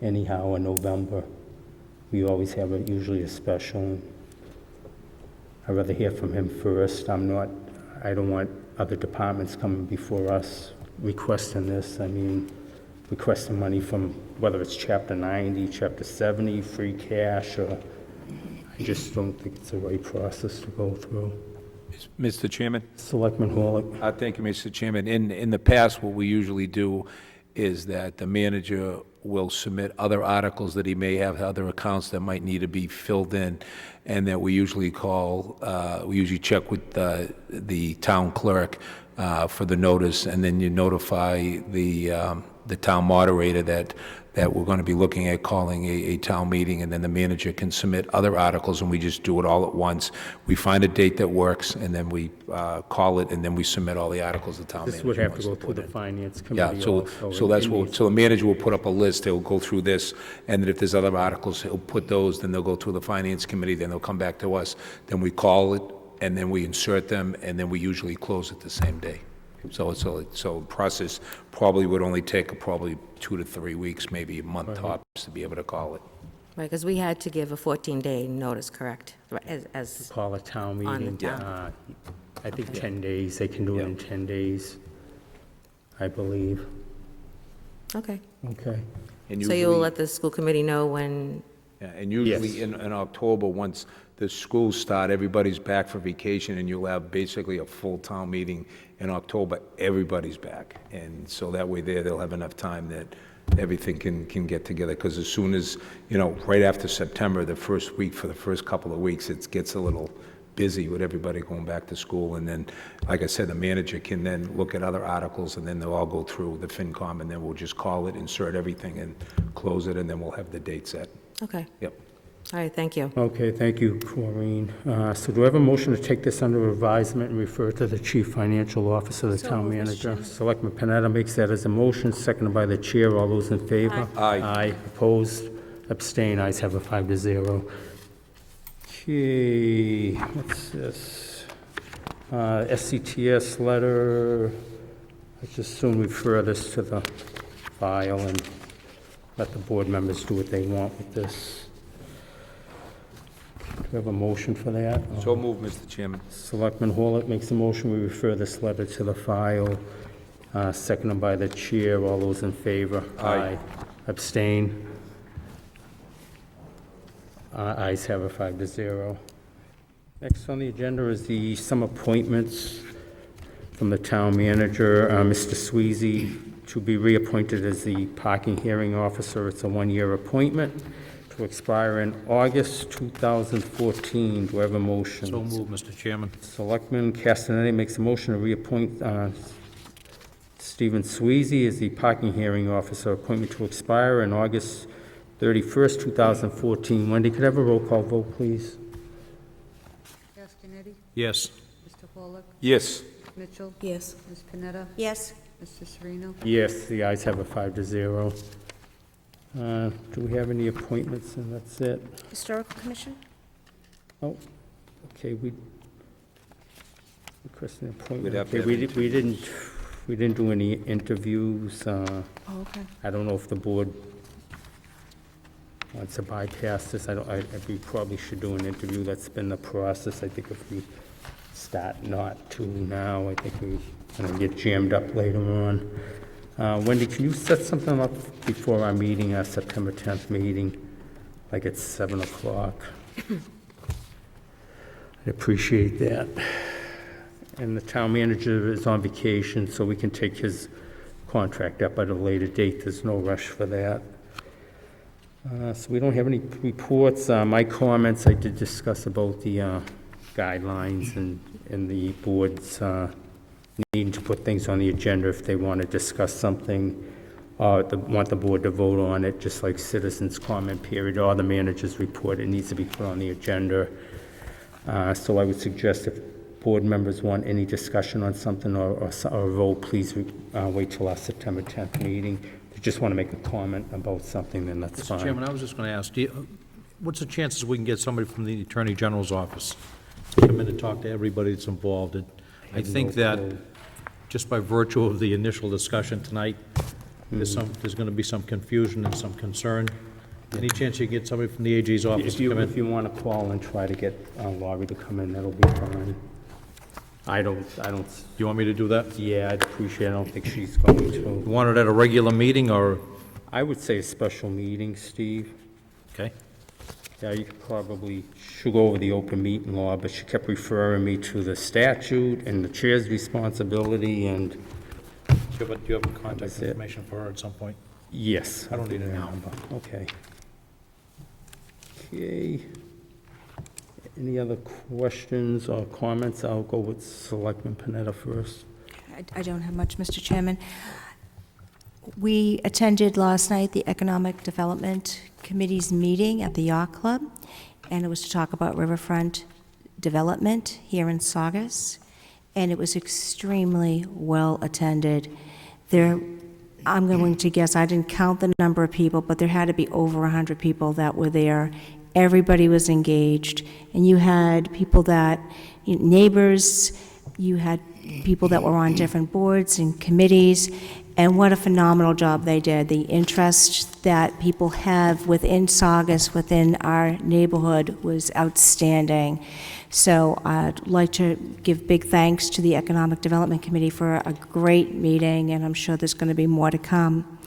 anyhow, or November. We always have usually a special. I'd rather hear from him first. I don't want other departments coming before us requesting this. I mean, requesting money from, whether it's Chapter 90, Chapter 70, free cash, or I just don't think it's the right process to go through. Mr. Chairman? Selectman Hall. Thank you, Mr. Chairman. In the past, what we usually do is that the manager will submit other articles that he may have, other accounts that might need to be filled in, and that we usually check with the town clerk for the notice, and then you notify the town moderator that we're going to be looking at calling a town meeting, and then the manager can submit other articles, and we just do it all at once. We find a date that works, and then we call it, and then we submit all the articles the town manager This would have to wants go put through the in. finance Yeah, committee so also. that's what, so the manager will put up a list, they'll go through this, and then if there's other articles, he'll put those, then they'll go through the finance committee, then they'll come back to us, then we call it, and then we insert them, and then we usually close it the same day. So process probably would only take probably 2 to 3 weeks, maybe a month tops, to be able to call it. Right, because we had to give a 14-day notice, correct? Right, as Call a town on the meeting. town. I think 10 days, they can do it in 10 days, I believe. Okay. Okay. And So you'll let the school committee know when, Yeah, and usually in October, once the schools start, everybody's back for vacation, and you'll have basically a full town meeting in October, everybody's back. And so that way they'll have enough time that everything can get together, because as soon as, right after September, the first week, for the first couple of weeks, it gets a little busy with everybody going back to school. And then, like I said, the manager can then look at other articles, and then they'll all go through the FinCom, and then we'll just call it, insert everything, and close it, and then we'll have the date set. okay. Yep. All right, thank you. Okay, thank you, Corrine. So do I have a motion to take this under advisement and refer to the chief financial officer, the town manager? Selectman Panetta makes that as a motion, seconded by the chair. All those in favor? Aye. Aye. Opposed? Abstain. Ayes have a 5-0. Okay, what's this? SCTS letter. Let's just soon refer this to the file and let the board members do what they want with this. Do we have a motion for that? So moved, Mr. Chairman. Selectman Horlick makes a motion, we refer this letter to the file, seconded by the chair. All those in favor? Aye. Abstain? Ayes have a 5-0. Next on the agenda is some appointments from the town manager, Mr. Sweezy, to be reappointed as the parking hearing officer. It's a one-year appointment to expire in August 2014. Do I have a motion? So moved, Mr. Chairman. Selectman Castanetti makes a motion to reappoint Stephen Sweezy as the parking hearing officer, appointment to expire in August 31st, 2014. Wendy, could I have a roll call vote, please? Castanetti? Yes. Mr. Pollock? Yes. Mitchell? Yes. Ms. Panetta? Yes. Mr. Sereno? Yes, the ayes have a 5-0. Do we have any appointments? And that's it. Historical Commission? Oh, okay, we requested an appointment. We'd have to Okay, have we didn't do any interviews. Oh, okay. I don't know if the board wants to bypass this. We probably should do an interview. That's been the process. I think if we start not to now, I think we're gonna get jammed up later on. Wendy, can you set something up before our meeting, our September 10th meeting, like at 7 o'clock? I'd appreciate that. And the town manager is on vacation, so we can take his contract up at a later date. There's no rush for that. So we don't have any reports. My comments, I did discuss about the guidelines and the board's needing to put things on the agenda if they want to discuss something, want the board to vote on it, just like citizens' comment period or the manager's report. It needs to be put on the agenda. So I would suggest if board members want any discussion on something or vote, please wait till our September 10th meeting. If you just want to make a comment about something, then that's fine. Mr. Chairman, I was just going to ask, what's the chances we can get somebody from the Attorney General's office to come in and talk to everybody that's involved? I think that just by virtue of the initial discussion tonight, there's going to be some confusion and some concern. Any chance you can get somebody from the AG's office to come in? If you want to call and try to get Laurie to come in, that'll be fine. I don't. You want me to do that? Yeah, I'd appreciate it. I don't think she's going to. You want it at a regular meeting, or? I would say a special meeting, Steve. Okay. Yeah, you should go over the open meeting law, but she kept referring me to the statute and the chair's responsibility and. Do you have contact information for her at some point? Yes. I don't need it now. Okay. Okay. Any other questions or comments? I'll go with Selectman Panetta first. I don't have much, Mr. Chairman. We attended last night the Economic Development Committee's meeting at the Yacht Club, and it was to talk about riverfront development here in Saugus, and it was extremely well attended. I'm going to guess, I didn't count the number of people, but there had to be over 100 people that were there. Everybody was engaged, and you had people neighbors, you had people that were on different boards and committees, and what a phenomenal job they did. The interest that people have within Saugus, within our neighborhood, was outstanding. So I'd like to give big thanks to the Economic Development Committee for a great meeting, and I'm sure there's going to be more to come.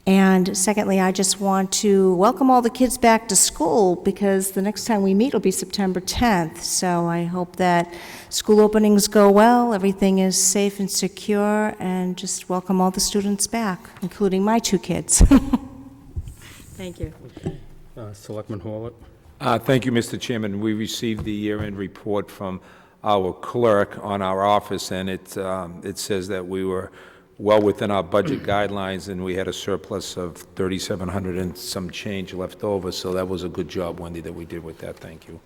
And secondly, I just want to welcome all the kids back to school, because the next time we meet will be September 10th. So I hope that school openings go well, everything is safe and secure, and just welcome all the students back, including my 2 kids. Thank you. Selectman Horlick. Thank you, Mr. Chairman. We received the year-end report from our clerk on our office, and it says that we were well within our budget guidelines, and we had a surplus of $3,700 and some change left over. So that was a good job, Wendy, that we did with that. Thank you.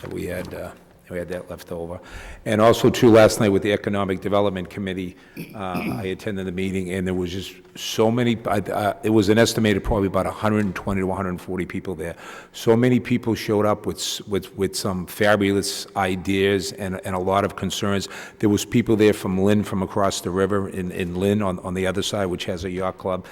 That we had that left over. And also, too, last night with the Economic Development Committee, I attended the meeting, and there was just so many, it was an estimated probably about 120 to 140 people there. So many people showed up with some fabulous ideas and a lot of concerns. There was people there from Lynn, from across the river in Lynn on the other side, which has a yacht club.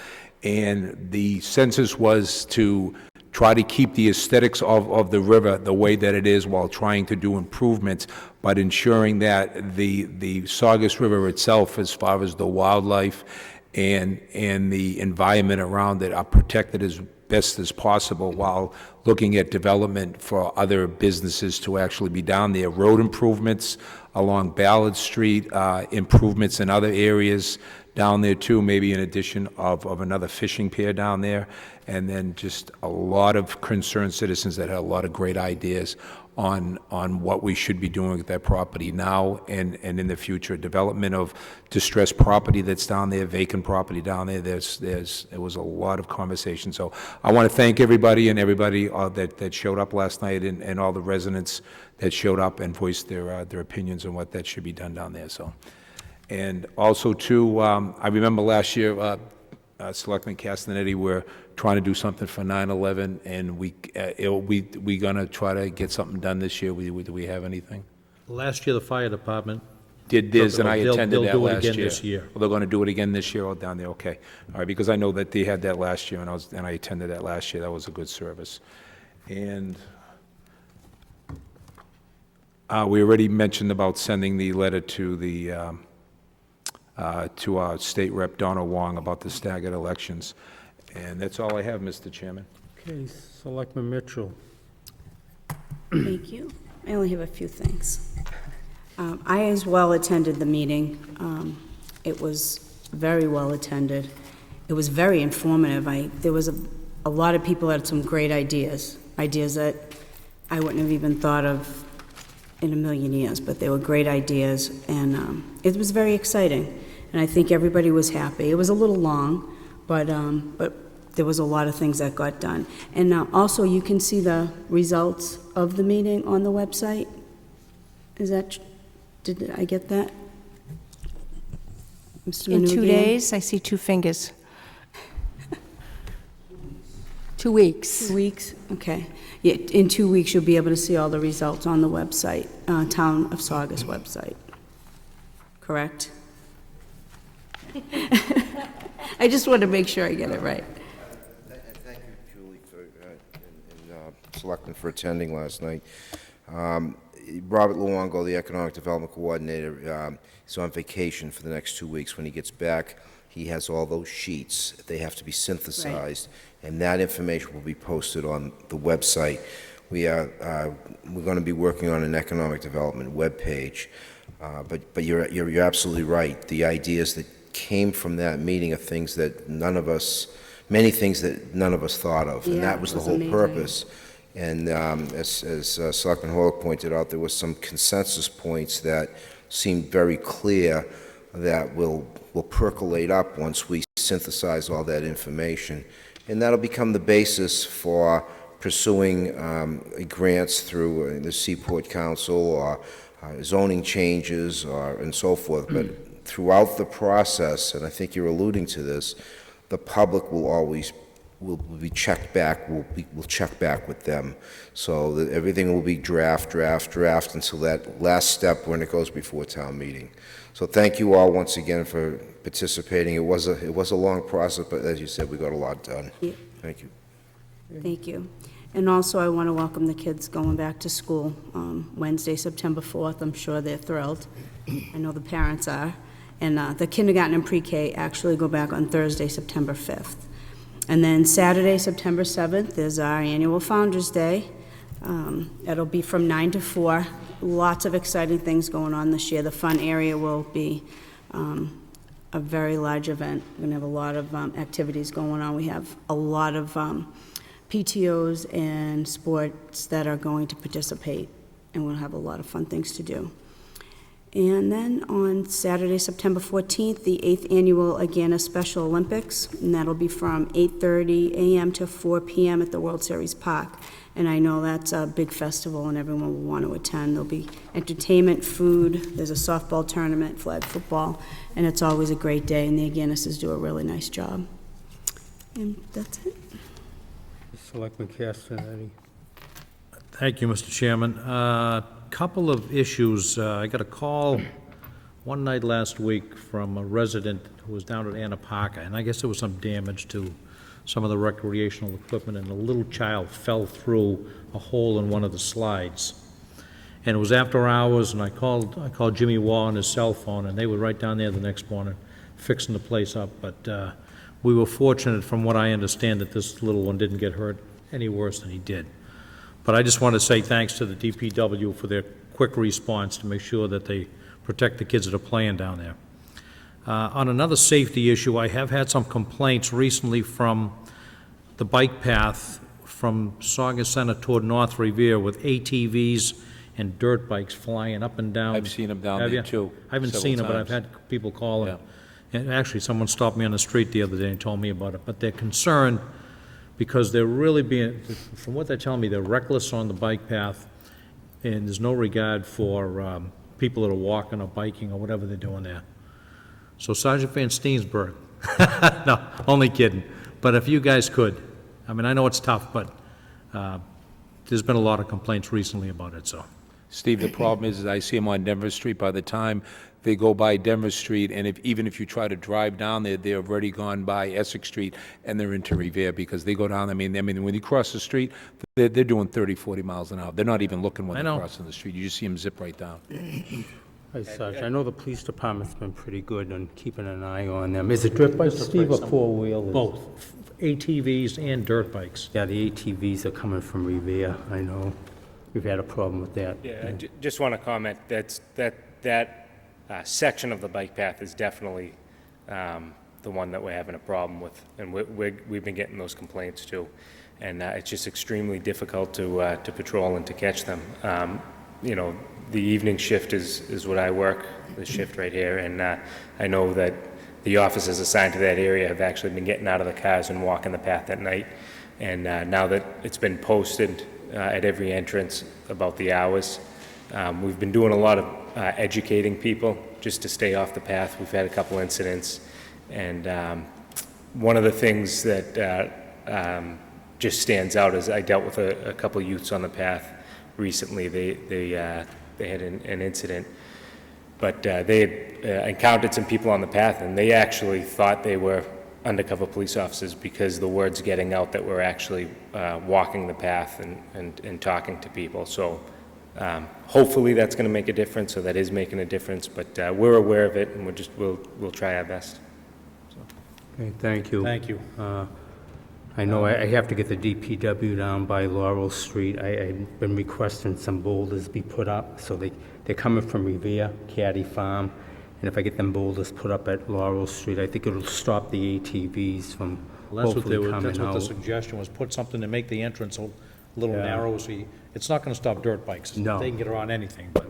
And the census was to try to keep the aesthetics of the river the way that it is while trying to do improvements, but ensuring that the Saugus River itself, as far as the wildlife and the environment around it, are protected as best as possible while looking at development for other businesses to actually be down there. Road improvements along Ballard Street, improvements in other areas down there too, maybe an addition of another fishing pier down there, and then just a lot of concerned citizens that had a lot of great ideas on what we should be doing with that property now and in the future. Development of distressed property that's down there, vacant property down there. There was a lot of conversation. So I want to thank everybody that showed up last night and all the residents that showed up and voiced their opinions on what that should be done down there. So, and also too, I remember last year, Selectman Castanetti were trying to do something for 9/11, and we gonna try to get something done this year. Do we have anything? Last year, the fire department Did this, and I attended that last year. They'll do it again this year. Well, they're gonna do it again this year, down there, okay. All right, because I know that they had that last year, and I attended that last year. That was a good service. And we already mentioned about sending the letter to to our state rep, Donna Wong, about the staggered elections. And that's all I have, Mr. Chairman. Okay, Selectman Mitchell. Thank you. I only have a few things. I as well attended the meeting. It was very well attended. It was very informative. There was a lot of people that had some great ideas that I wouldn't have even thought of in a million years, but they were great ideas, and it was very exciting. And I think everybody was happy. It was a little long, but there was a lot of things that got done. And also, you can see the results of the meeting on the website. Did I get that? Mr. In 2 Manoogian? days, I see 2 fingers. 2 weeks. 2 weeks, okay. Yeah, in 2 weeks, you'll be able to see all the results on the website, Town of Saugus website. Correct? I just want to make sure I get it right. Thank you, Julie, and Selectmen for attending last night. Robert Luongo, the Economic Development Coordinator, is on vacation for the next 2 weeks. When he gets back, he has all those sheets. They have to be synthesized, and that information will be posted on the website. We're going to be working on an economic development webpage, but you're absolutely right. The ideas that came from that meeting are things that many things that none of us thought of, and that was the whole purpose. And as Selectman Horlick pointed out, there was some consensus points that seemed very clear that will percolate up once we synthesize all that information. And that'll become the basis for pursuing grants through the Seaport Council or zoning changes and so forth. But throughout the process, and I think you're alluding to this, the public will be checked back. We'll check back with them, so that everything will be draft until that last step when it goes before town meeting. So thank you all once again for participating. It was a long process, but as you said, we got a lot done. Yeah. Thank you. Thank you. And also, I want to welcome the kids going back to school Wednesday, September 4th. I'm sure they're thrilled. I know the parents are. And the kindergarten and pre-K actually go back on Thursday, September 5th. And then Saturday, September 7th, is our annual Founders Day. It'll be from 9 to 4. Lots of exciting things going on this year. The fun area will be a very large event. We're going to have a lot of activities going on. We have a lot of PTOs and sports that are going to participate, and we'll have a lot of fun things to do. And then on Saturday, September 14th, the 8th annual Agana Special Olympics, and that'll be from 8:30 a.m. to 4 p.m. at the World Series Park. And I know that's a big festival and everyone will want to attend. There'll be entertainment, food, there's a softball tournament, flag football, and it's always a great day, and the Aganisses do a really nice job. And that's it. Selectman Castanetti. Thank you, Mr. Chairman. Couple of issues. I got a call one night last week from a resident who was down at Anapaca, and I guess there was some damage to some of the recreational equipment, and a little child fell through a hole in one of the slides. And it was after hours, and I called Jimmy Wall on his cell phone, and they were right down there the next morning fixing the place up. But we were fortunate, from what I understand, that this little one didn't get hurt any worse than he did. But I just want to say thanks to the DPW for their quick response to make sure that they protect the kids that are playing down there. On another safety issue, I have had some complaints recently from the bike path from Saugus Center toward North Revere with ATVs and dirt bikes flying up and down. I've seen them down Have there, you? too, I haven't several seen them, but I've times. had people call and actually, someone stopped me on the street the other day and told me about it. But they're concerned because they're really being, from what they're telling me, they're reckless on the bike path, and there's no regard for people that are walking or biking or whatever they're doing there. So Sergeant Van Steensberg, no, only kidding. But if you guys could, I mean, I know it's tough, but there's been a lot of complaints recently about it, so. Steve, the problem is I see them on Denver Street. By the time they go by Denver Street, and even if you try to drive down there, they've already gone by Essex Street, and they're into Revere because they go down. I mean, when you cross the street, they're doing 30, 40 miles an hour. They're not even looking when I they're know. crossing the street. You just see them zip right down. Hi, Sarge. I know the police department's been pretty good on keeping an eye on them. Is it dirt bikes, Steve, or four-wheelers? Both, ATVs and dirt bikes. Yeah, the ATVs are coming from Revere, I know. We've had a problem with that. Yeah, I just want to comment, that section of the bike path is definitely the one that we're having a problem with, and we've been getting those complaints too. And it's just extremely difficult to patrol and to catch them. You know, the evening shift is what I work, the shift right here, and I know that the officers assigned to that area have actually been getting out of the cars and walking the path at night. And now that it's been posted at every entrance about the hours, we've been doing a lot of educating people just to stay off the path. We've had a couple incidents, and one of the things that just stands out is I dealt with a couple youths on the path recently. They had an incident, but they had encountered some people on the path, and they actually thought they were undercover police officers because the word's getting out that we're actually walking the path and talking to people. So hopefully that's going to make a difference, so that is making a difference, but we're aware of it, and we'll try our best. So. Okay, thank you. Thank you. I know I have to get the DPW down by Laurel Street. I've been requesting some boulders be put up, so they're coming from Revere, Caddy Farm, and if I get them boulders put up at Laurel Street, I think it'll stop the ATVs from Well, hopefully coming out. that's what the suggestion was, put something to make the entrance a little narrow, so it's not gonna stop dirt bikes. No. They can get around anything, but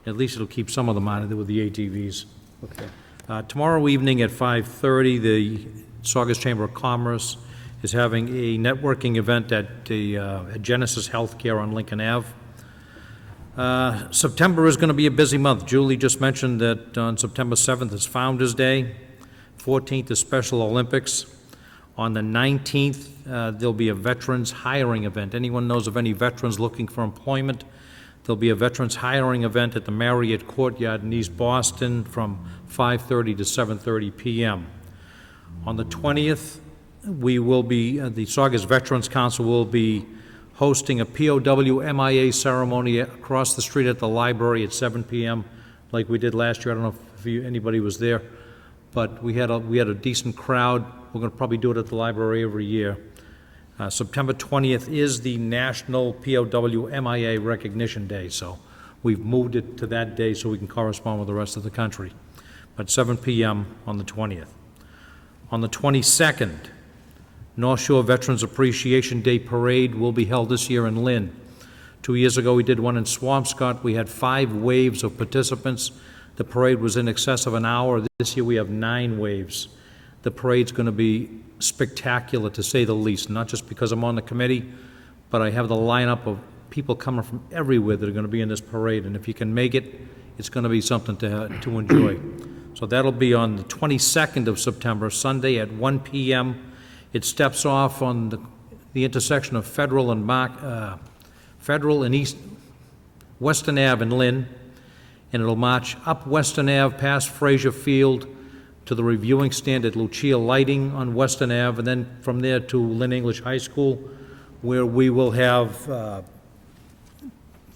at least it'll keep some of them out of there with the ATVs. Okay. Tomorrow evening at 5:30, the Saugus Chamber of Commerce is having a networking event at Genesis Healthcare on Lincoln Ave. September is going to be a busy month. Julie just mentioned that on September 7th is Founder's Day, 14th is Special Olympics. On the 19th, there'll be a veterans hiring event. Anyone knows of any veterans looking for employment? There'll be a veterans hiring event at the Marriott Courtyard in East Boston from 5:30 to 7:30 p.m. On the 20th, we will be, the Saugus Veterans Council will be hosting a POW MIA ceremony across the street at the library at 7 p.m. like we did last year. I don't know if anybody was there, but we had a decent crowd. We're going to probably do it at the library every year. September 20th is the National POW MIA Recognition Day, so we've moved it to that day so we can correspond with the rest of the country. But 7 p.m. on the 20th. On the 22nd, North Shore Veterans Appreciation Day Parade will be held this year in Lynn. 2 years ago, we did one in Swampscott. We had 5 waves of participants. The parade was in excess of an hour. This year, we have 9 waves. The parade's going to be spectacular, to say the least, not just because I'm on the committee, but I have the lineup of people coming from everywhere that are going to be in this parade, and if you can make it, it's going to be something to enjoy. So that'll be on the 22nd of September, Sunday at 1 p.m. It steps off on the intersection of Federal and East Western Ave in Lynn, and it'll march up Western Ave past Fraser Field to the reviewing stand at Lucia Lighting on Western Ave, and then from there to Lynn English High School, where we will have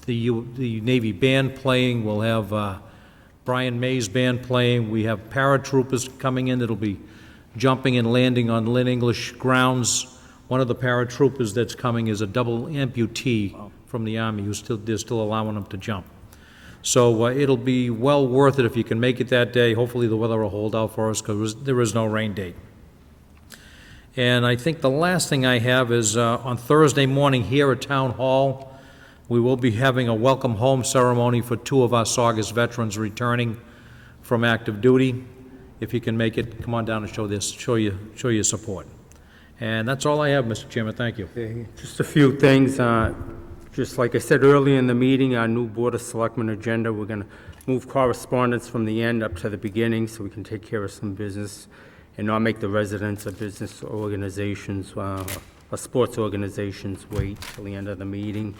the Navy Band playing. We'll have Brian May's band playing. We have paratroopers coming in that'll be jumping and landing on Lynn English grounds. One of the paratroopers that's coming is a double amputee from the Army they're still allowing him to jump. So it'll be well worth it if you can make it that day. Hopefully the weather will hold out for us because there is no rain date. And I think the last thing I have is on Thursday morning here at Town Hall, we will be having a welcome home ceremony for 2 of our Saugus veterans returning from active duty. If you can make it, come on down and show your support. And that's all I have, Mr. Chairman. Thank you. Okay, just a few things. Just like I said earlier in the meeting, our new Board of Selectmen agenda, we're going to move correspondence from the end up to the beginning so we can take care of some business and not make the residents of business organizations or sports organizations wait till the end of the meeting.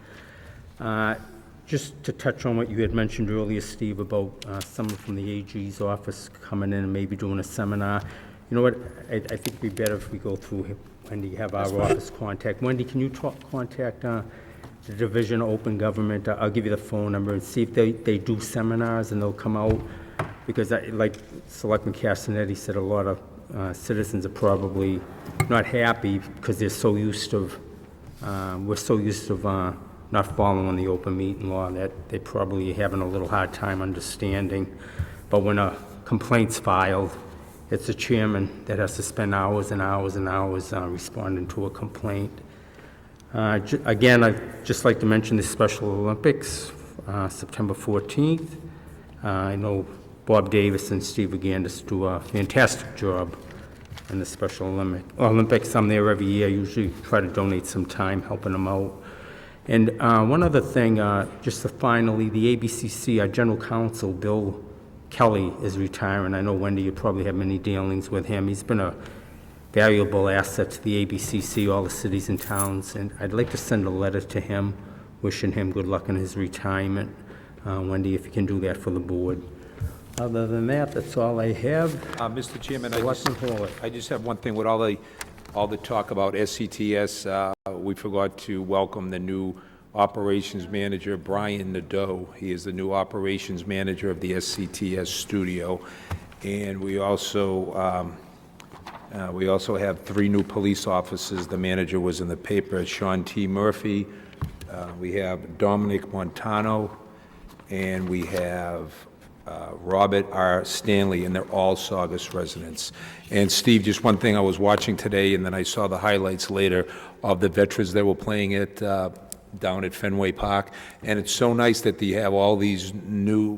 Just to touch on what you had mentioned earlier, Steve, about someone from the AG's office coming in and maybe doing a seminar. You know what, I think it'd be better if we go through Wendy, have our office contact. Wendy, can you contact the Division of Open Government? I'll give you the phone number and see if they do seminars and they'll come out. Because like Selectman Castanetti said, a lot of citizens are probably not happy because they're so used to, we're so used to not following the open meeting law that they probably having a little hard time understanding. But when a complaint's filed, it's the chairman that has to spend hours and hours and hours responding to a complaint. Again, I'd just like to mention the Special Olympics, September 14th. I know Bob Davis and Steve Agandis do a fantastic job in the Special Olympics. I'm there every year, usually try to donate some time helping them out. And one other thing, just to finally, the ABCC, our General Counsel, Bill Kelly, is retiring. I know, Wendy, you probably have many dealings with him. He's been a valuable asset to the ABCC, all the cities and towns, and I'd like to send a letter to him, wishing him good luck in his retirement. Wendy, if you can do that for the board. Other than that, that's all I have. Mr. Chairman, Selectman Hall. I just have one thing with all the talk about SCTS. We forgot to welcome the new operations manager, Brian Nadeau. He is the new operations manager of the SCTS studio. And we also have 3 new police officers. The manager was in the paper, Sean T. Murphy. We have Dominic Montano, and we have Robert R. Stanley, and they're all Saugus residents. And Steve, just one thing, I was watching today, and then I saw the highlights later of the veterans that were playing it down at Fenway Park, and it's so nice that they have all these new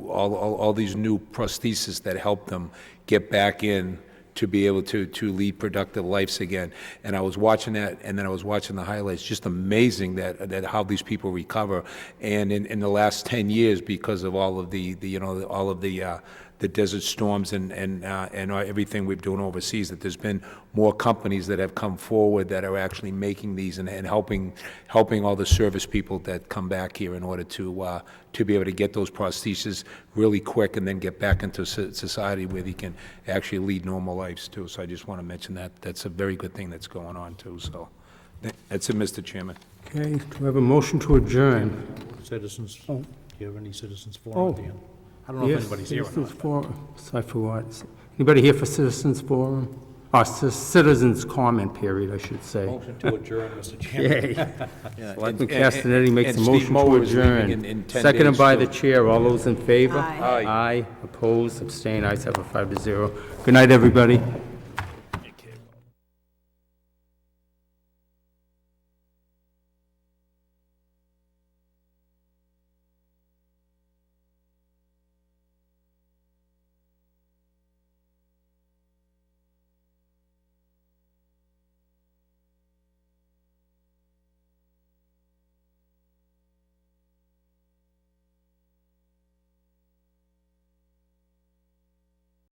prostheses that help them get back in to be able to lead productive lives again. And I was watching that, and then I was watching the highlights. Just amazing that how these people recover. And in the last 10 years, because of all of the desert storms and everything we're doing overseas, that there's been more companies that have come forward that are actually making these and helping all the service people that come back here in order to be able to get those prostheses really quick and then get back into society where they can actually lead normal lives too. So I just want to mention that. That's a very good thing that's going on too. So that's it, Mr. Chairman. Okay, do we have a motion to adjourn? Citizens, Oh. do you have any citizens forum at the end? I don't know if anybody's here or not. Citizens Forum. So I forgot. Anybody here for Citizens Forum? Citizens Comment Period, I should say. Motion to adjourn, Mr. Chairman. Yay. Selectman Castanetti makes a and motion Steve Mower to is leaving adjourn. in 10 Seconded days, by so- the chair. All those in favor? Aye. Aye. Opposed, abstained, ayes have a 5-0. Good night, everybody.